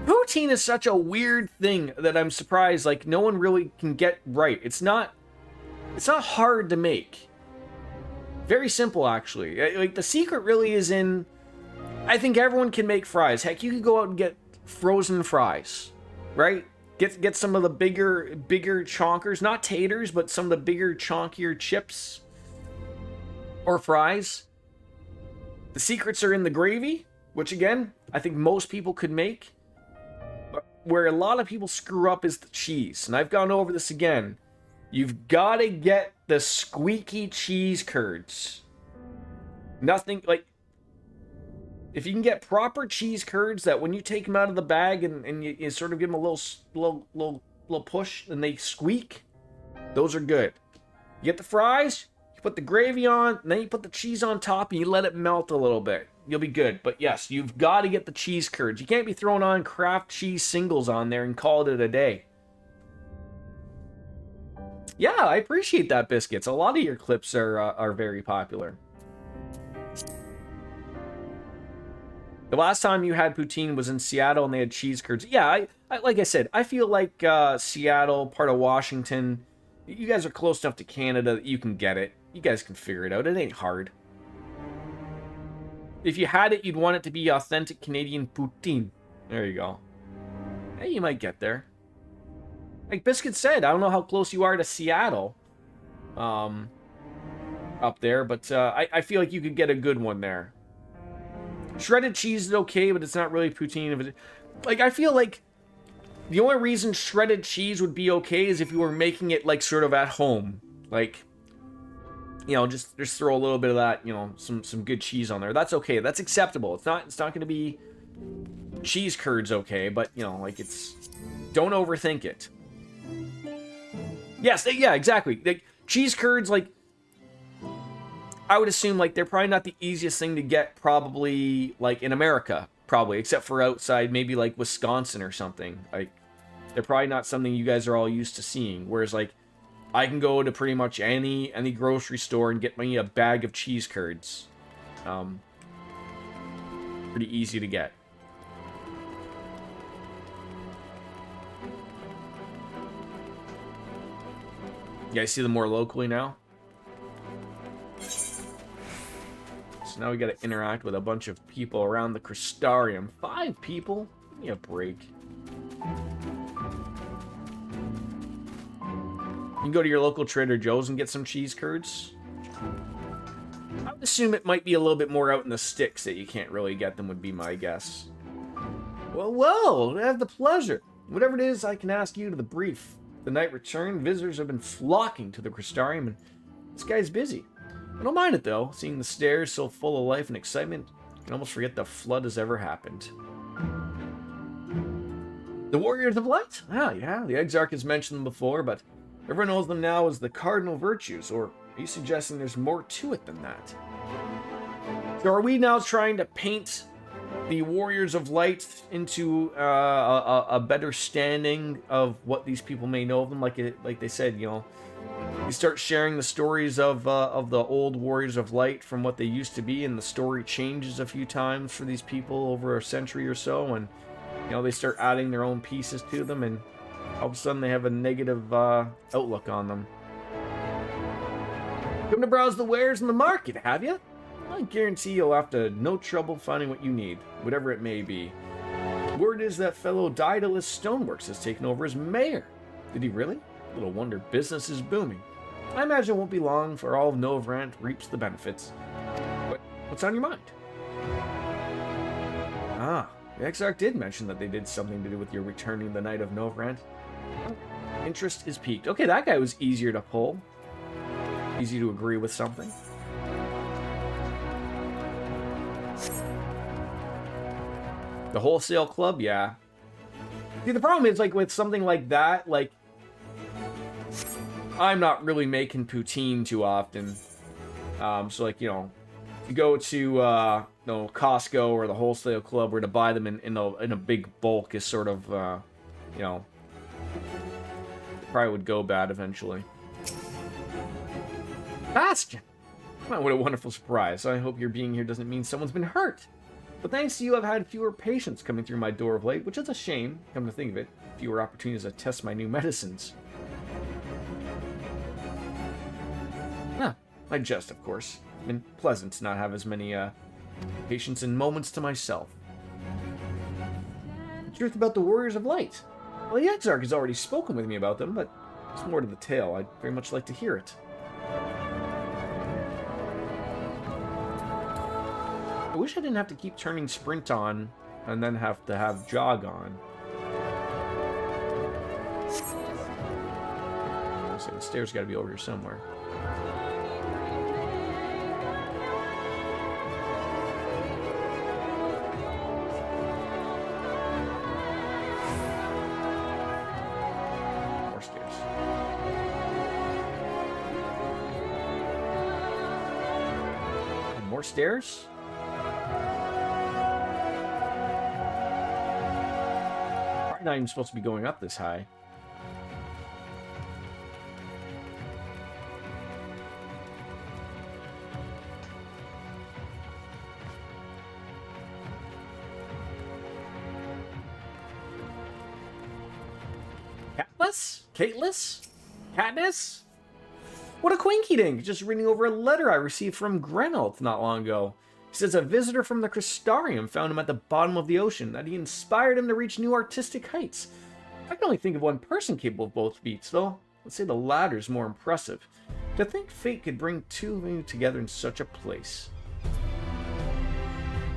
poutine is such a weird thing that I'm surprised like no one really can get right. It's not hard to make. Very simple, actually. Like the secret really is in, I think everyone can make fries. Heck, you could go out and get frozen fries, right? Get some of the bigger chonkers, not taters, but some of the bigger chonkier chips or fries. The secrets are in the gravy, which again, I think most people could make. But where a lot of people screw up is the cheese. And I've gone over this again. You've got to get the squeaky cheese curds. Nothing like... If you can get proper cheese curds that when you take them out of the bag and you sort of give them a little push and they squeak, those are good. You get the fries, you put the gravy on, and then you put the cheese on top and you let it melt a little bit. You'll be good. But yes, you've got to get the cheese curds. You can't be throwing on Kraft cheese singles on there and call it a day. Yeah, I appreciate that, Biscuits. A lot of your clips are very popular. The last time you had poutine was in Seattle and they had cheese curds. Yeah, I like I said, I feel like Seattle, part of Washington, you guys are close enough to Canada that you can get it. You guys can figure it out. It ain't hard. If you had it, you'd want it to be authentic Canadian poutine. There you go. Hey, you might get there. Like Biscuit said, I don't know how close you are to Seattle, up there, but I feel like you could get a good one there. Shredded cheese is okay, but it's not really poutine. Like, I feel like the only reason shredded cheese would be okay is if you were making it, like, sort of at home. Like, you know, just throw a little bit of that, you know, some good cheese on there. That's okay. That's acceptable. It's not going to be cheese curds okay, but, you know, like, don't overthink it. Yes, yeah, exactly. Like, cheese curds, like, I would assume, like, they're probably not the easiest thing to get, probably, like, in America, probably, except for outside, maybe, like, Wisconsin or something. Like, they're probably not something you guys are all used to seeing, whereas, like, I can go to pretty much any grocery store and get me a bag of cheese curds. Pretty easy to get. You guys see them more locally now? So now we gotta interact with a bunch of people around the Crystarium. 5 people? Give me a break. You can go to your local Trader Joe's and get some cheese curds. I would assume it might be a little bit more out in the sticks that you can't really get them, would be my guess. Well, I have the pleasure. Whatever it is, I can ask you to the brief. The night returned, visitors have been flocking to the Crystarium, and this guy's busy. I don't mind it, though. Seeing the stairs so full of life and excitement, you can almost forget the flood has ever happened. The Warriors of Light? Ah, yeah, the Exarch has mentioned them before, but everyone knows them now as the Cardinal Virtues, or are you suggesting there's more to it than that? So are we now trying to paint the Warriors of Light into a better standing of what these people may know of them? Like they said, you know, you start sharing the stories of the old Warriors of Light from what they used to be, and the story changes a few times for these people over a century or so, and you know, they start adding their own pieces to them, and all of a sudden they have a negative outlook on them. Come to browse the wares in the market, have you? I guarantee you'll have no trouble finding what you need, whatever it may be. Word is that fellow Daedalus Stoneworks has taken over as mayor. Did he really? Little wonder business is booming. I imagine it won't be long for all of Novrant reaps the benefits. But what's on your mind? Ah, the Exarch did mention that they did something to do with your returning the night of Novrant. Interest is piqued. Okay, that guy was easier to pull. Easy to agree with something. The wholesale club, yeah. See, the problem is, like, with something like that, like, I'm not really making poutine too often. So, like, you know, you go to, you know, Costco or the wholesale club where to buy them in a big bulk is sort of, you know, probably would go bad eventually. Bastion! Well, what a wonderful surprise. I hope your being here doesn't mean someone's been hurt. But thanks to you, I've had fewer patients coming through my door of late, which is a shame, come to think of it. Fewer opportunities to test my new medicines. I jest, of course. It's been pleasant to not have as many patients and moments to myself. The truth about the Warriors of Light. Well, the Exarch has already spoken with me about them, but there's more to the tale. I'd very much like to hear it. I wish I didn't have to keep turning sprint on and then have to have jog on. So the stairs got to be over here somewhere. More stairs. And more stairs? Not even supposed to be going up this high. Catless? Cateless? Katniss? What a quinky dink! Just reading over a letter I received from Grenalt not long ago. He says a visitor from the Crystarium found him at the bottom of the ocean, that he inspired him to reach new artistic heights. I can only think of one person capable of both feats, though. Let's say the latter's more impressive. To think fate could bring two of you together in such a place.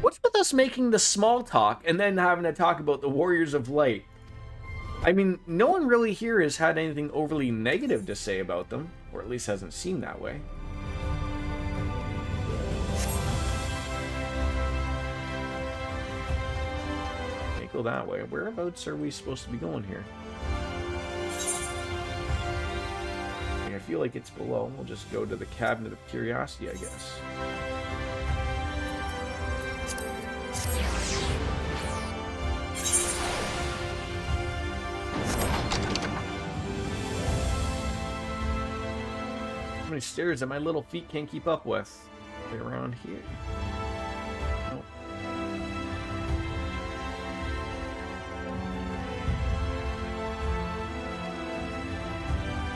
What's with us making the small talk and then having to talk about the Warriors of Light? I mean, no one really here has had anything overly negative to say about them, or at least hasn't seemed that way. Can't go that way. Whereabouts are we supposed to be going here? I feel like it's below. We'll just go to the Cabinet of Curiosity, I guess. How many stairs that my little feet can't keep up with? They're around here. Nope.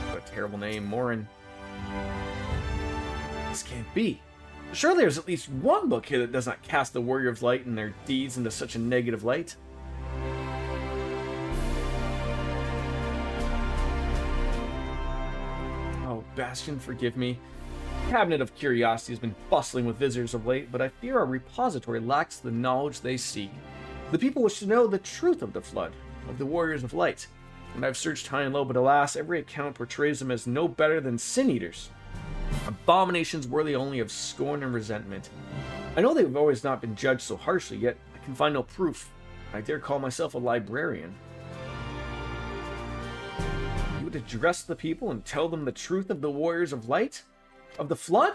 What a terrible name, Morin. This can't be. Surely there's at least one book here that does not cast the Warrior of Light and their deeds into such a negative light. Oh, Bastion, forgive me. The Cabinet of Curiosity has been bustling with visitors of late, but I fear our repository lacks the knowledge they seek. The people wish to know the truth of the Flood, of the Warriors of Light, and I've searched high and low, but alas, every account portrays them as no better than sin-eaters. Abominations worthy only of scorn and resentment. I know they've always not been judged so harshly, yet I can find no proof. I dare call myself a librarian. You would address the people and tell them the truth of the Warriors of Light? Of the Flood?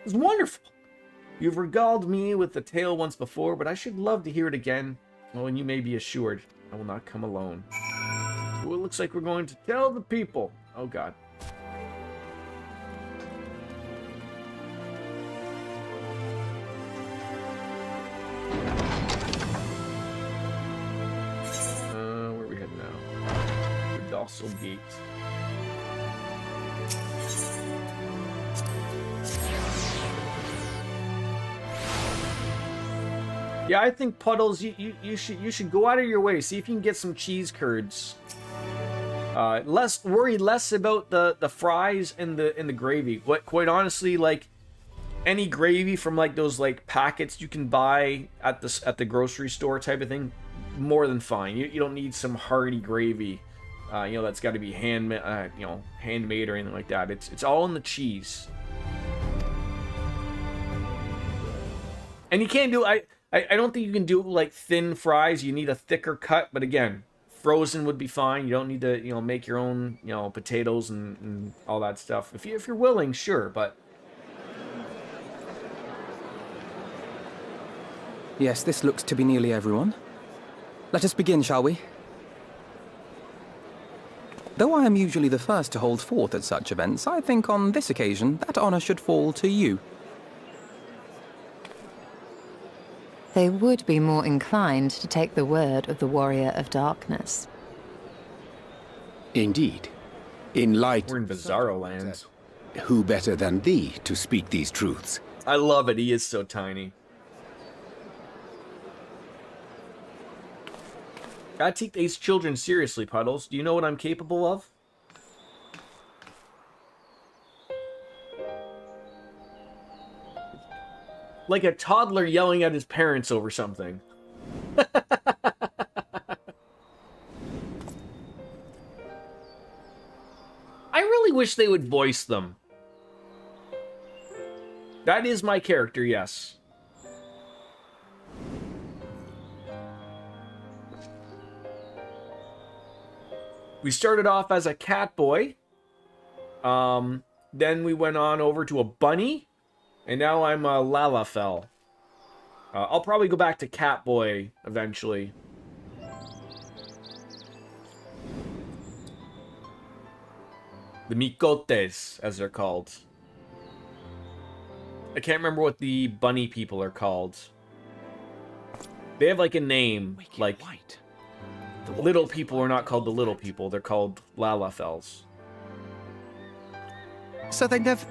It's wonderful. You've regaled me with the tale once before, but I should love to hear it again. Oh, and you may be assured, I will not come alone. So it looks like we're going to tell the people. Oh, God. Where are we heading now? The Docile Gate. Yeah, I think Puddles, you should go out of your way. See if you can get some cheese curds. Worry less about the fries and the gravy. Quite honestly, like any gravy from like those like packets you can buy at the grocery store type of thing, more than fine. You don't need some hearty gravy. That's got to be handmade or anything like that. It's all in the cheese. And you can't do I don't think you can do like thin fries. You need a thicker cut, but again, frozen would be fine. You don't need to, make your own, potatoes and all that stuff. If you're willing, sure, but yes, this looks to be nearly everyone. Let us begin, shall we? Though I am usually the first to hold forth at such events, I think on this occasion that honor should fall to you. They would be more inclined to take the word of the Warrior of Darkness. Indeed. In light... We're in Bizarro lands. Who better than thee to speak these truths? I love it. He is so tiny. Gotta take these children seriously, Puddles. Do you know what I'm capable of? Like a toddler yelling at his parents over something. I really wish they would voice them. That is my character, yes. We started off as a cat boy. Then we went on over to a bunny. And now I'm a Lalafell. I'll probably go back to Catboy eventually. The Mikotes, as they're called. I can't remember what the bunny people are called. They have like a name. Like, the little people are not called the little people. They're called Lalafells. So they never...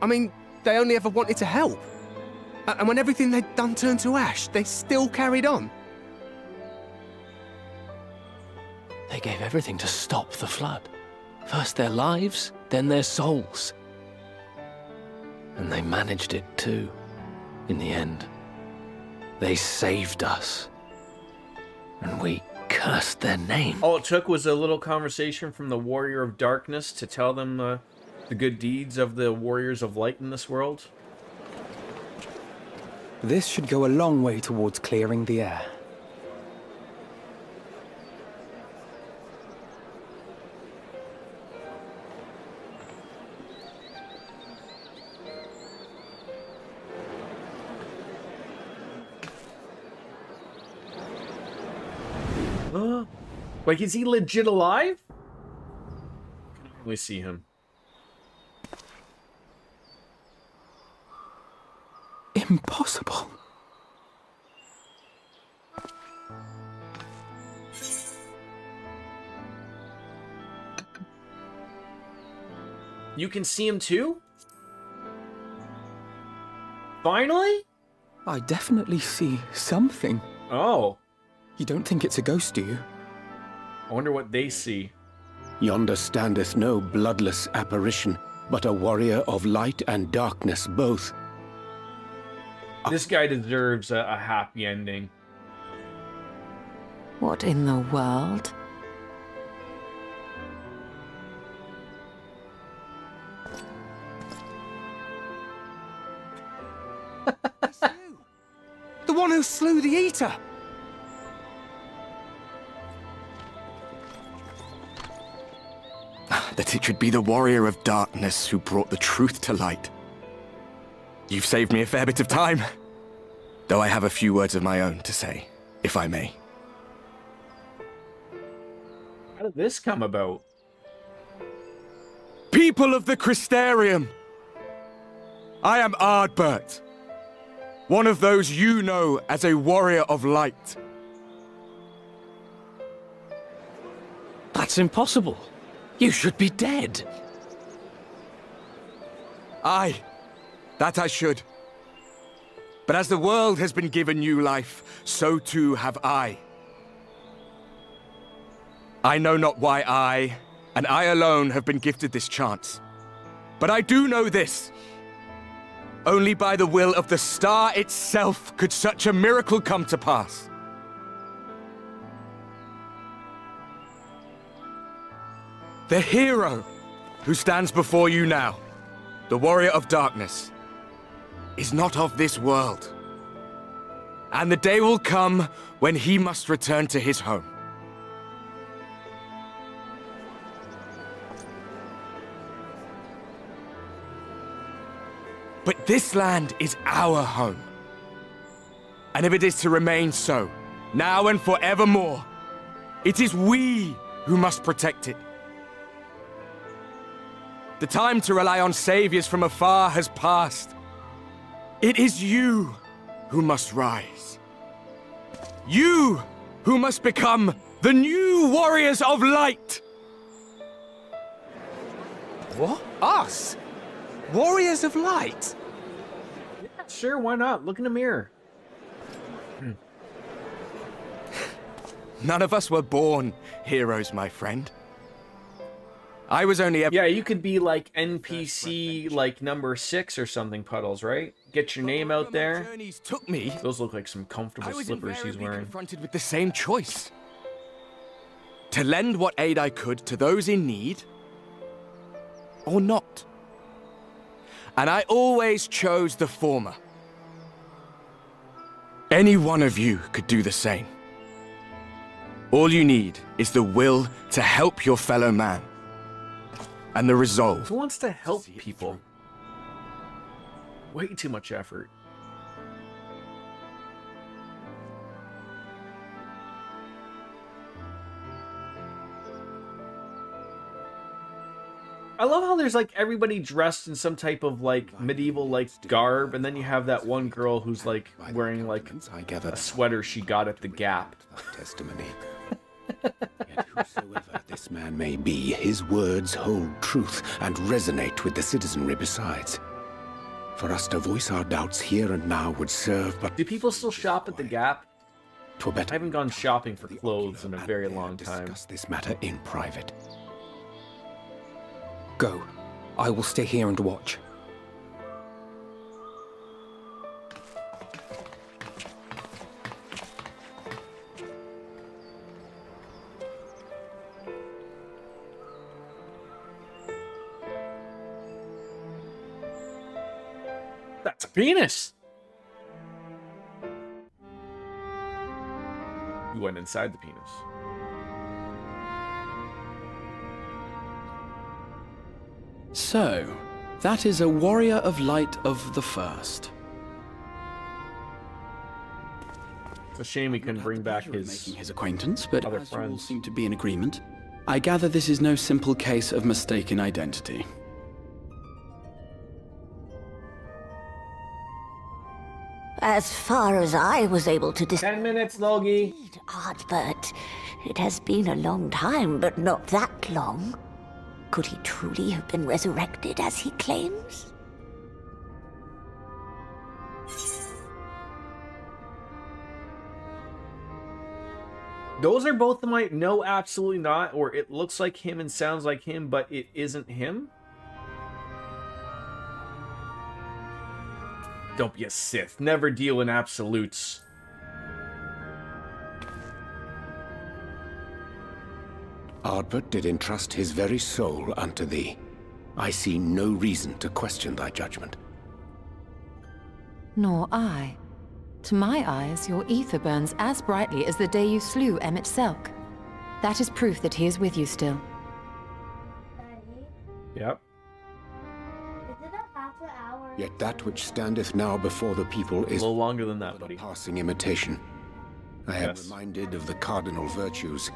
I mean... They only ever wanted to help. And when everything they'd done turned to ash, they still carried on. They gave everything to stop the flood. First their lives, then their souls. And they managed it too, in the end. They saved us. And we cursed their name. All it took was a little conversation from the Warrior of Darkness to tell them the good deeds of the Warriors of Light in this world. This should go a long way towards clearing the air. Like, is he legit alive? Let me see him. Impossible. You can see him too? Finally? I definitely see something. Oh. You don't think it's a ghost, do you? I wonder what they see. Yonder standeth no bloodless apparition, but a warrior of light and darkness both. This guy deserves a happy ending. What in the world? It's you! The one who slew the Eater! That it should be the Warrior of Darkness who brought the truth to light. You've saved me a fair bit of time, though I have a few words of my own to say, if I may. How did this come about? People of the Crystarium! I am Ardbert, one of those you know as a Warrior of Light. That's impossible. You should be dead. Aye, that I should. But as the world has been given new life, so too have I. I know not why I, and I alone, have been gifted this chance. But I do know this. Only by the will of the star itself could such a miracle come to pass. The hero who stands before you now, the Warrior of Darkness, is not of this world. And the day will come when he must return to his home. But this land is our home. And if it is to remain so, now and forevermore, it is we who must protect it. The time to rely on saviors from afar has passed. It is you who must rise. You who must become the new Warriors of Light. What? Us? Warriors of Light? Yeah, sure, why not? Look in the mirror. None of us were born heroes, my friend. I was only Yeah, you could be like NPC like number 6 or something, Puddles, right? Get your name out there. Took me. Those look like some comfortable slippers he's wearing. Confronted with the same choice. To lend what aid I could to those in need, or not. And I always chose the former. Any one of you could do the same. All you need is the will to help your fellow man. And the resolve. Who wants to help people? Way too much effort. I love how there's like everybody dressed in some type of like medieval like garb, and then you have that one girl who's like wearing like a sweater she got at the Gap. Testimony. Yet whosoever this man may be, his words hold truth and resonate with the citizenry besides. For us to voice our doubts here and now would serve but... Do people still shop at the Gap? 'Twere I better haven't gone shopping for clothes in a very long time. discuss this matter in private. Go. I will stay here and watch. That's a penis! You went inside the penis. So, that is a warrior of light of the first. It's a shame we couldn't bring back Making his acquaintance, but other as you all friends. seem to be in agreement, I gather this is no simple case of mistaken identity. As far as I was able to 10 minutes, Logie. Ardbert, it has been a long time, but not that long. Could he truly have been resurrected as he claims? Those are both of my no, absolutely not, or it looks like him and sounds like him, but it isn't him. Don't be a Sith. Never deal in absolutes. Ardbert did entrust his very soul unto thee. I see no reason to question thy judgment. Nor I. To my eyes, your ether burns as brightly as the day you slew Emmett Selk. That is proof that he is with you still. Yep. Is it a half an hour? Yet that which standeth now before the people is a little longer than that, buddy. Passing imitation. I am Yes. reminded of the cardinal virtues,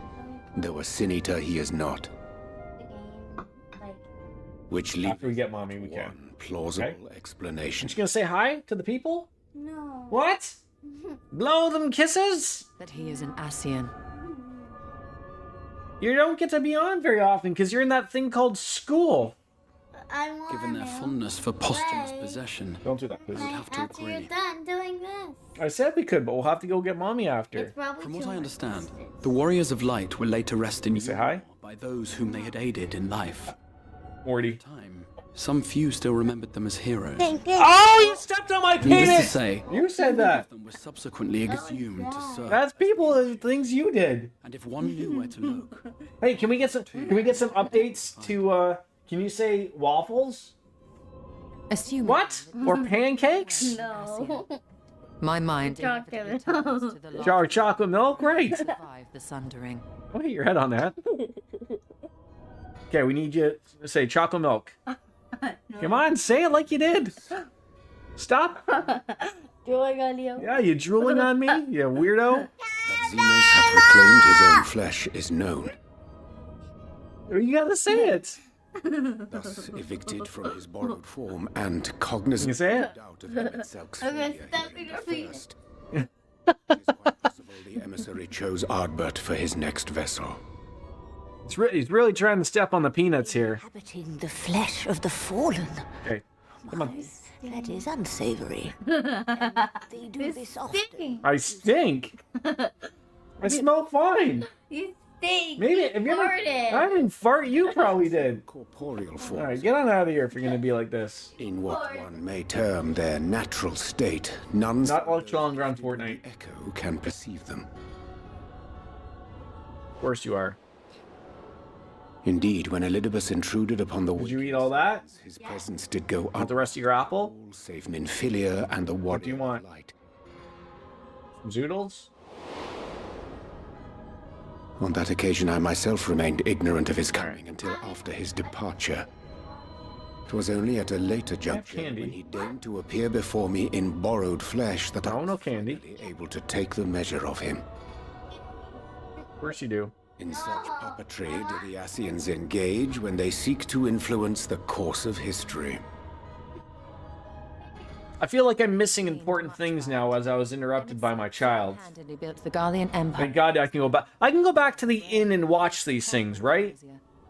though a sin eater he is not. Which leads After we get mommy, we can. one plausible explanation. She's gonna say hi to the people? No. What? Blow them kisses? That he is an Ascian. You don't get to be on very often because you're in that thing called school. I want Given their fondness for posthumous possession, Don't do that, please. I would have to after you're agree. done doing this. I said we could, but we'll have to go get mommy after. It's probably From too what I much understand, distance. the Warriors of Light were later rested in Say hi. by those whom they had aided in life. Morty. Time, some few still remembered them as heroes. Thank you. Oh, you stepped on my Needless to penis! say, You said that. them were subsequently exhumed to serve. That's people, things you did. And if one knew where to look, Hey, can we get some updates to can you say waffles? Assuming What? Or pancakes? No. my mind Chocolate. to the lost Jar chocolate milk? Great. survive the sundering. I'll hit your head on that. Okay, we need you to say chocolate milk. Come on, say it like you did. Stop. Drooling on you. Yeah, you drooling on me, you weirdo. That Xenos hath reclaimed his own flesh is known. You gotta say it. Thus evicted from his borrowed form and cognizant You say it? no doubt of Emmett Selk's I'm gonna failure step in here your at feet. first. It is quite possible the emissary chose Ardbert for his next vessel. He's really trying to step on the peanuts here. Inhabiting the flesh of the fallen. Okay, come on. That is unsavory. They do this often. I stink. I smell fine. You stink. Maybe you if you ever, farted. I didn't fart. You probably did. Corporeal All forms, right, get on out of here if you're gonna be like this. in what one may term their natural state, none Not much longer on Fortnite. echo can perceive them. Of course you are. Indeed, when Elidibus intruded upon the Did you eat all that? his presence did go Want up, the rest of your apple? save Nymphilia and the warrior What do you want? of light. Some zoodles? On that occasion, I myself remained ignorant of his coming until after his departure. It was only at a later juncture candy. when he deigned to appear before me in borrowed flesh that I No, was no candy. finally able to take the measure of him. Of course you do. In such puppetry do the Ascians engage when they seek to influence the course of history. I feel like I'm missing important things now as I was interrupted by my child. Handedly built the Garlean Empire. Thank God I can go back. I can go back to the inn and watch these things, right?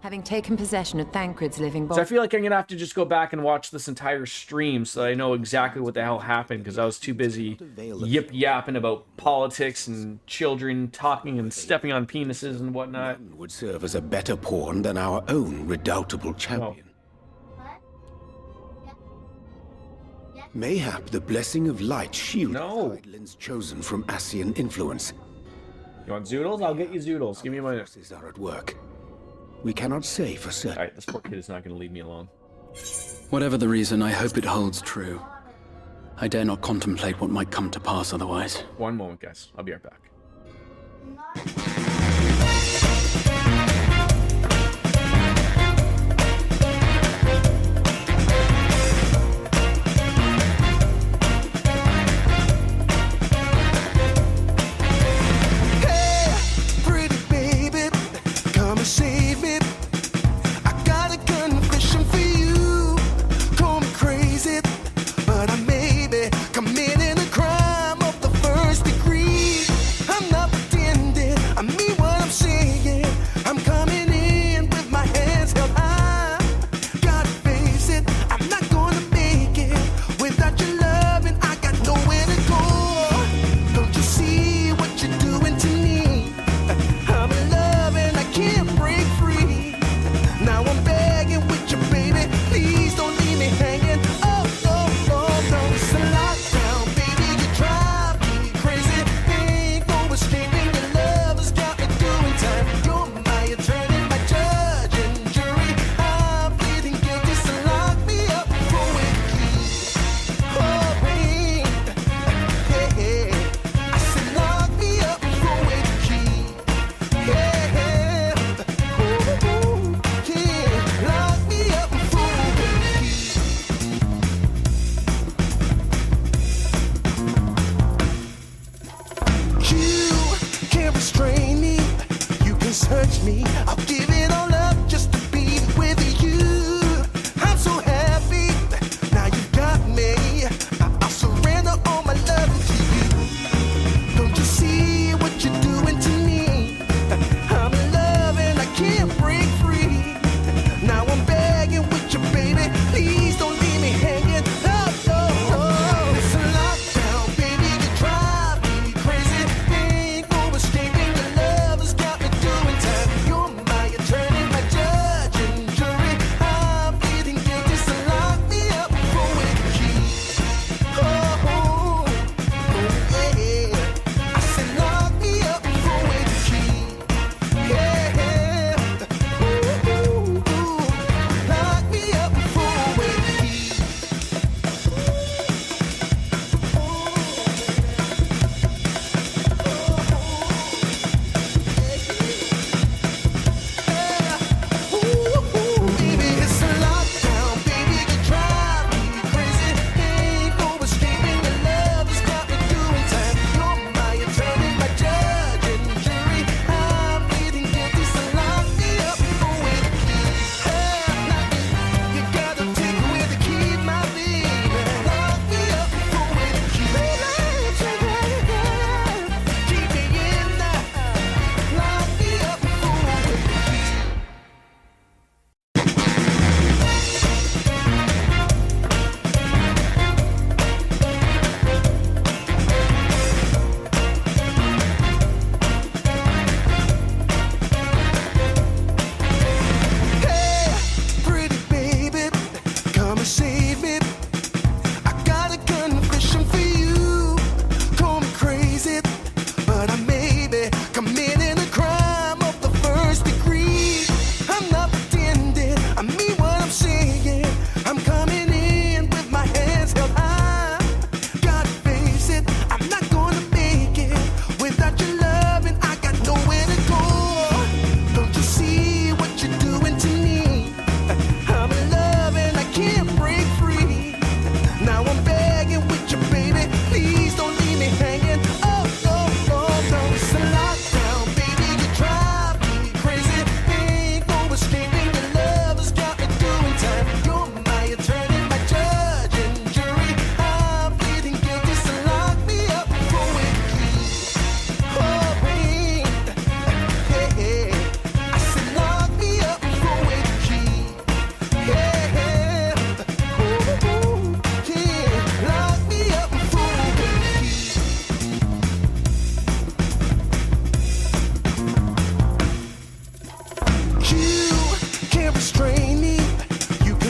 having taken possession of Thancred's living So I body. feel like I'm gonna have to just go back and watch this entire stream so that I know exactly what the hell happened, because I was too busy yip-yapping about politics and children talking and stepping on penises and whatnot. None would serve as a better pawn than our own redoubtable champion. Mayhap the blessing of light shield Eidolon's chosen from Ascian influence. You want zoodles? I'll get you zoodles. Give me a minute. Forces are at work. We cannot say for certain. Alright, this poor kid is not going to leave me alone. Whatever the reason, I hope it holds true. I dare not contemplate what might come to pass otherwise. One moment, guys. I'll be right back. Save me. I got a confession for you. Call me crazy, but I may be committing a crime of the first degree. I'm not pretending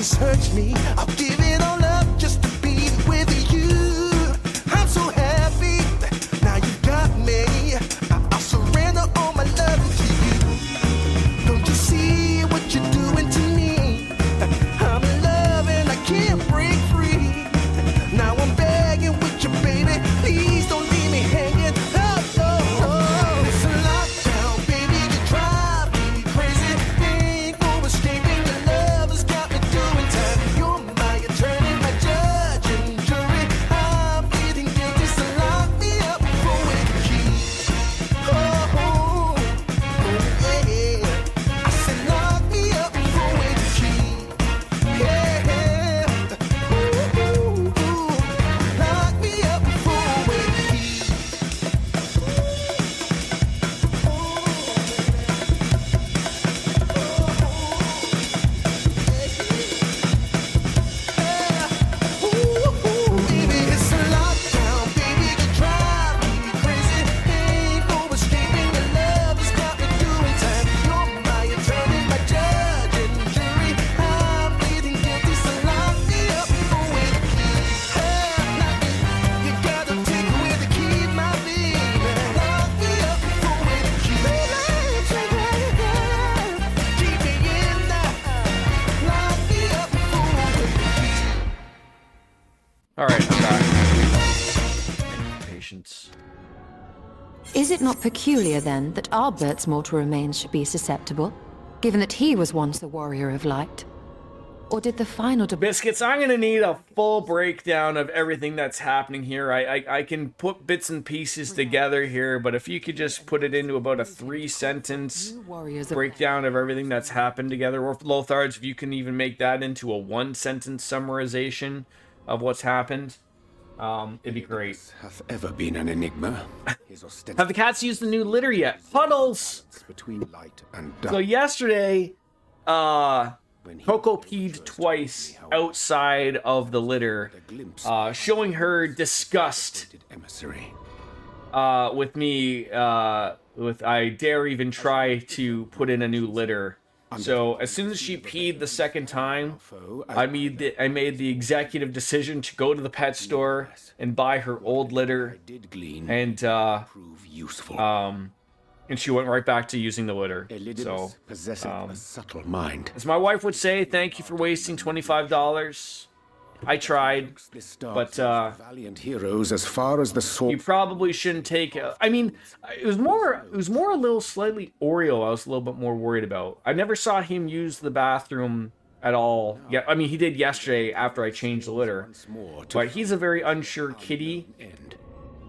search me, I'll give it all up just to be with you. I'm so happy, now you got me. I'll surrender all my love to you. Don't you see what you're doing to me? I'm in love and I can't break free. Now I'm begging with you, baby, please don't leave me hanging. Oh, no. It's a lockdown, baby, you drive me crazy. Ain't no escaping, your love has got me doing time. You're my attorney, my judge and jury. I'm pleading guilty, so lock me up with the key. Oh, yeah. I said lock me up with the key. Yeah. Ooh, lock me up with the key. Baby, it's a lockdown, baby, you drive me crazy. Ain't no escaping, your love has got me doing time. You're my attorney, my judge and jury. I'm pleading guilty, so lock me up with the key. You gotta take away the key, my baby. Lock me up with the key. Keep me in there. Lock me up with the key. All right, I'm back. Patience. Is it not peculiar, then, that Albert's mortal remains should be susceptible, given that he was once the warrior of light? Or did the final Biscuits, I'm gonna need a full breakdown of everything that's happening here. I can put bits and pieces together here, but if you could just put it into about a 3-sentence breakdown of everything that's happened together, or Lothards, if you can even make that into a 1-sentence summarization of what's happened, it'd be great. Hath ever been an enigma. Have the cats used the new litter yet? Puddles! Between light and So yesterday, Coco peed twice outside of the litter, showing her disgust with me, with I dare even try to put in a new litter. So as soon as she peed the second time, I made the executive decision to go to the pet store and buy her old litter, and she went right back to using the litter. So, possesseth a subtle mind. as my wife would say, thank you for wasting $25. I tried, but Valiant heroes as far as the sword. you probably shouldn't take. I mean, it was more a little slightly Oreo. I was a little bit more worried about. I never saw him use the bathroom at all. Yeah, I mean he did yesterday after I changed the litter, but he's a very unsure kitty.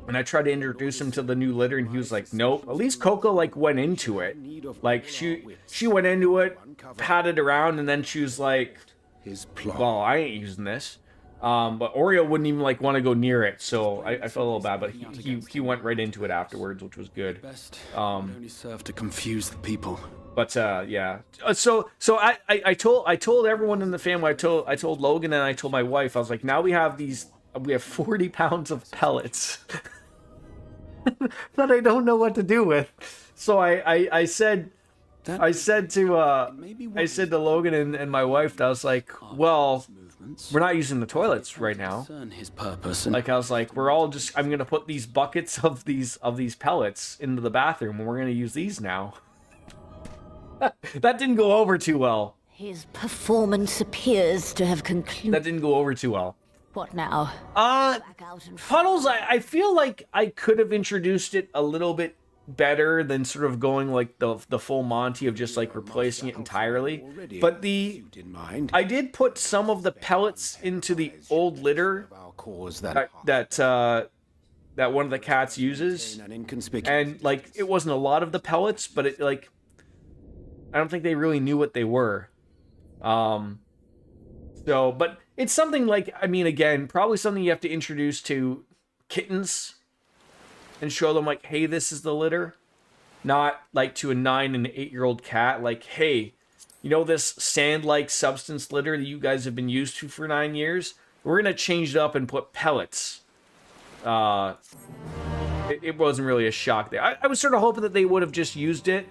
And I tried to introduce him to the new litter, and he was like, "Nope." At least Coco like went into it. Like she went into it, patted around, and then she was like, "Well, I ain't using this." But Oreo wouldn't even like want to go near it, so I felt a little bad. But he went right into it afterwards, which was good. Only serve to confuse the people. But yeah. So I told everyone in the family. I told Logan and I told my wife. I was like, now we have 40 pounds of pellets that I don't know what to do with. So I said to Logan and my wife, I was like, well, we're not using the toilets right now. His purpose. Like I was like, I'm gonna put these buckets of these pellets into the bathroom, and we're gonna use these now. That didn't go over too well. His performance appears to have concluded. That didn't go over too well. What now? Puddles, I feel like I could have introduced it a little bit better than sort of going like the full Monty of just like replacing it entirely. But I did put some of the pellets into the old litter that one of the cats uses, and like it wasn't a lot of the pellets, but it like I don't think they really knew what they were. So, but it's something like, I mean, again, probably something you have to introduce to kittens and show them like, hey, this is the litter. Not like to a 9 and 8-year-old cat, like, hey, you know this sand-like substance litter that you guys have been used to for 9 years? We're going to change it up and put pellets. It wasn't really a shock there. I was sort of hoping that they would have just used it.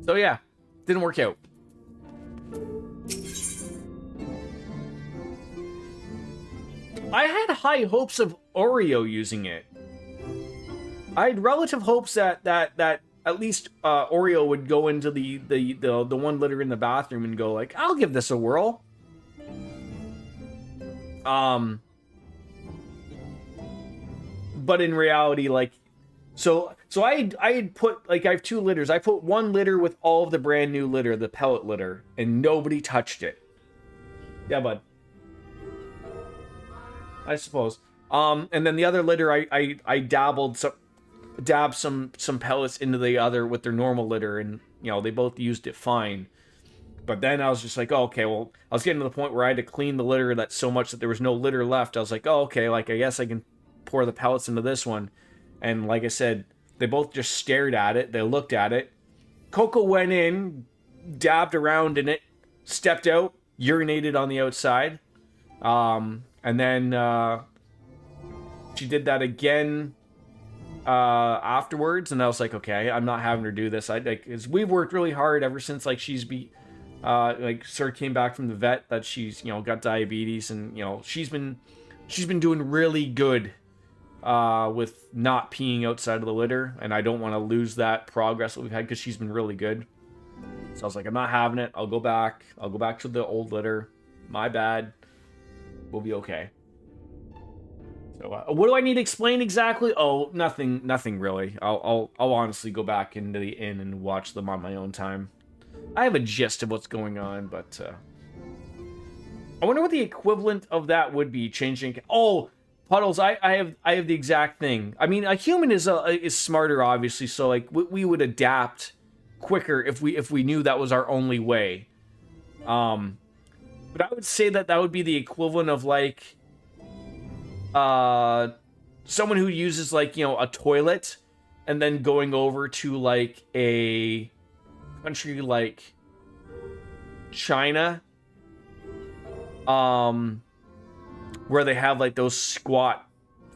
So yeah, didn't work out. I had high hopes of Oreo using it. I had relative hopes that at least Oreo would go into the one litter in the bathroom and go like, I'll give this a whirl. But in reality, like, so I had put, like, I have 2 litters. I put 1 litter with all of the brand new litter, the pellet litter, and nobody touched it. Yeah, bud. I suppose. And then the other litter, I dabbed some pellets into the other with their normal litter, and you know, they both used it fine. But then I was just like, oh, okay, well, I was getting to the point where I had to clean the litter that so much that there was no litter left. I was like, oh, okay, like, I guess I can pour the pellets into this one. And like I said, they both just stared at it. They looked at it. Coco went in, dabbed around in it, stepped out, urinated on the outside. And then she did that again afterwards. And I was like, okay, I'm not having her do this. Cause we've worked really hard ever since, like, she's sort of came back from the vet, that she's, you know, got diabetes, and, you know, she's been doing really good with not peeing outside of the litter, and I don't want to lose that progress that we've had because she's been really good. So I was like, I'm not having it. I'll go back to the old litter. My bad. We'll be okay. So what do I need to explain exactly? Oh, nothing really. I'll honestly go back into the inn and watch them on my own time. I have a gist of what's going on, but I wonder what the equivalent of that would be. Changing. Oh, Puddles, I have the exact thing. I mean, a human is smarter, obviously, so like we would adapt quicker if we knew that was our only way. But I would say that would be the equivalent of like someone who uses, like, you know, a toilet and then going over to like a country like China, where they have like those squat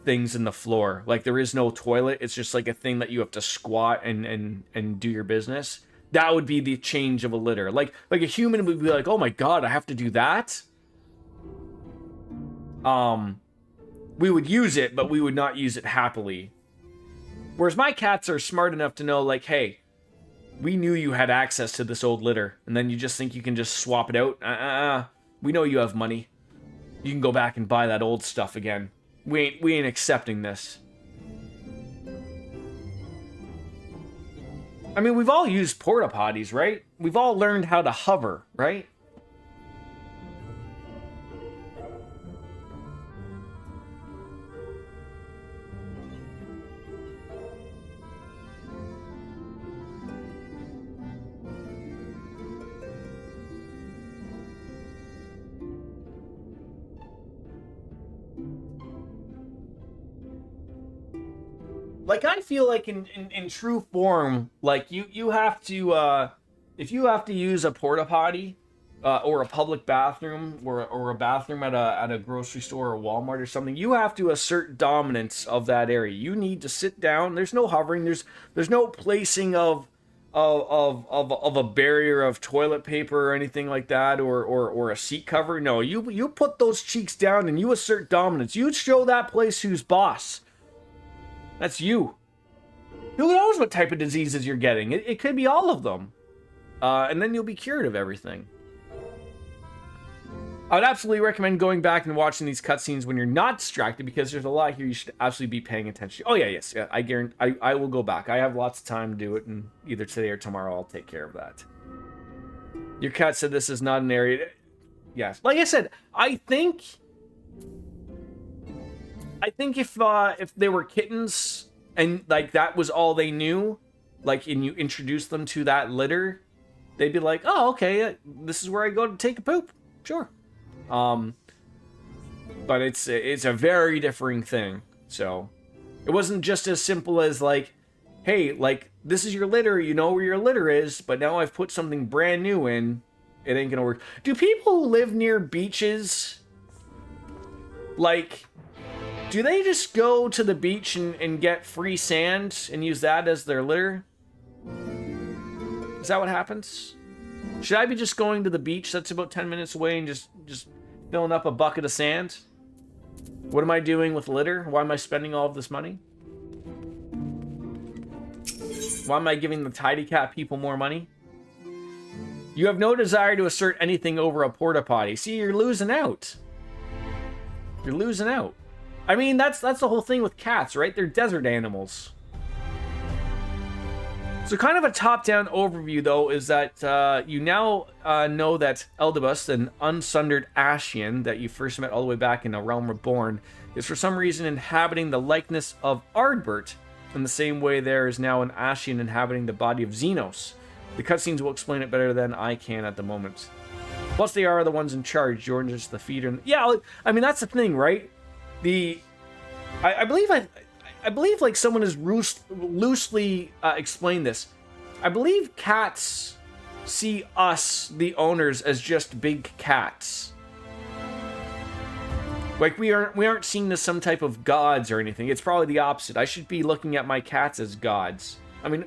things in the floor. Like, there is no toilet. It's just like a thing that you have to squat and do your business. That would be the change of a litter. Like a human would be like, oh my god, I have to do that. We would use it, but we would not use it happily. Whereas my cats are smart enough to know, like, hey, we knew you had access to this old litter, and then you just think you can just swap it out? We know you have money. You can go back and buy that old stuff again. We ain't accepting this. I mean, we've all used porta potties, right? We've all learned how to hover, right? Like, I feel like in true form, like, you have to, if you have to use a porta potty, or a public bathroom, or a bathroom at a grocery store or Walmart or something, you have to assert dominance of that area. You need to sit down. There's no hovering. There's no placing of a barrier of toilet paper or anything like that, or a seat cover. No, you put those cheeks down and you assert dominance. You show that place who's boss. That's you. Who knows what type of diseases you're getting? It could be all of them. And then you'll be cured of everything. I would absolutely recommend going back and watching these cutscenes when you're not distracted, because there's a lot here you should absolutely be paying attention to. Oh, yeah, I guarantee I will go back. I have lots of time to do it, and either today or tomorrow I'll take care of that. Your cat said this is not an area... Yes. Like I said, I think if they were kittens and like that was all they knew, like, and you introduced them to that litter, they'd be like, oh, okay, this is where I go to take a poop. Sure. But it's a very differing thing. So it wasn't just as simple as like, hey, like, this is your litter, you know where your litter is, but now I've put something brand new in. It ain't gonna work. Do people who live near beaches, like, do they just go to the beach and get free sand and use that as their litter? Is that what happens? Should I be just going to the beach that's about 10 minutes away and just filling up a bucket of sand? What am I doing with litter? Why am I spending all of this money? Why am I giving the tidy cat people more money? You have no desire to assert anything over a porta potty. See, you're losing out. You're losing out. I mean, that's the whole thing with cats, right? They're desert animals. So kind of a top-down overview, though, is that you now know that Eldibus, an unsundered Ascian that you first met all the way back in A Realm Reborn, is for some reason inhabiting the likeness of Ardbert, in the same way there is now an Ascian inhabiting the body of Xenos. The cutscenes will explain it better than I can at the moment. Plus, they are the ones in charge. Jordan's just the feeder. Yeah, I mean, that's the thing, right? I believe like someone has loosely explained this. I believe cats see us, the owners, as just big cats. Like we aren't seen as some type of gods or anything. It's probably the opposite. I should be looking at my cats as gods. I mean,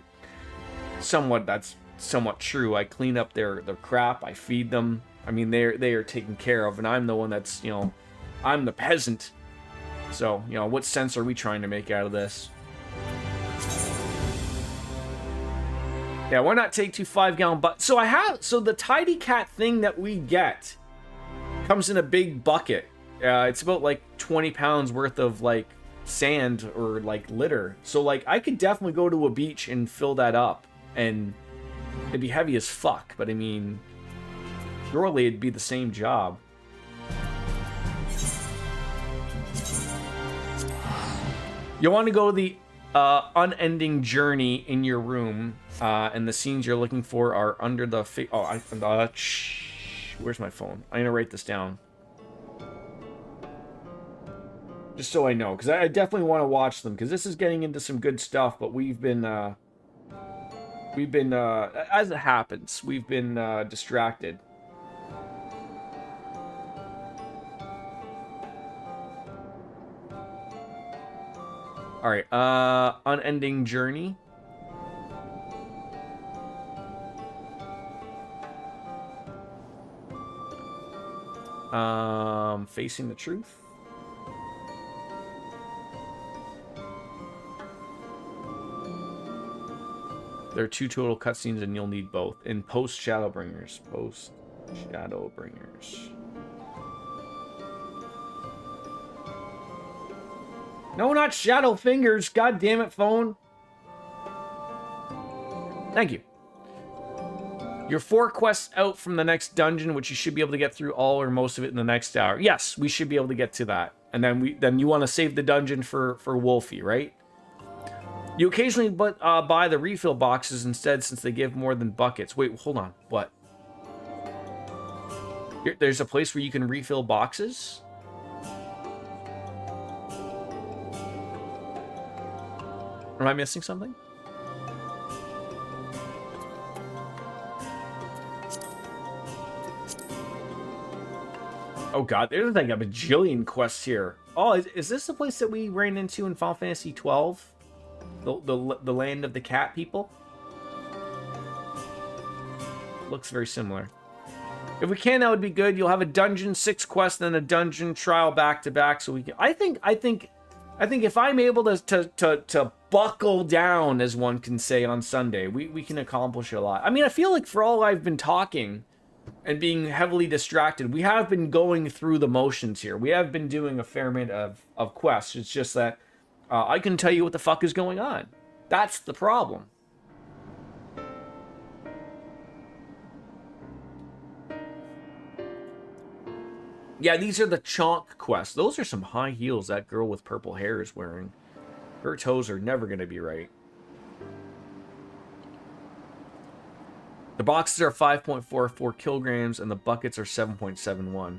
that's somewhat true. I clean up their crap. I feed them. I mean, they are taken care of, and I'm the one that's, I'm the peasant. So, what sense are we trying to make out of this? Yeah, why not take 2 5-gallon buckets? So the tidy cat thing that we get comes in a big bucket. It's about like 20 pounds worth of like sand or like litter. So like I could definitely go to a beach and fill that up, and it'd be heavy as fuck. But I mean, surely it'd be the same job. You want to go the unending journey in your room, and the scenes you're looking for are under the where's my phone? I'm gonna write this down, just so I know, because I definitely want to watch them, because this is getting into some good stuff. But we've been as it happens, we've been distracted. All right, unending journey. Facing the truth. There are 2 total cutscenes, and you'll need both in post Shadowbringers. Post Shadowbringers. No, not Shadow Fingers. God damn it, phone. Thank you. You're 4 quests out from the next dungeon, which you should be able to get through all or most of it in the next hour. Yes, we should be able to get to that. And then you want to save the dungeon for Wolfie, right? You occasionally buy the refill boxes instead, since they give more than buckets. Wait, hold on. What? There's a place where you can refill boxes? Am I missing something? Oh god, there's like a bajillion quests here. Oh, is this the place that we ran into in Final Fantasy XII? The land of the cat people? Looks very similar. If we can, that would be good. You'll have a dungeon 6 quest, then a dungeon trial back to back, so we can. I think if I'm able to buckle down, as one can say, on Sunday, we can accomplish a lot. I mean, I feel like for all I've been talking and being heavily distracted, we have been going through the motions here. We have been doing a fair amount of quests. It's just that I can tell you what the fuck is going on. That's the problem. Yeah, these are the chonk quests. Those are some high heels that girl with purple hair is wearing. Her toes are never going to be right. The boxes are 5.44 kilograms and the buckets are 7.71.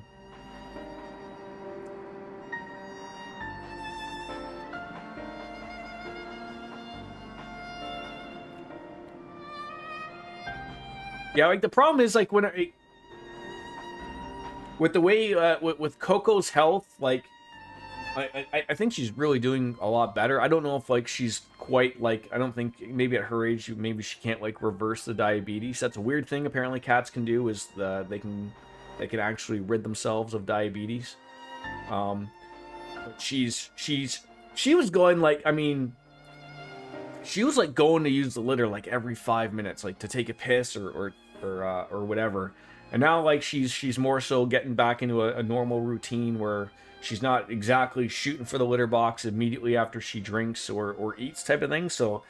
Yeah, like the problem is like when with the way with Coco's health, like I think she's really doing a lot better. I don't know if like she's quite like, I don't think, maybe at her age, maybe she can't like reverse the diabetes. That's a weird thing apparently cats can do, is they can actually rid themselves of diabetes. But she was going like, I mean, she was like going to use the litter like every 5 minutes, like to take a piss or whatever. And now like she's more so getting back into a normal routine where she's not exactly shooting for the litter box immediately after she drinks or eats type of thing. So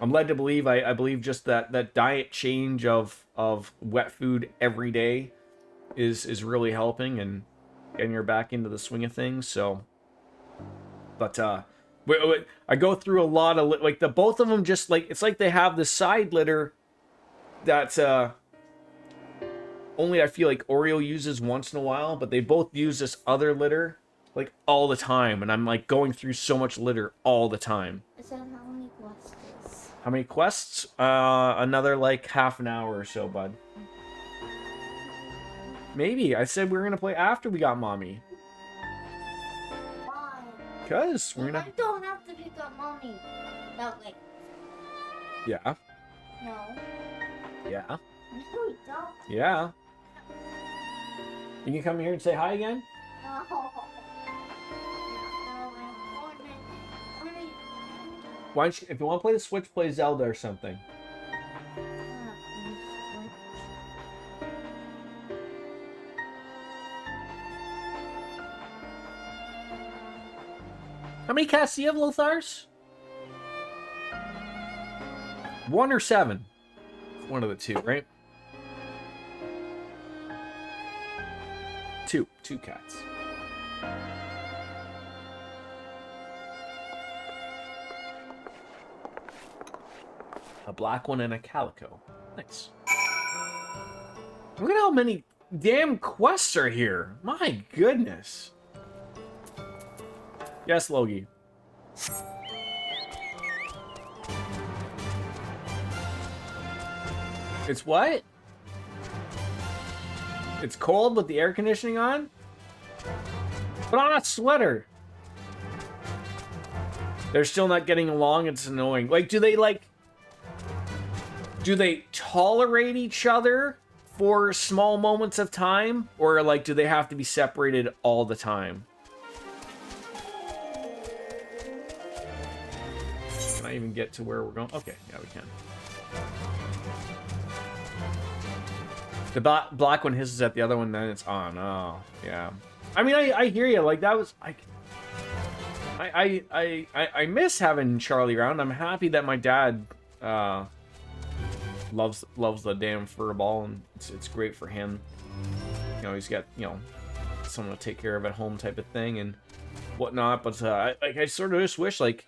I'm led to believe, I believe just that diet change of wet food every day is really helping and getting her back into the swing of things. So, but I go through a lot of like the both of them just like, it's like they have the side litter that only I feel like Oreo uses once in a while, but they both use this other litter like all the time, and I'm like going through so much litter all the time. Is that how many quests? How many quests? Another like half an hour or so, bud. Maybe. I said we were gonna play after we got mommy. Why? Cause we're gonna. I don't have to pick up mommy. No, wait. Yeah. No. Yeah. No, we don't. Yeah. You can come here and say hi again? No. Why don't you, if you want to play the Switch, play Zelda or something. How many cats do you have, Lothars? 1 or 7? One of the two, right? 2 cats. A black one and a calico. Nice. Look at how many damn quests are here. My goodness. Yes, Logie. It's what? It's cold with the air conditioning on? Put on a sweater. They're still not getting along. It's annoying. Like, do they tolerate each other for small moments of time? Or, like, do they have to be separated all the time? Can I even get to where we're going? Okay, yeah, we can. The black one hisses at the other one, then it's on. Oh, yeah. I mean, I hear you. Like, that was... I miss having Charlie around. I'm happy that my dad loves the damn furball, and it's great for him. You know, he's got, you know, someone to take care of at home type of thing and whatnot. But I sort of just wish, like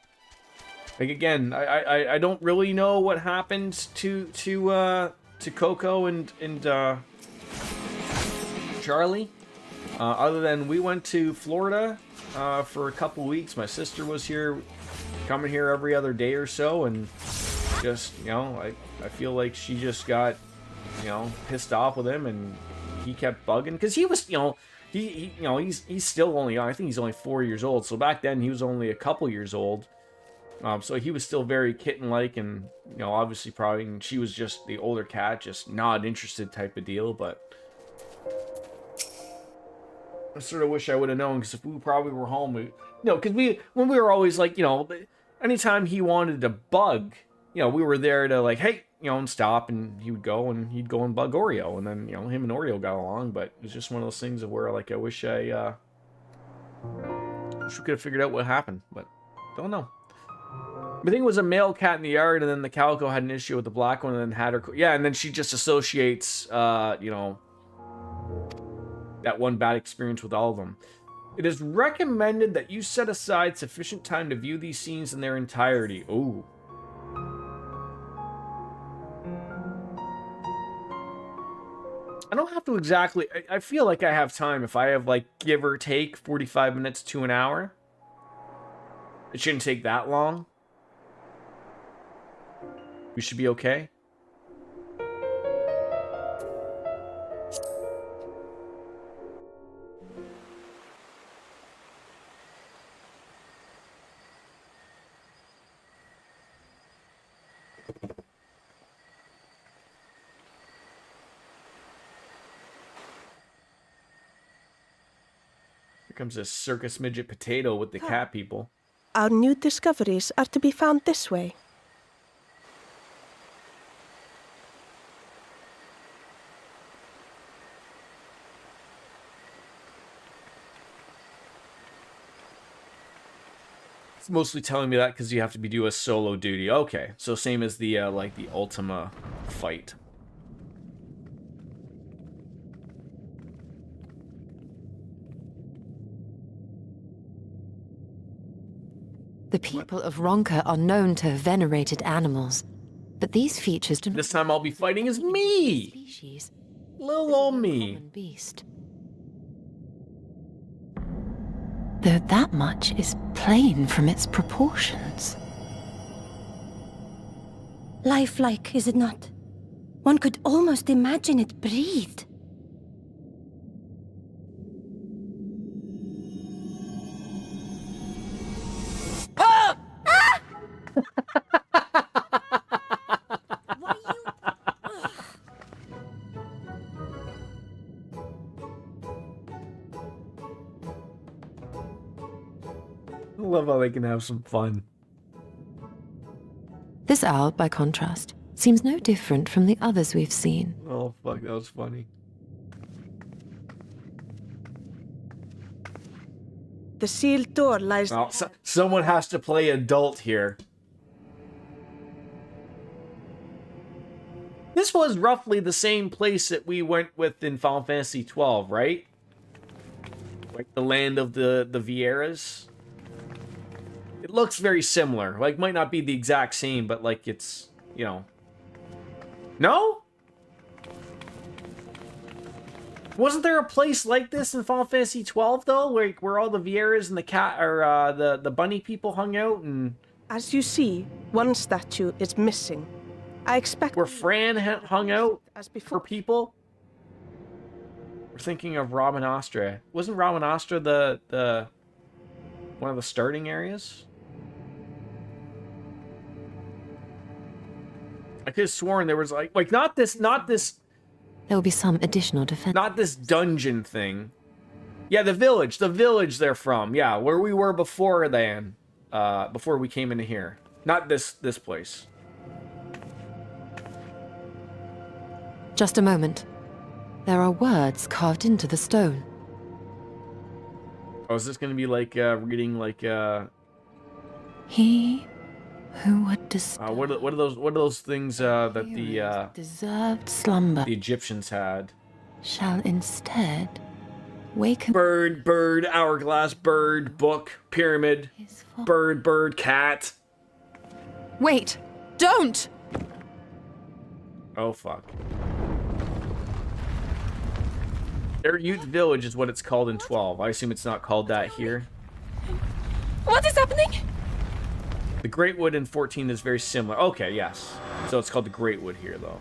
again, I don't really know what happened to Coco and Charlie, other than we went to Florida for a couple weeks. My sister was here, coming here every other day or so, and just, you know, I feel like she just got, you know, pissed off with him, and he kept bugging because he was, you know, he's still only, I think he's only 4 years old. So back then he was only a couple years old. So he was still very kitten-like, and, you know, obviously probably, and she was just the older cat, just not interested type of deal. But I sort of wish I would have known, because if we probably were home, because when we were always like, you know, anytime he wanted to bug, you know, we were there to like, hey, you know, and stop, and he would go and bug Oreo, and then, you know, him and Oreo got along. But it was just one of those things of where, like, I wish we could have figured out what happened, but don't know. I think it was a male cat in the yard, and then the calico had an issue with the black one, and then had her... Yeah, and then she just associates, you know, that one bad experience with all of them. It is recommended that you set aside sufficient time to view these scenes in their entirety. Ooh. I don't have to exactly... I feel like I have time if I have, like, give or take 45 minutes to an hour. It shouldn't take that long. We should be okay. Here comes a circus midget potato with the cat people. Our new discoveries are to be found this way. It's mostly telling me that because you have to do a solo duty. Okay, so same as the like the Ultima fight. The people of Ronka are known to have venerated animals, but these features do not. This time I'll be fighting as me, species. little old me. Beast. Though that much is plain from its proportions. Lifelike, is it not? One could almost imagine it breathed. I love how they can have some fun. This owl, by contrast, seems no different from the others we've seen. Oh, fuck, that was funny. The sealed door lies... Well, someone has to play adult here. This was roughly the same place that we went with in Final Fantasy XII, right? Like the land of the Vieras. It looks very similar. Like, might not be the exact same, but like it's, you know. No? Wasn't there a place like this in Final Fantasy XII though, where all the Vieras and the cat or the bunny people hung out and? As you see, one statue is missing. I expect where Fran hung out as before for people. We're thinking of Ramanastra. Wasn't Ramanastra the one of the starting areas? I could have sworn there was like not this. There will be some additional defense. Not this dungeon thing. Yeah, the village they're from. Yeah, where we were before then, before we came into here. Not this place. Just a moment. There are words carved into the stone. Oh, is this gonna be like reading like He who would disturb what are those things that the deserved slumber the Egyptians had? Shall instead waken. Bird, hourglass, bird, book, pyramid, bird, cat. Wait! Don't! Oh fuck. Their Youth Village is what it's called in 12. I assume it's not called that here. What is happening? The Great Wood in 14 is very similar. Okay, yes. So it's called the Great Wood here, though.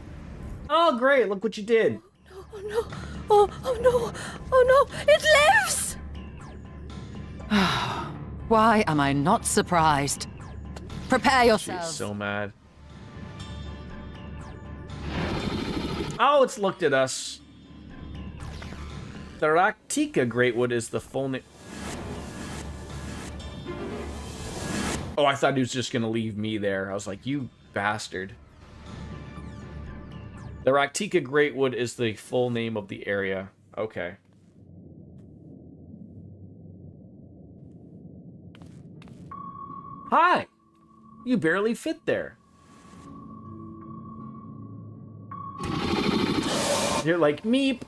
Oh, great. Look what you did. Oh, no. Oh, no. Oh, no. It lives! Why am I not surprised? Prepare yourselves. She's so mad. Oh, it's looked at us. The Raktika Greatwood is the full name. Oh, I thought he was just gonna leave me there. I was like, you bastard. The Raktika Greatwood is the full name of the area. Okay. Hi! You barely fit there. You're like, meep.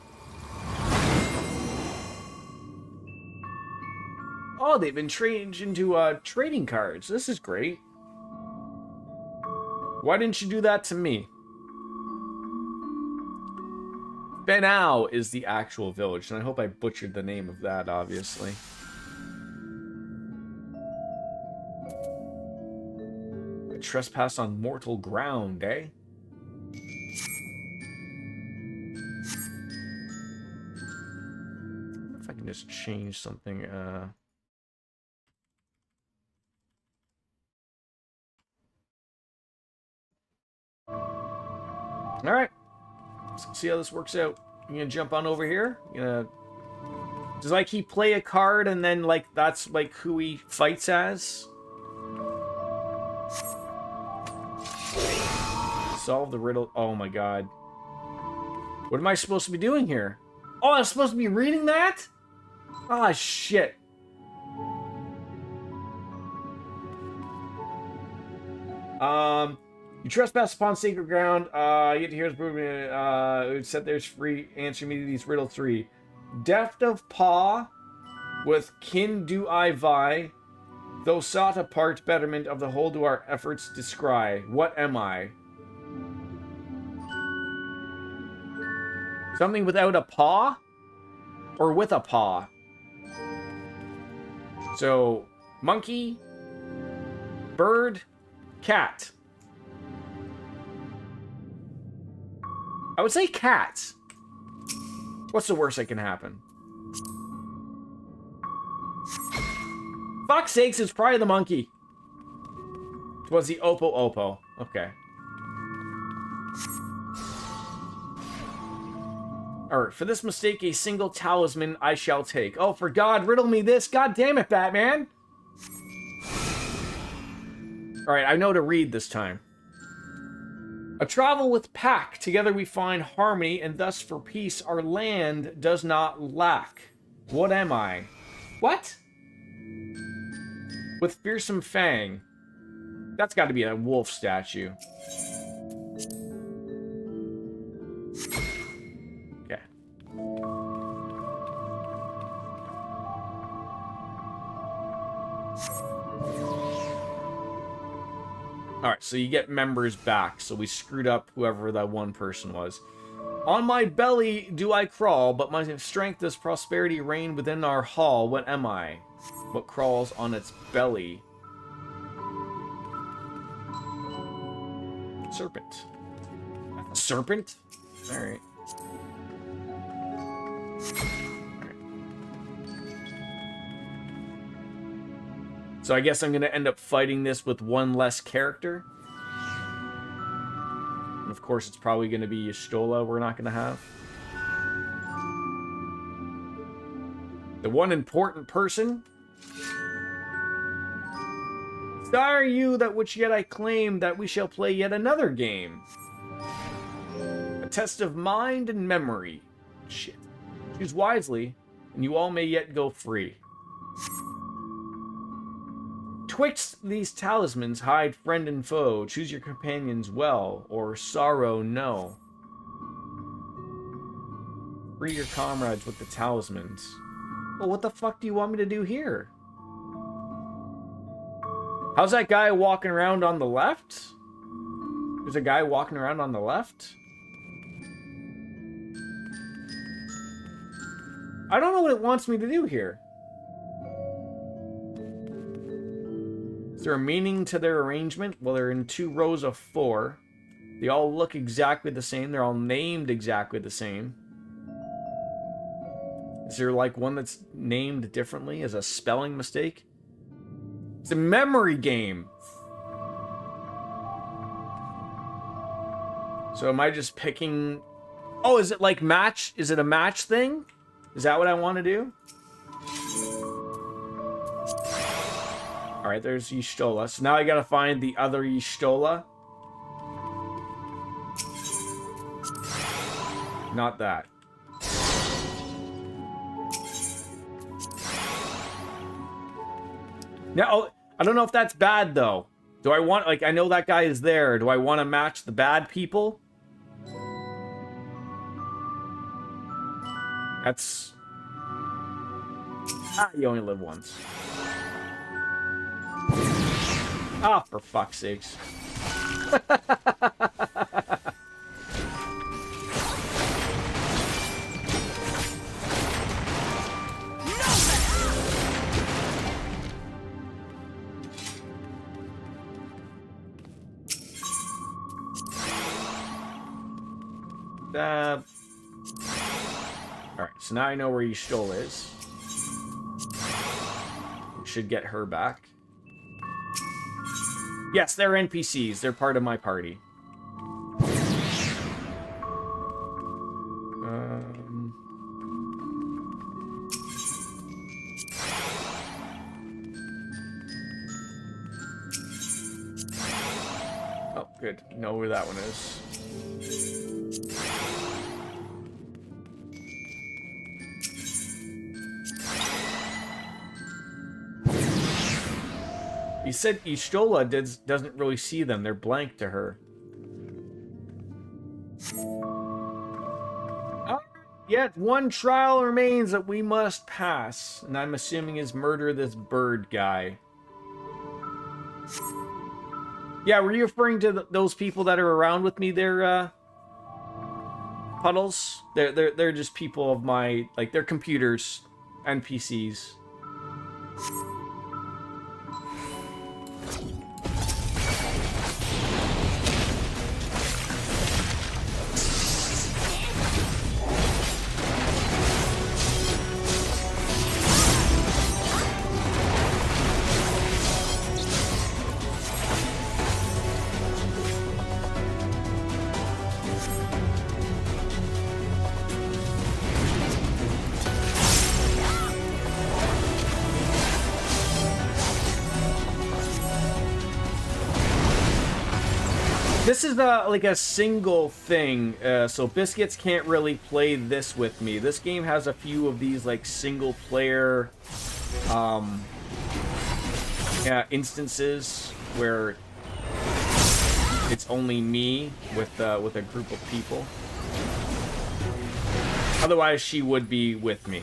Oh, they've been changed into trading cards. This is great. Why didn't you do that to me? Benau is the actual village, and I hope I butchered the name of that, obviously. A trespass on mortal ground, eh? I wonder if I can just change something, All right, let's see how this works out. You gonna jump on over here? You gonna Does like he play a card and then like that's like who he fights as? Solve the riddle. Oh my god. What am I supposed to be doing here? Oh, I'm supposed to be reading that? Ah, shit. You trespass upon sacred ground. You get to hear this set there's free. Answer me to these riddle 3. Deft of paw, with kin do I vie, though sought apart betterment of the whole do our efforts descry. What am I? Something without a paw? Or with a paw? So, monkey, bird, cat. I would say cat. What's the worst that can happen? Fuck's sakes, it's probably the monkey. It was the Oppo. Okay. Alright, for this mistake, a single talisman I shall take. Oh, for God, riddle me this. God damn it, Batman. Alright, I know to read this time. A travel with pack, together we find harmony, and thus for peace our land does not lack. What am I? What? With fearsome fang. That's got to be a wolf statue. Okay. Alright, so you get members back. So we screwed up whoever that one person was. On my belly do I crawl, but my strength does prosperity reign within our hall. What am I? What crawls on its belly? Serpent. A serpent? Alright. So I guess I'm going to end up fighting this with one less character. And of course, it's probably going to be Y'shtola we're not going to have. The one important person. Sorry you that which yet I claim that we shall play yet another game. A test of mind and memory. Shit. Choose wisely, and you all may yet go free. Twixt these talismans hide friend and foe. Choose your companions well, or sorrow no. Free your comrades with the talismans. Well, what the fuck do you want me to do here? How's that guy walking around on the left? There's a guy walking around on the left? I don't know what it wants me to do here. Is there a meaning to their arrangement? Well, they're in 2 rows of 4. They all look exactly the same. They're all named exactly the same. Is there like one that's named differently as a spelling mistake? It's a memory game. So am I just picking... Oh, is it like match? Is it a match thing? Is that what I want to do? Alright, there's Y'shtola. So now I gotta find the other Y'shtola. Not that. Now, I don't know if that's bad, though. Do I want... Like, I know that guy is there. Do I want to match the bad people? That's... Ah, you only live once. Ah, for fuck's sakes. Alright, so now I know where Y'shtola is. We should get her back. Yes, they're NPCs. They're part of my party. Good. Know where that one is. He said Ishtola doesn't really see them. They're blank to her. Yet one trial remains that we must pass, and I'm assuming is murder this bird guy. Yeah, were you referring to those people that are around with me there, Puddles? They're just people of my, like, they're computers, NPCs. This is like a single thing, so Biscuits can't really play this with me. This game has a few of these like single player instances where it's only me with a group of people. Otherwise, she would be with me.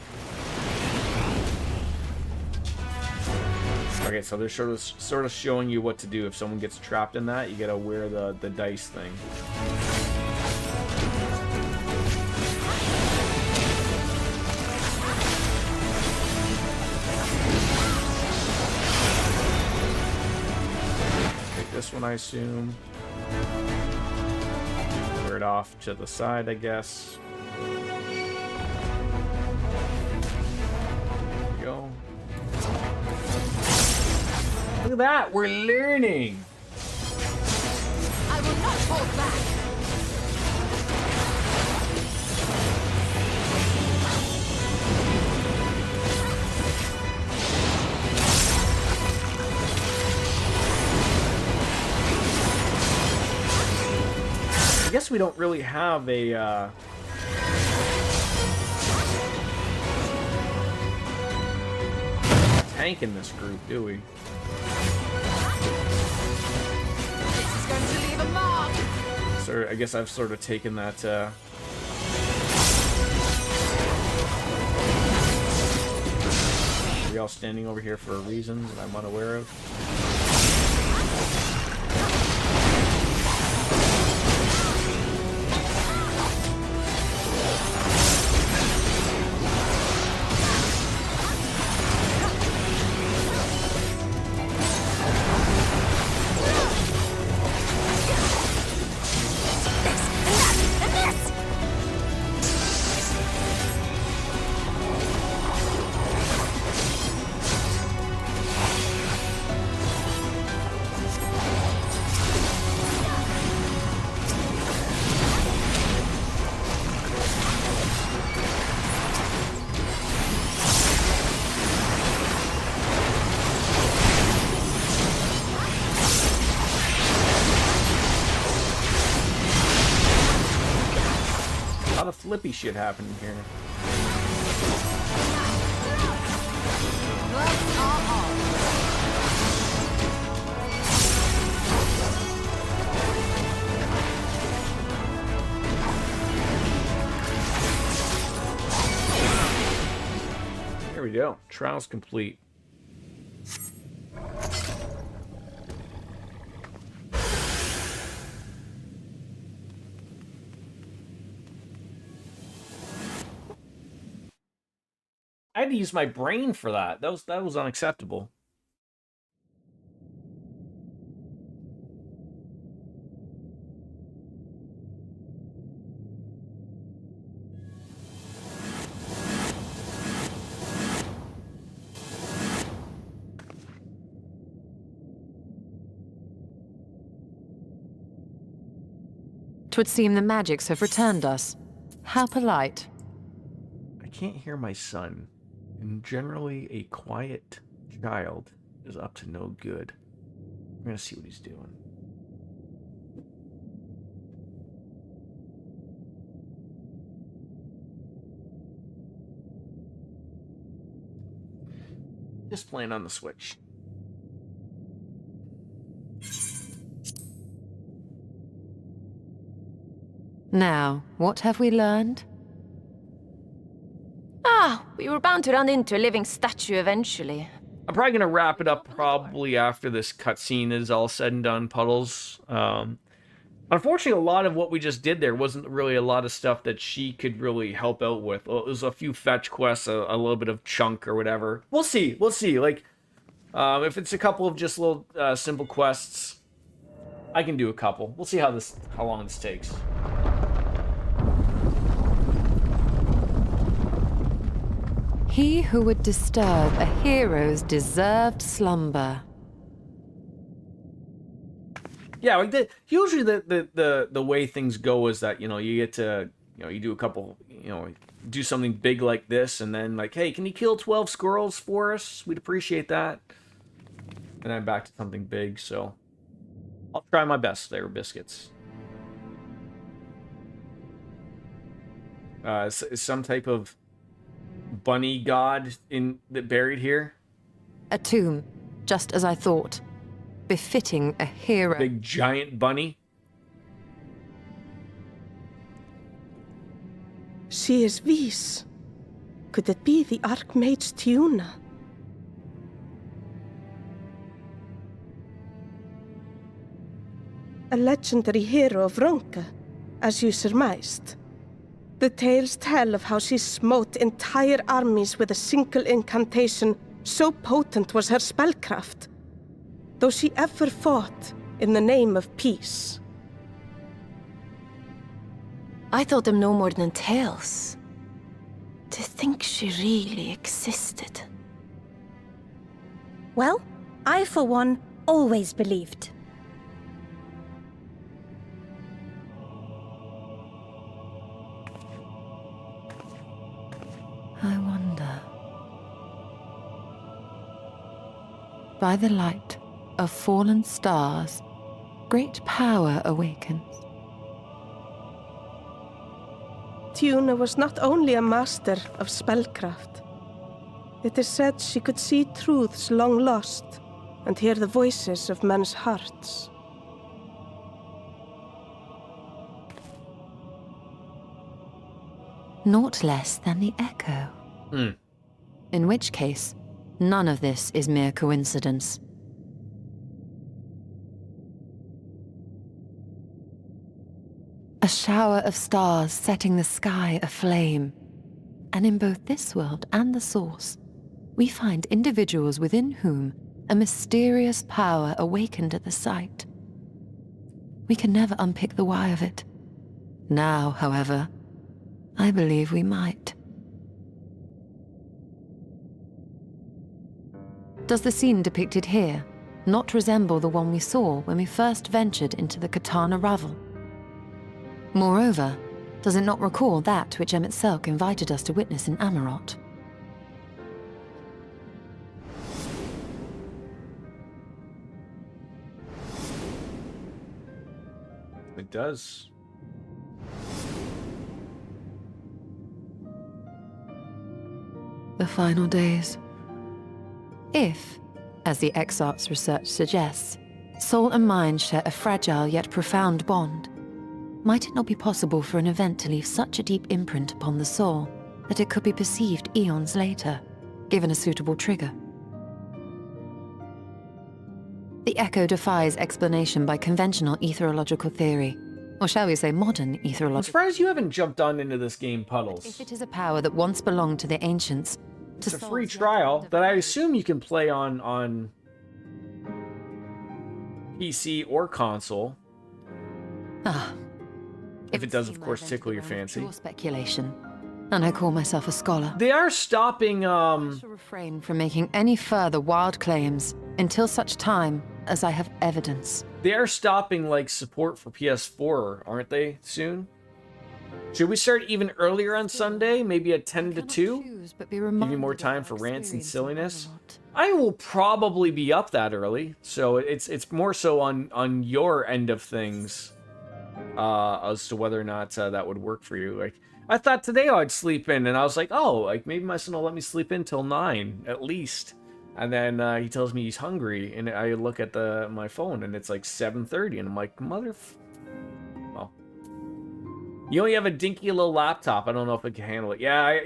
Okay, so they're sort of showing you what to do. If someone gets trapped in that, you gotta wear the dice thing. Take this one, I assume. Wear it off to the side, I guess. There we go. Look at that, we're learning. I will not hold back. I guess we don't really have a tank in this group, do we? So I guess I've sort of taken that are y'all standing over here for a reason that I'm unaware of? A lot of flippy shit happening here. There we go. Trial's complete. I had to use my brain for that. That was unacceptable. Twould seem the magics have returned us. How polite. I can't hear my son, and generally a quiet child is up to no good. I'm gonna see what he's doing. Just playing on the Switch. Now, what have we learned? Ah, we were bound to run into a living statue eventually. I'm probably gonna wrap it up probably after this cutscene is all said and done, Puddles. Unfortunately, a lot of what we just did there wasn't really a lot of stuff that she could really help out with. Well, it was a few fetch quests, a little bit of chunk or whatever. We'll see. We'll see. Like, if it's a couple of just little simple quests, I can do a couple. We'll see how long this takes. He who would disturb a hero's deserved slumber. Yeah, like usually the way things go is that, you know, you get to, you know, you do a couple, you know, do something big like this, and then like, hey, can you kill 12 squirrels for us? We'd appreciate that. And then back to something big, so I'll try my best there, biscuits. Is some type of bunny god buried here? A tomb, just as I thought. Befitting a hero. Big giant bunny? She is Vis. Could it be the Archmage Tiuna? A legendary hero of Ronka, as you surmised. The tales tell of how she smote entire armies with a single incantation, so potent was her spellcraft. Though she ever fought in the name of peace. I thought them no more than tales. To think she really existed. Well, I for one always believed. I wonder. By the light of fallen stars, great power awakens. Tiuna was not only a master of spellcraft. It is said she could see truths long lost and hear the voices of men's hearts. Naught less than the echo. In which case, none of this is mere coincidence. A shower of stars setting the sky aflame. And in both this world and the Source, we find individuals within whom a mysterious power awakened at the sight. We can never unpick the why of it. Now, however, I believe we might. Does the scene depicted here not resemble the one we saw when we first ventured into the Katana Ravel? Moreover, does it not recall that which Emmett Selk invited us to witness in Amarot? It does. The final days. If, as the Exarch's research suggests, soul and mind share a fragile yet profound bond, might it not be possible for an event to leave such a deep imprint upon the soul that it could be perceived eons later, given a suitable trigger? The echo defies explanation by conventional etherological theory, or shall we say modern etherological. I'm surprised you haven't jumped on into this game, Puddles. If it is a power that once belonged to the ancients, it's a free trial that I assume you can play on PC or console. If it does, of course, tickle your fancy. Pure speculation, and I call myself a scholar. They are stopping. I shall refrain from making any further wild claims until such time as I have evidence. They are stopping like support for PS4, aren't they? Soon. Should we start even earlier on Sunday? Maybe at 10 to 2? Give you more time for rants and silliness? I will probably be up that early, so it's more so on your end of things as to whether or not that would work for you. Like, I thought today I'd sleep in, and I was like, oh, like maybe my son will let me sleep in till 9 at least. And then he tells me he's hungry, and I look at my phone, and it's like 7:30, and I'm like, well, you only have a dinky little laptop. I don't know if it can handle it. Yeah,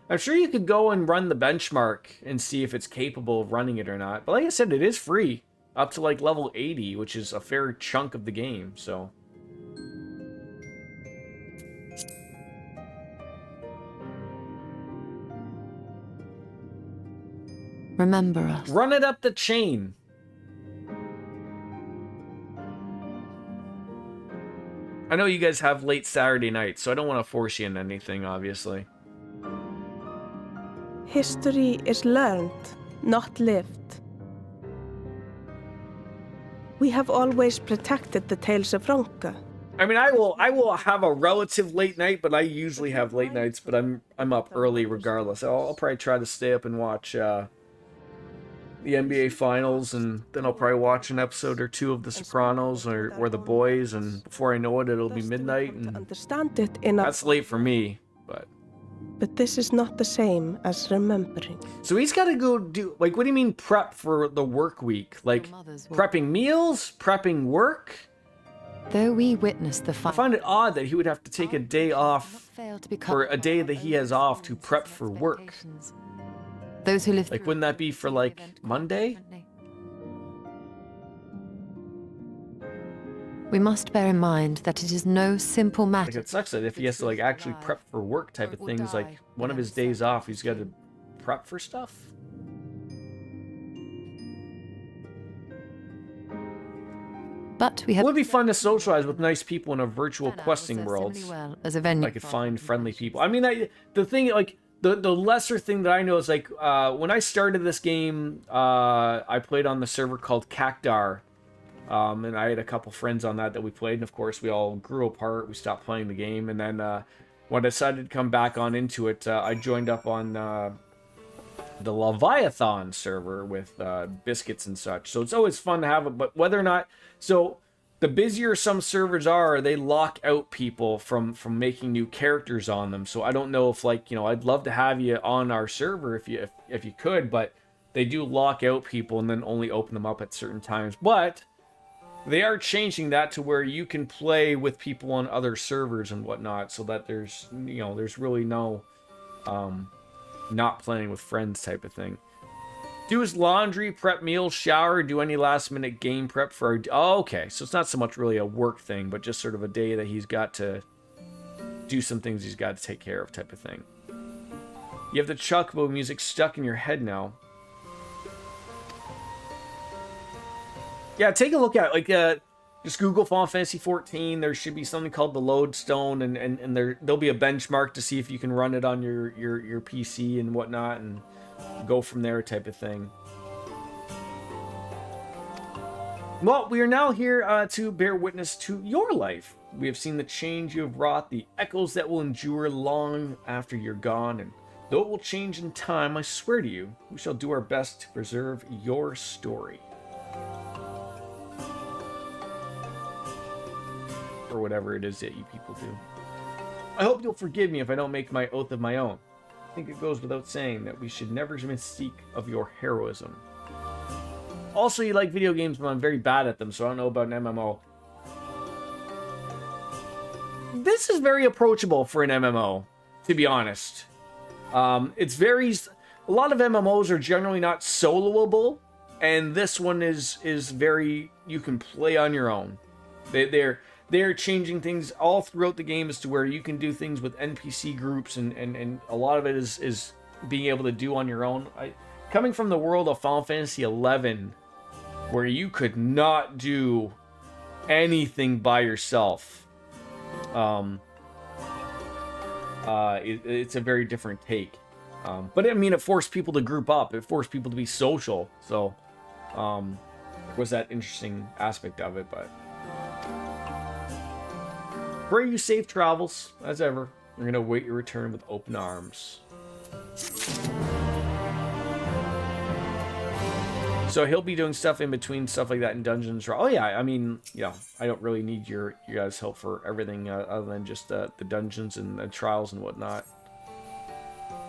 I'm sure you could go and run the benchmark and see if it's capable of running it or not. But like I said, it is free up to like level 80, which is a fair chunk of the game, so... Remember us. Run it up the chain. I know you guys have late Saturday nights, so I don't want to force you into anything, obviously. History is learned, not lived. We have always protected the tales of Ronka. I mean, I will have a relative late night, but I usually have late nights, but I'm up early regardless. I'll probably try to stay up and watch the NBA Finals, and then I'll probably watch an episode or two of The Sopranos or The Boys, and before I know it, it'll be midnight, and understand it enough. That's late for me, but... But this is not the same as remembering. So he's got to go do... Like, what do you mean prep for the work week? Like, prepping meals? Prepping work? Though we witnessed the I find it odd that he would have to take a day off, or a day that he has off to prep for work. Those who live... Like, wouldn't that be for, like, Monday? We must bear in mind that it is no simple matter. Like, it sucks that if he has to, like, actually prep for work type of things, like, one of his days off, he's got to prep for stuff? But we have... It would be fun to socialize with nice people in a virtual questing world. As a venue. I could find friendly people. I mean, the thing, like... The lesser thing that I know is, like, when I started this game, I played on the server called Cactar, and I had a couple friends on that we played, and of course we all grew apart, we stopped playing the game, and then when I decided to come back on into it, I joined up on the Leviathan server with biscuits and such, so it's always fun to have it, but whether or not... So... The busier some servers are, they lock out people from making new characters on them. So I don't know if, like, you know, I'd love to have you on our server if you could, but they do lock out people and then only open them up at certain times. But they are changing that to where you can play with people on other servers and whatnot, so that there's, you know, there's really no not playing with friends type of thing. Do his laundry, prep meals, shower, do any last minute game prep for our... Oh, okay, so it's not so much really a work thing, but just sort of a day that he's got to do some things he's got to take care of type of thing. You have the Chocobo music stuck in your head now. Yeah, take a look at it. Like, just Google Final Fantasy 14. There should be something called the Lodestone, and there'll be a benchmark to see if you can run it on your PC and whatnot, and go from there type of thing. Well, we are now here to bear witness to your life. We have seen the change you have wrought, the echoes that will endure long after you're gone, and though it will change in time, I swear to you, we shall do our best to preserve your story. Or whatever it is that you people do. I hope you'll forgive me if I don't make my oath of my own. I think it goes without saying that we should never misspeak of your heroism. Also, you like video games, but I'm very bad at them, so I don't know about an MMO. This is very approachable for an MMO, to be honest. It's very... A lot of MMOs are generally not soloable, and this one is very... You can play on your own. They're changing things all throughout the game as to where you can do things with NPC groups, and a lot of it is being able to do on your own. Coming from the world of Final Fantasy XI, where you could not do anything by yourself, it's a very different take. But I mean, it forced people to group up. It forced people to be social. So, was that interesting aspect of it, but... Pray you safe travels, as ever. We're going to await your return with open arms. So he'll be doing stuff in between, stuff like that in dungeons. Oh yeah, I mean, yeah, I don't really need your guys' help for everything other than just the dungeons and the trials and whatnot.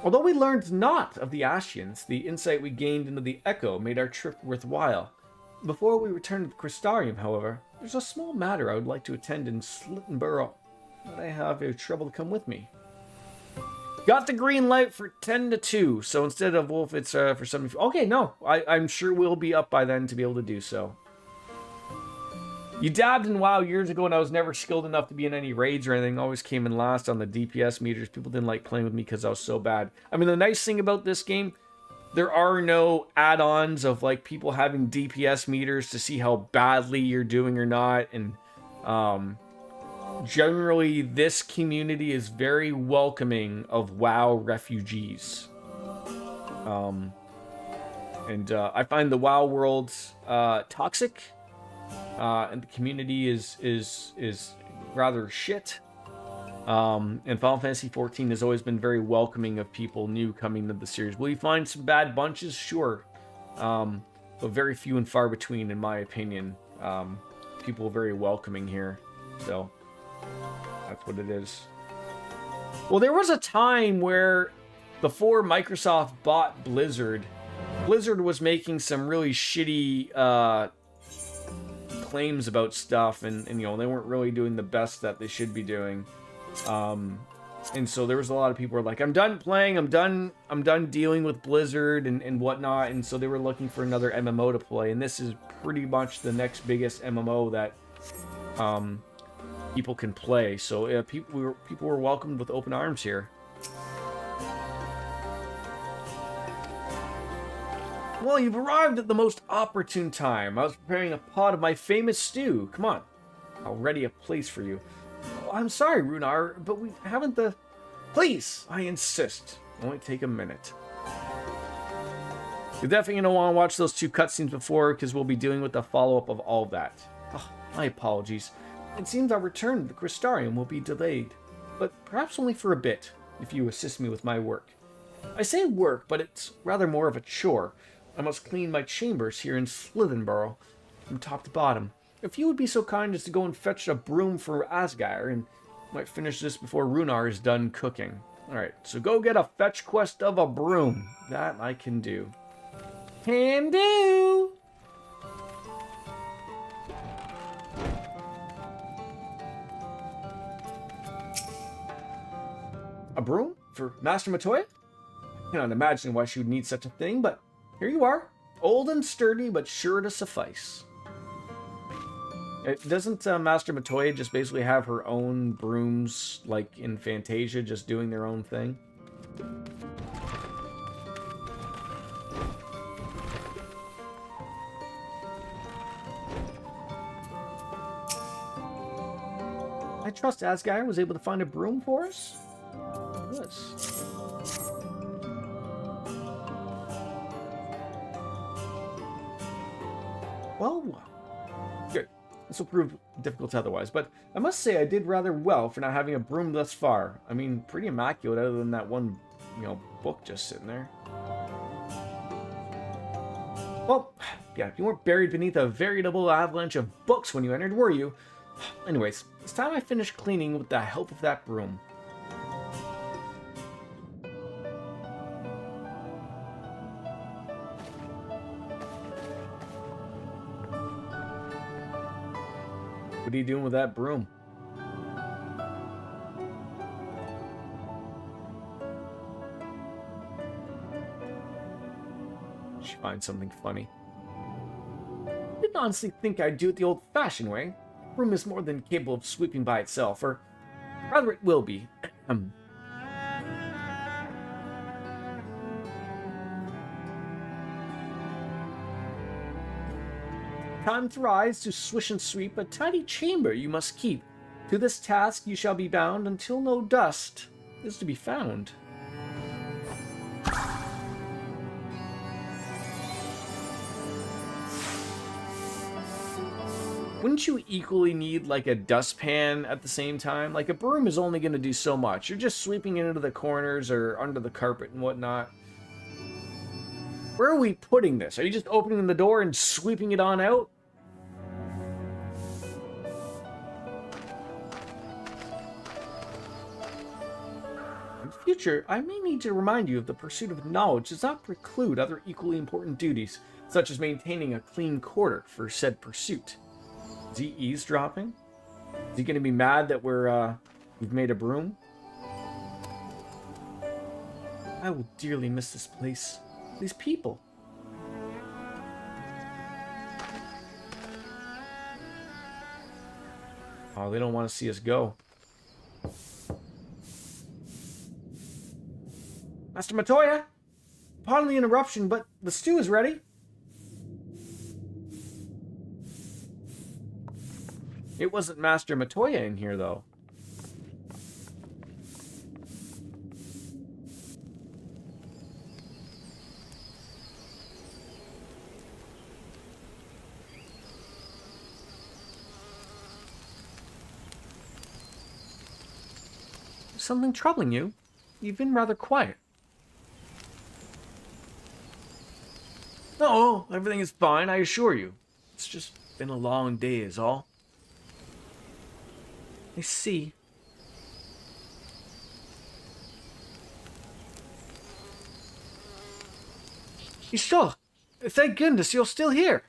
Although we learned not of the Ascians, the insight we gained into the Echo made our trip worthwhile. Before we return to the Crystarium, however, there's a small matter I would like to attend in Slittenborough, but I have trouble to come with me. Got the green light for 10 to 2, so instead of Wolf, it's for 7. Okay, no, I'm sure we'll be up by then to be able to do so. You dabbed in WoW years ago, and I was never skilled enough to be in any raids or anything. Always came in last on the DPS meters. People didn't like playing with me because I was so bad. I mean, the nice thing about this game, there are no add-ons of like people having DPS meters to see how badly you're doing or not. And generally, this community is very welcoming of WoW refugees. I find the WoW world toxic. And the community is rather shit. And Final Fantasy XIV has always been very welcoming of people new coming to the series. Will you find some bad bunches? Sure. But very few and far between, in my opinion. People are very welcoming here. So, that's what it is. Well, there was a time where, before Microsoft bought Blizzard, Blizzard was making some really shitty claims about stuff, and you know, they weren't really doing the best that they should be doing. And so there was a lot of people who were like, I'm done playing, I'm done dealing with Blizzard and whatnot, and so they were looking for another MMO to play, and this is pretty much the next biggest MMO that people can play. So people were welcomed with open arms here. Well, you've arrived at the most opportune time. I was preparing a pot of my famous stew. Come on, I'll ready a place for you. Oh, I'm sorry, Runar, but we haven't the... Please, I insist. Only take a minute. You're definitely going to want to watch those 2 cutscenes before, because we'll be dealing with the follow-up of all of that. Oh, my apologies. It seems our return to the Crystarium will be delayed, but perhaps only for a bit, if you assist me with my work. I say work, but it's rather more of a chore. I must clean my chambers here in Slithenborough, from top to bottom. If you would be so kind as to go and fetch a broom for Asgire, and might finish this before Runar is done cooking. Alright, so go get a fetch quest of a broom. That I can do. Can do! A broom? For Master Matoya? I cannot imagine why she would need such a thing, but here you are. Old and sturdy, but sure to suffice. Doesn't Master Matoya just basically have her own brooms, like in Fantasia, just doing their own thing? I trust Asgire was able to find a broom for us? Yes. Well, good. This will prove difficult otherwise, but I must say I did rather well for not having a broom thus far. I mean, pretty immaculate other than that one, book just sitting there. Well, yeah, you weren't buried beneath a veritable avalanche of books when you entered, were you? Anyways, it's time I finish cleaning with the help of that broom. What are you doing with that broom? She finds something funny. I didn't honestly think I'd do it the old-fashioned way. A broom is more than capable of sweeping by itself, or rather it will be. Time to rise, to swish and sweep, a tidy chamber you must keep. To this task you shall be bound until no dust is to be found. Wouldn't you equally need like a dustpan at the same time? Like a broom is only going to do so much. You're just sweeping it into the corners or under the carpet and whatnot. Where are we putting this? Are you just opening the door and sweeping it on out? future, I may need to remind you of the pursuit of knowledge does not preclude other equally important duties, such as maintaining a clean quarter for said pursuit. Is he eavesdropping? Is he going to be mad that we've made a broom? I will dearly miss this place. These people. Oh, they don't want to see us go. Master Matoya! Pardon the interruption, but the stew is ready. It wasn't Master Matoya in here, though. Something troubling you? You've been rather quiet. No, everything is fine, I assure you. It's just been a long day is all. I see. Sure. Thank goodness you're still here.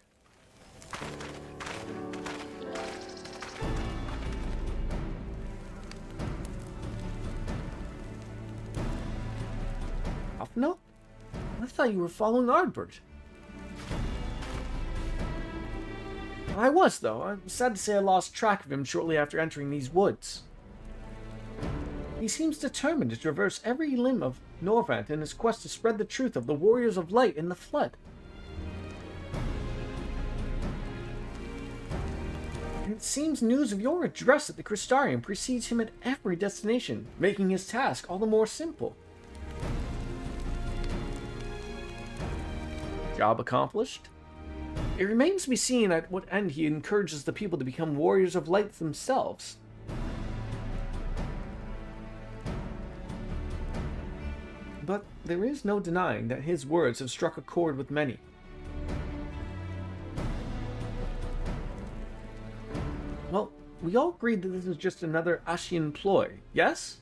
No? I thought you were following Ardbert. I was, though. I'm sad to say I lost track of him shortly after entering these woods. He seems determined to traverse every limb of Norvant in his quest to spread the truth of the Warriors of Light in the Flood. And it seems news of your address at the Crystarium precedes him at every destination, making his task all the more simple. Job accomplished? It remains to be seen at what end he encourages the people to become warriors of light themselves. But there is no denying that his words have struck a chord with many. Well, we all agreed that this is just another Ashian ploy, yes?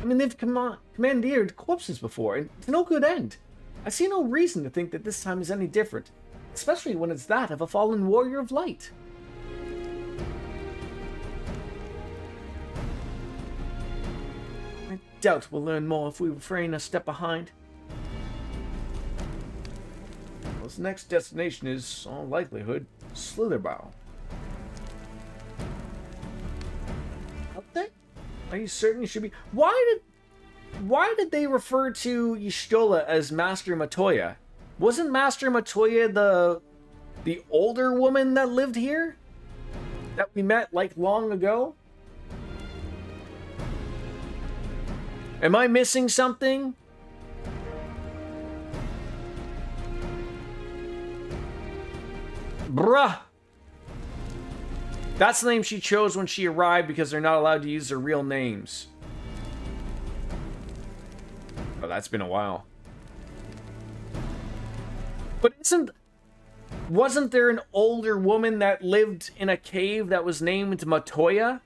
I mean, they've commandeered corpses before, and to no good end. I see no reason to think that this time is any different, especially when it's that of a fallen warrior of light. I doubt we'll learn more if we refrain a step behind. Well, his next destination is, all likelihood, Slitherbow. Out there? Are you certain you should be? Why did they refer to Y'shtola as Master Matoya? Wasn't Master Matoya the older woman that lived here? That we met like long ago? Am I missing something? Bruh! That's the name she chose when she arrived because they're not allowed to use their real names. Oh, that's been a while. But wasn't there an older woman that lived in a cave that was named Matoya?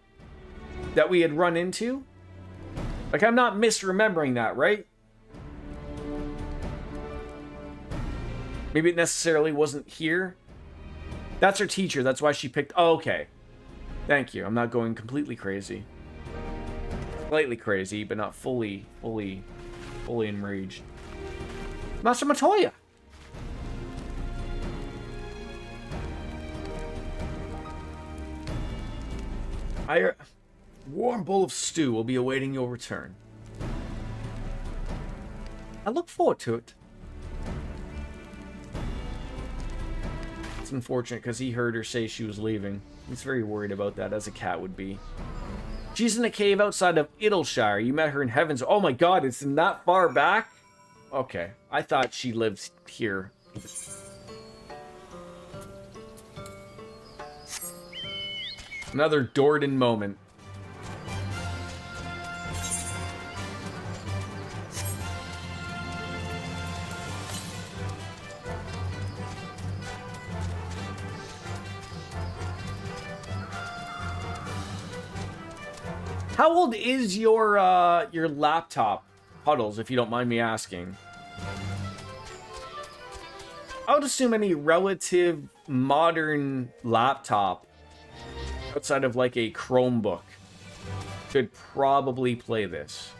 That we had run into? Like, I'm not misremembering that, right? Maybe it necessarily wasn't here. That's her teacher, that's why she picked... Oh, okay. Thank you, I'm not going completely crazy. Slightly crazy, but not fully enraged. Master Matoya! Warm bowl of stew will be awaiting your return. I look forward to it. It's unfortunate because he heard her say she was leaving. He's very worried about that, as a cat would be. She's in a cave outside of Idleshire. You met her in Heavens. Oh my god, it's in that far back? Okay, I thought she lived here. Another Dordan moment. How old is your laptop, Puddles, if you don't mind me asking? I would assume any relative modern laptop outside of like a Chromebook could probably play this.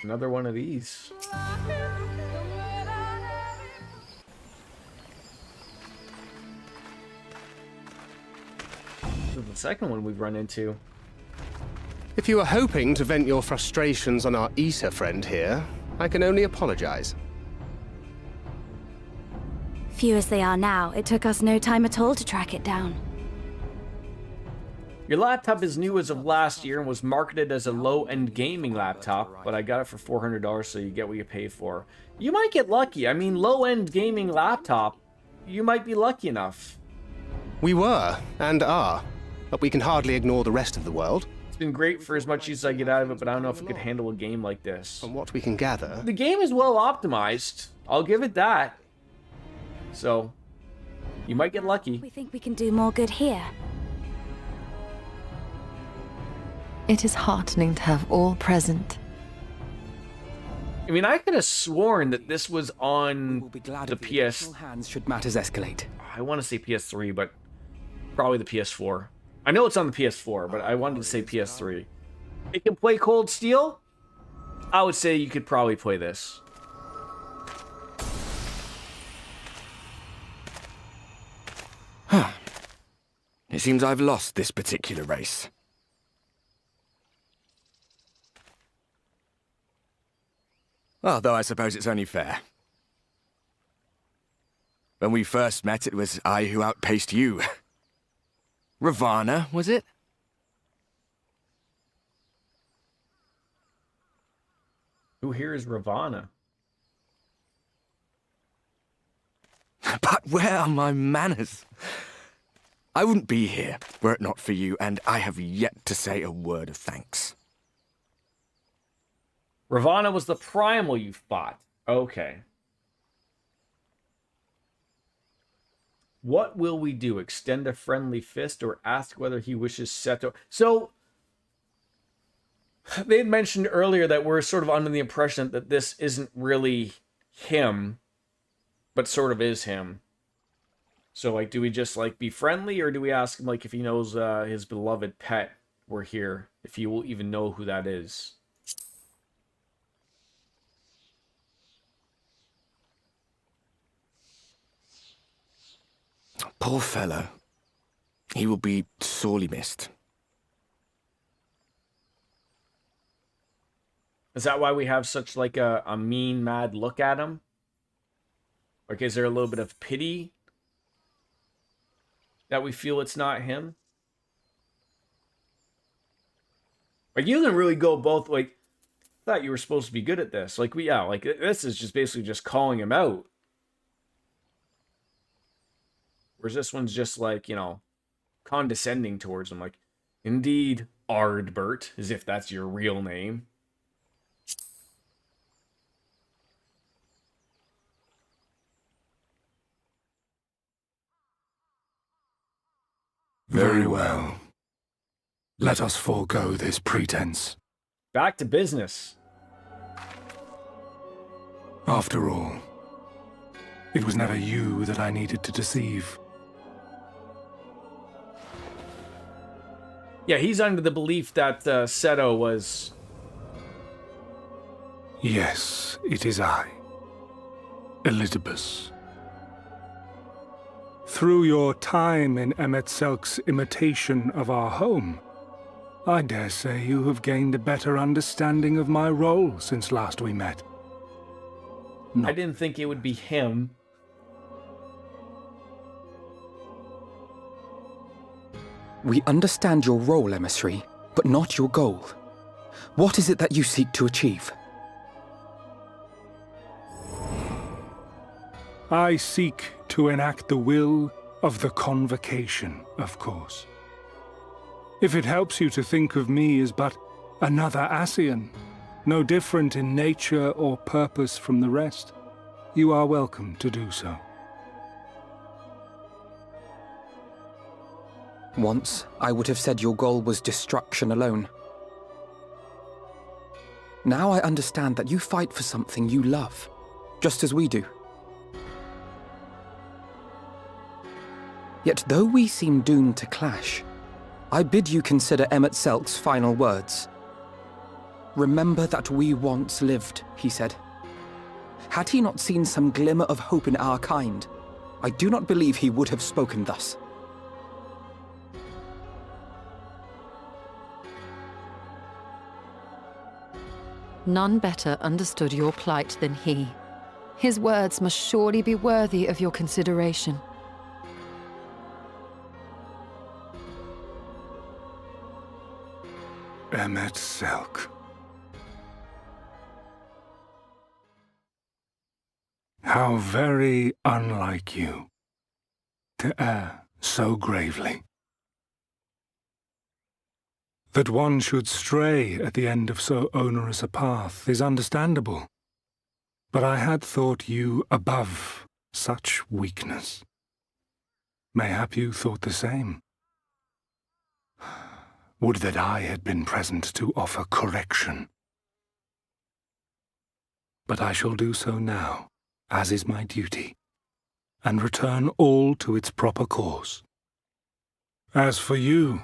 Another one of these. This is the second one we've run into. If you were hoping to vent your frustrations on our Eater friend here, I can only apologize. Few as they are now, it took us no time at all to track it down. Your laptop is new as of last year and was marketed as a low-end gaming laptop, but I got it for $400, so you get what you pay for. You might get lucky. I mean, low-end gaming laptop, you might be lucky enough. We were, and are, but we can hardly ignore the rest of the world. It's been great for as much use as I get out of it, but I don't know if it could handle a game like this. From what we can gather... The game is well optimized. I'll give it that. So, you might get lucky. We think we can do more good here. It is heartening to have all present. I mean, I could have sworn that this was on the PS... hands should matters escalate. I want to say PS3, but probably the PS4. I know it's on the PS4, but I wanted to say PS3. It can play Cold Steel? I would say you could probably play this. Huh. It seems I've lost this particular race. Although I suppose it's only fair. When we first met, it was I who outpaced you. Ravana, was it? Who here is Ravana? But where are my manners? I wouldn't be here were it not for you, and I have yet to say a word of thanks. Ravana was the primal you fought. Okay. What will we do? Extend a friendly fist or ask whether he wishes Seto? So, they had mentioned earlier that we're sort of under the impression that this isn't really him, but sort of is him. So, like, do we just, like, be friendly, or do we ask him, like, if he knows his beloved pet were here? If he will even know who that is? Poor fellow. He will be sorely missed. Is that why we have such, like, a mean, mad look at him? Like, is there a little bit of pity that we feel it's not him? Like, you can really go both, like, I thought you were supposed to be good at this. Like, like, this is just basically just calling him out. Whereas this one's just like, you know, condescending towards him. Like, indeed, Ardbert, as if that's your real name. Very well. Let us forego this pretense. Back to business. After all, it was never you that I needed to deceive. Yeah, he's under the belief that Seto was... Yes, it is I, Elizabeth. Through your time in Emetselk's imitation of our home, I dare say you have gained a better understanding of my role since last we met. I didn't think it would be him. We understand your role, emissary, but not your goal. What is it that you seek to achieve? I seek to enact the will of the Convocation, of course. If it helps you to think of me as but another Ascian, no different in nature or purpose from the rest, you are welcome to do so. Once, I would have said your goal was destruction alone. Now I understand that you fight for something you love, just as we do. Yet though we seem doomed to clash, I bid you consider Emmett Selk's final words. Remember that we once lived, he said. Had he not seen some glimmer of hope in our kind, I do not believe he would have spoken thus. None better understood your plight than he. His words must surely be worthy of your consideration. Emmett Selk. How very unlike you to err so gravely. That one should stray at the end of so onerous a path is understandable, but I had thought you above such weakness. Mayhap you thought the same. Would that I had been present to offer correction. But I shall do so now, as is my duty, and return all to its proper course. As for you,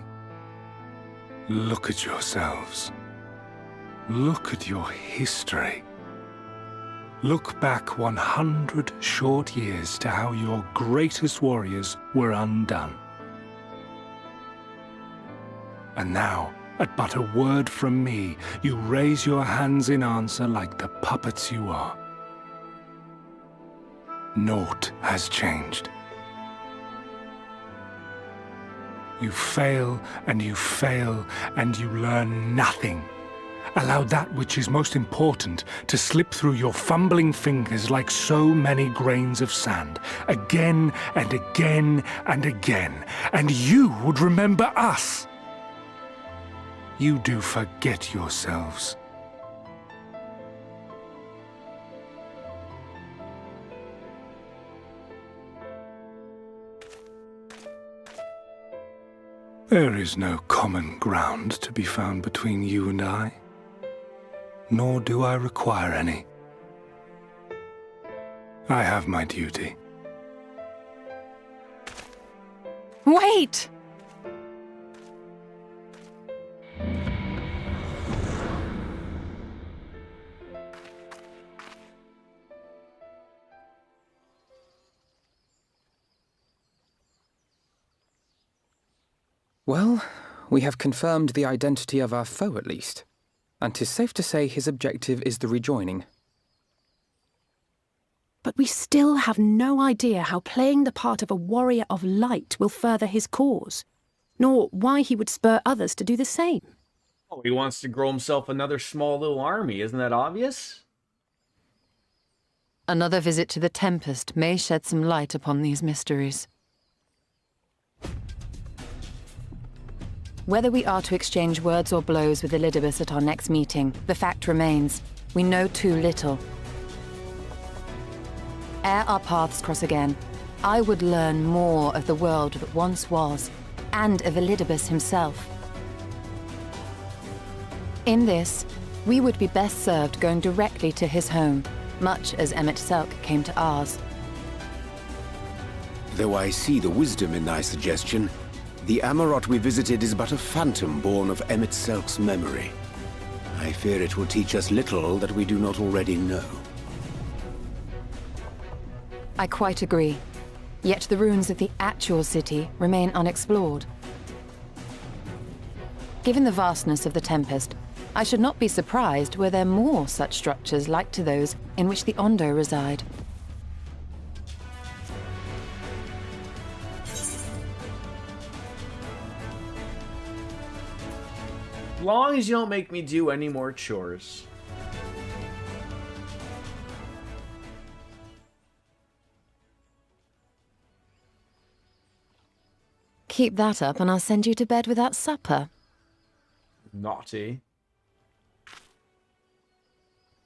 look at yourselves. Look at your history. Look back 100 short years to how your greatest warriors were undone. And now, at but a word from me, you raise your hands in answer like the puppets you are. Naught has changed. You fail, and you fail, and you learn nothing. Allow that which is most important to slip through your fumbling fingers like so many grains of sand, again and again and again, and you would remember us. You do forget yourselves. There is no common ground to be found between you and I, nor do I require any. I have my duty. Wait! Well, we have confirmed the identity of our foe at least, and 'tis safe to say his objective is the rejoining. But we still have no idea how playing the part of a warrior of light will further his cause, nor why he would spur others to do the same. Oh, he wants to grow himself another small little army, isn't that obvious? Another visit to the Tempest may shed some light upon these mysteries. Whether we are to exchange words or blows with Elidibus at our next meeting, the fact remains, we know too little. Ere our paths cross again, I would learn more of the world that once was, and of Elidibus himself. In this, we would be best served going directly to his home, much as Emmett Selk came to ours. Though I see the wisdom in thy suggestion, the Amarot we visited is but a phantom born of Emmett Selk's memory. I fear it will teach us little that we do not already know. I quite agree. Yet the ruins of the actual city remain unexplored. Given the vastness of the Tempest, I should not be surprised were there more such structures like to those in which the Ondo reside. As long as you don't make me do any more chores. Keep that up and I'll send you to bed without supper. Naughty.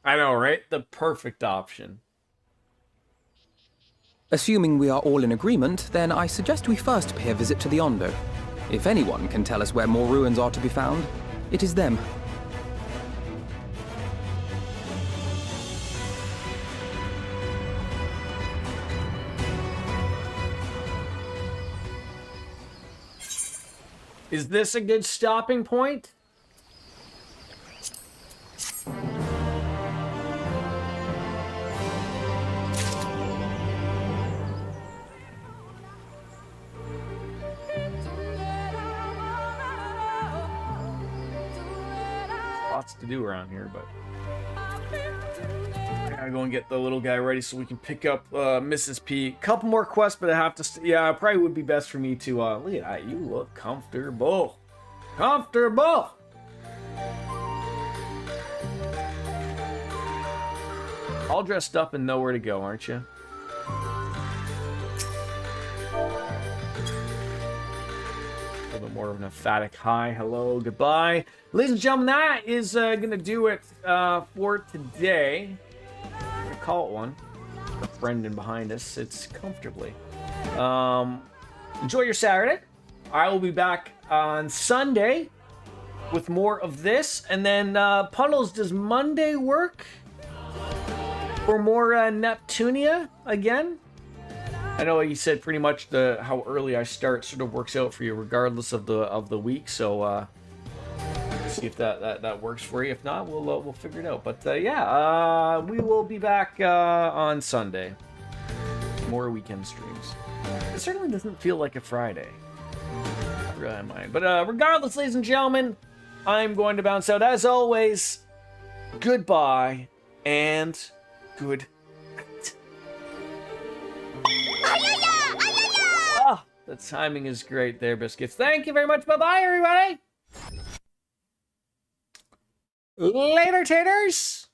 I know, right? The perfect option. Assuming we are all in agreement, then I suggest we first pay a visit to the Ondo. If anyone can tell us where more ruins are to be found, it is them. Is this a good stopping point? Lots to do around here, but I gotta go and get the little guy ready so we can pick up Mrs. P. Couple more quests, but I have to. Yeah, it probably would be best for me to. Look at that. You look comfortable. Comfortable. All dressed up and nowhere to go, aren't you? A little bit more of an emphatic hi, hello, goodbye. Ladies and gentlemen, that is going to do it for today. I'm going to call it one. Brendan behind us sits comfortably. Enjoy your Saturday. I will be back on Sunday with more of this. And then, Puddles, does Monday work for more Neptunia again? I know you said pretty much how early I start sort of works out for you, regardless of the week. So see if that works for you. If not, we'll figure it out. But yeah, we will be back on Sunday. More weekend streams. It certainly doesn't feel like a Friday. Not really on mine. But regardless, ladies and gentlemen, I'm going to bounce out as always. Goodbye and good. Oh, the timing is great there, Biscuits. Thank you very much. Bye-bye, everybody. Later, taters.